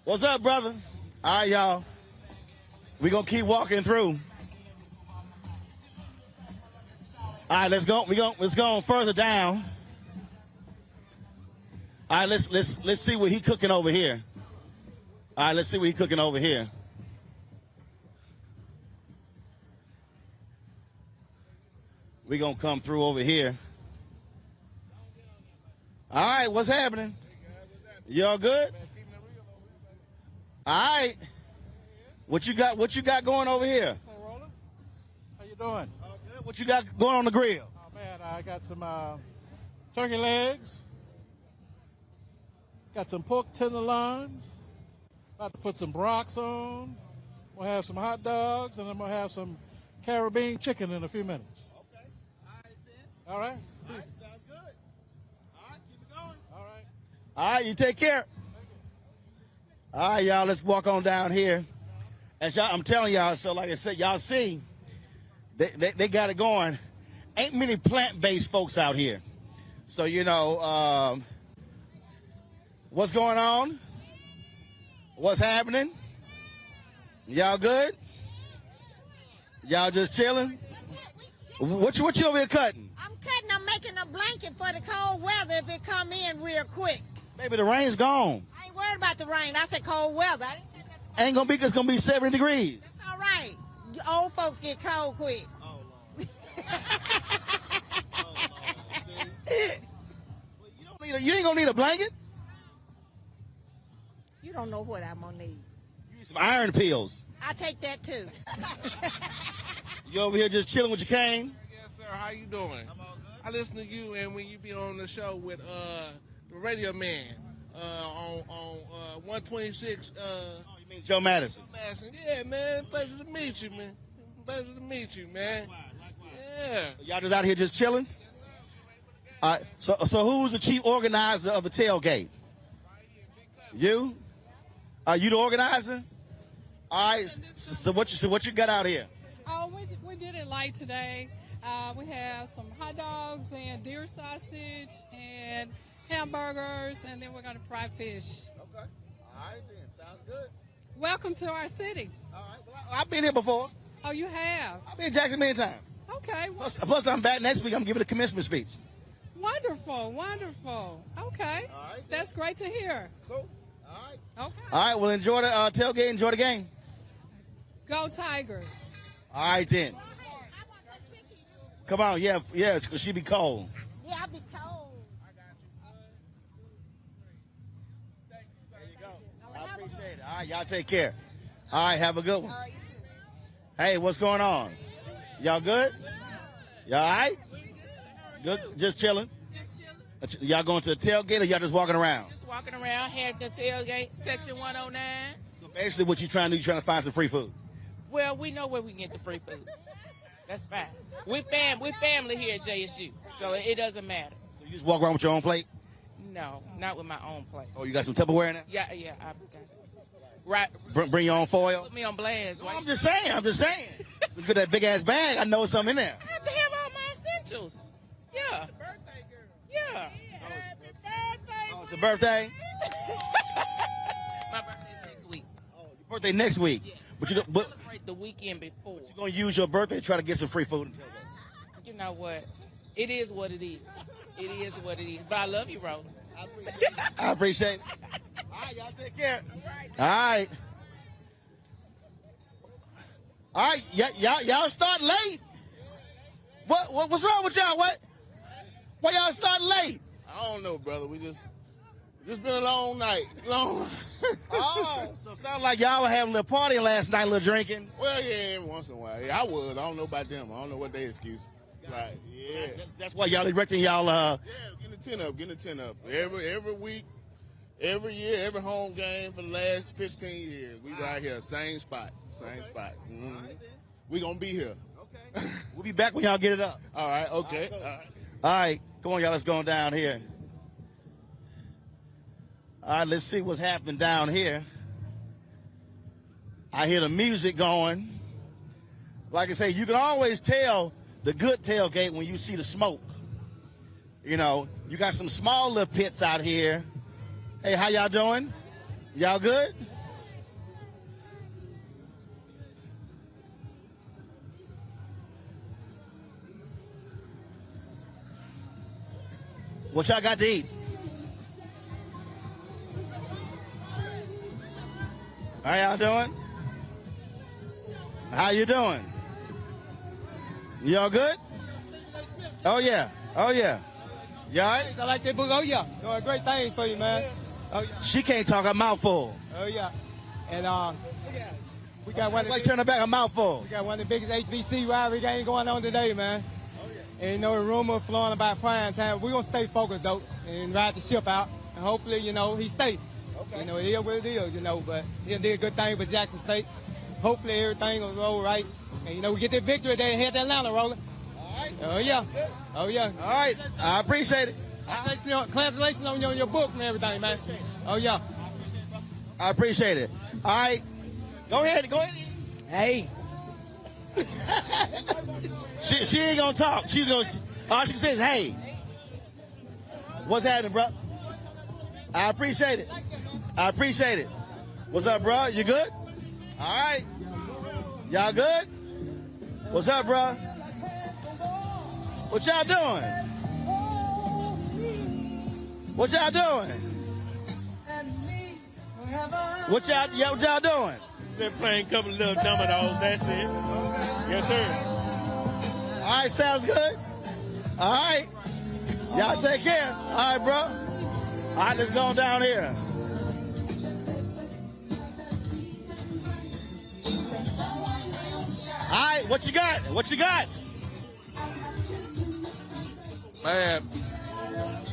What's up, brother? All right, y'all. We're going to keep walking through. All right, let's go further down. All right, let's see what he cooking over here. All right, let's see what he cooking over here. We're going to come through over here. All right, what's happening? Y'all good? All right. What you got going over here? Hey, Roland. How you doing? Good. What you got going on the grill? Oh, man, I got some turkey legs. Got some pork tenderloins. About to put some brocks on. We'll have some hot dogs, and I'm going to have some Caribbean chicken in a few minutes. Okay. All right, then. All right? All right, sounds good. All right, keep it going. All right. All right, you take care. All right, y'all, let's walk on down here. As y'all, I'm telling y'all, so like I said, y'all see, they got it going. Ain't many plant-based folks out here. So, you know, What's going on? What's happening? Y'all good? Y'all just chilling? What you over here cutting? I'm making a blanket for the cold weather if it come in real quick. Baby, the rain's gone. I ain't worried about the rain. I said cold weather. I didn't say that. Ain't gonna be, 'cause it's gonna be 70 degrees. That's all right. You old folks get cold quick. Oh, Lord. You ain't gonna need a blanket? You don't know what I'm gonna need. You need some iron pills. I take that too. You over here just chilling with your cane? Yes, sir. How you doing? I'm all good. I listen to you, and when you be on the show with the radio man on 126. You mean Joe Madison? Yeah, man. Pleasure to meet you, man. Pleasure to meet you, man. Yeah. Y'all just out here just chilling? All right. So who's the chief organizer of the tailgate? You? Are you the organizer? All right. So what you got out here? Oh, we did it light today. We have some hot dogs and deer sausage and hamburgers, and then we're going to fry fish. Okay. All right, then. Sounds good. Welcome to our city. All right. Well, I've been here before. Oh, you have? I've been in Jackson many times. Okay. Plus, I'm back next week. I'm giving a commencement speech. Wonderful, wonderful. Okay. All right. That's great to hear. Cool. All right. Okay. All right. Well, enjoy the tailgate. Enjoy the game. Go Tigers. All right, then. Come on. Yeah, because she be cold. Yeah, I'll be cold. There you go. I appreciate it. All right, y'all take care. All right, have a good one. Hey, what's going on? Y'all good? Y'all all right? Good? Just chilling? Just chilling. Y'all going to the tailgate or y'all just walking around? Just walking around, heading to tailgate, section 109. So basically what you trying to do, you trying to find some free food? Well, we know where we can get the free food. That's fine. We're family here at JSU, so it doesn't matter. So you just walk around with your own plate? No, not with my own plate. Oh, you got some Tupperware in there? Yeah, I got it. Right. Bring your own foil? Put me on blast. No, I'm just saying. Look at that big ass bag. I know something in there. I have to have all my essentials. Yeah. Yeah. Oh, it's a birthday? My birthday's next week. Oh, your birthday next week? Yeah. But you celebrate the weekend before. You're going to use your birthday to try to get some free food and tailgate. You know what? It is what it is. It is what it is. But I love you, Roland. I appreciate it. All right, y'all take care. All right. All right, y'all start late. What's wrong with y'all? Why y'all start late? I don't know, brother. We just been a long night. Long. Oh, so sound like y'all were having a little party last night, a little drinking. Well, yeah, every once in a while. Yeah, I was. I don't know about them. I don't know what their excuse. Like, yeah. That's why y'all erecting y'all. Yeah, getting the tent up. Every week, every year, every home game for the last 15 years. We right here, same spot. Mm-hmm. We gonna be here. Okay. We'll be back when y'all get it up. All right. Okay. All right. Come on, y'all. Let's go down here. All right. Let's see what's happening down here. I hear the music going. Like I say, you can always tell the good tailgate when you see the smoke. You know, you got some small little pits out here. Hey, how y'all doing? Y'all good? What y'all got to eat? How y'all doing? How you doing? Y'all good? Oh, yeah. Oh, yeah. Y'all right? I like that book. Oh, yeah. Doing great things for you, man. Oh, yeah. She can't talk a mouthful. Oh, yeah. And we got one. Like turn her back a mouthful. We got one of the biggest HBC rivalry games going on today, man. Oh, yeah. And you know, the rumor flowing about prime time. We're going to stay focused, though, and ride the ship out. And hopefully, you know, he stay. Okay. You know, it is what it is, you know, but he'll do a good thing for Jackson State. Hopefully, everything will roll right. And, you know, we get that victory there and head to Atlanta, Roland. All right. Oh, yeah. Oh, yeah. All right. I appreciate it. Congratulations on your book and everything, man. Oh, yeah. I appreciate it. All right. Go ahead. Hey. she ain't going to talk. She's going to, all she can say is, hey. What's happening, bro? I appreciate it. I appreciate it. What's up, bro? You good? All right. Y'all good? What's up, bro? What y'all doing? What y'all doing? What y'all doing? Been playing a couple of little dominoes, that's it. Yes, sir. All right, sounds good. All right. Y'all take care. All right, bro. All right, let's go down here. All right, what you got? What you got? Man,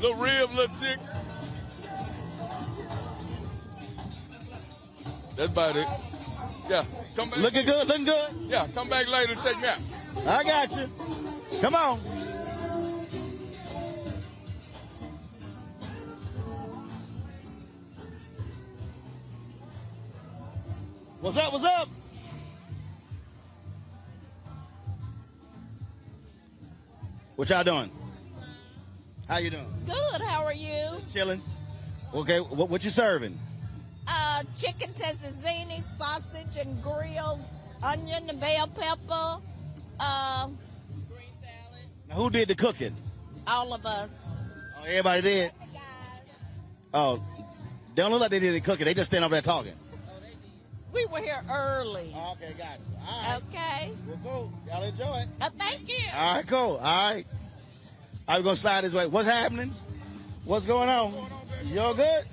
little rib, little chick. That's about it. Yeah, come back. Looking good, looking good. Yeah, come back later and check me out. I got you. Come on. What's up, what's up? What y'all doing? How you doing? Good, how are you? Just chilling. Okay, what you serving? Chicken tzatziki, sausage and grilled onion and bell pepper. Now, who did the cooking? All of us. Oh, everybody did? Oh, they don't look like they did the cooking. They just stand over there talking. We were here early. Okay, got you. All right. Okay. Well, cool. Y'all enjoy it. Thank you. All right, cool. All right. I'm going to slide this way. What's happening? What's going on? You all good?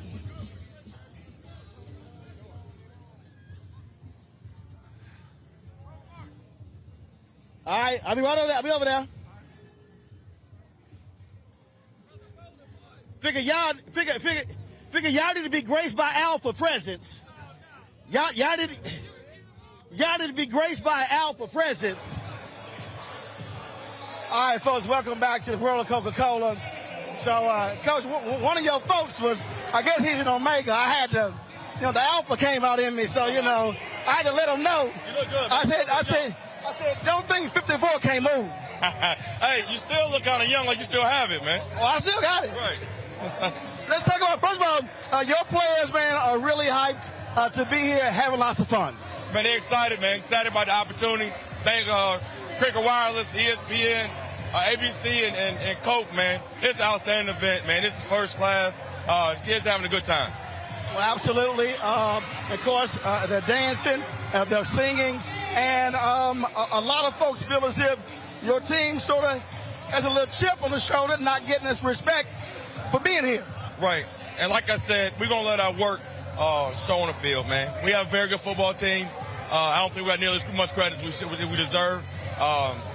All right. I'll be right over there. I'll be over there. Figure y'all need to be graced by Al for presents. Y'all need to be graced by Al for presents. All right, folks, welcome back to the world of Coca-Cola. So, Coach, one of your folks was, I guess he's an Omega. I had to, the alpha came out in me, so, I had to let him know. You look good. I said, don't think 54 can't move. Hey, you still look kind of young, like you still have it, man. Oh, I still got it. Right. Let's talk about, first of all, your players, man, are really hyped to be here, having lots of fun. Man, they're excited, man. Excited about the opportunity. Thank Cricket Wireless, ESPN, ABC, and Coke, man. It's an outstanding event, man. This is first class. Kids having a good time. Well, absolutely. Of course, they're dancing, they're singing, and a lot of folks feel as if your team sort of has a little chip on the shoulder, not getting this respect for being here. Right. And like I said, we're going to let our work show on the field, man. We have a very good football team. I don't think we got nearly as much credit as we deserve.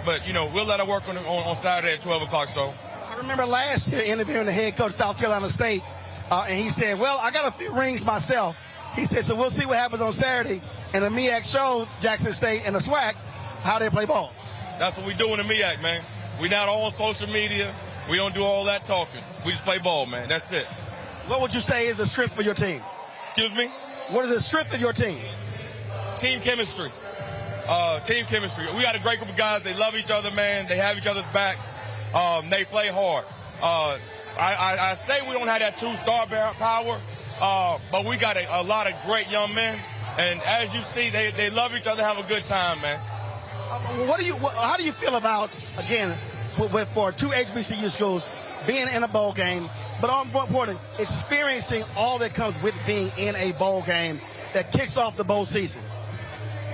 But, we'll let our work on Saturday at 12 o'clock. So I remember last year interviewing the head coach of South Carolina State, and he said, well, I got a few rings myself. He said, so we'll see what happens on Saturday. And the MEAC showed Jackson State and the SWAC how they play ball. That's what we do in the MEAC, man. We're not on social media. We don't do all that talking. We just play ball, man. That's it. What would you say is the strength for your team? Excuse me? What is the strength of your team? Team chemistry. Team chemistry. We got a great group of guys. They love each other, man. They have each other's backs. They play hard. I say we don't have that true star power, but we got a lot of great young men. And as you see, they love each other, have a good time, man. How do you feel about, again, for two HBCU schools being in a bowl game, but more important, experiencing all that comes with being in a bowl game that kicks off the bowl season?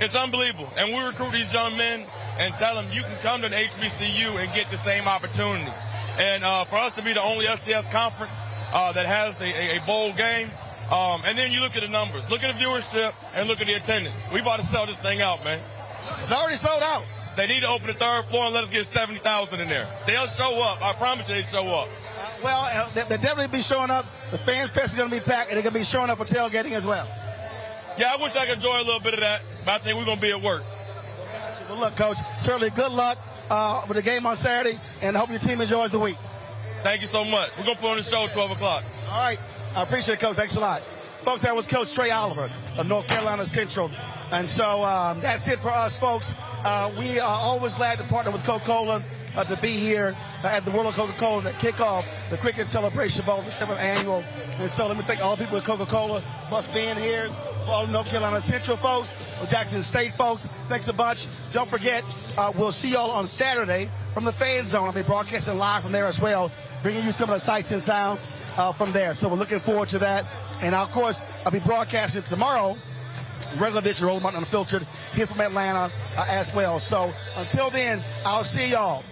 It's unbelievable. And we recruit these young men and tell them you can come to an HBCU and get the same opportunity. And for us to be the only FCS conference that has a bowl game, and then you look at the numbers, look at the viewership, and look at the attendance. We about to sell this thing out, man. It's already sold out. They need to open the third floor and let us get 70,000 in there. They'll show up. I promise you they show up. They'll definitely be showing up. The Fan Fest is going to be packed, and they're going to be showing up for tailgating as well. Yeah, I wish I could enjoy a little bit of that, but I think we're going to be at work. Well, look, Coach, certainly good luck with the game on Saturday, and I hope your team enjoys the week. Thank you so much. We're going to put on the show at 12 o'clock. All right. I appreciate it, Coach. Thanks a lot. Folks, that was Coach Trey Oliver of North Carolina Central. And so that's it for us, folks. We are always glad to partner with Coca-Cola to be here at the World of Coca-Cola to kick off the Cricket Celebration Bowl, the 7th annual. And so let me thank all the people at Coca-Cola must being here. For all the North Carolina Central folks, for Jackson State folks, thanks a bunch. Don't forget, we'll see y'all on Saturday from the Fan Zone. I'll be broadcasting live from there as well, bringing you some of the sights and sounds from there. So we're looking forward to that. And of course, I'll be broadcasting tomorrow, regular edition Roland Martin Unfiltered, here from Atlanta as well. So until then, I'll see y'all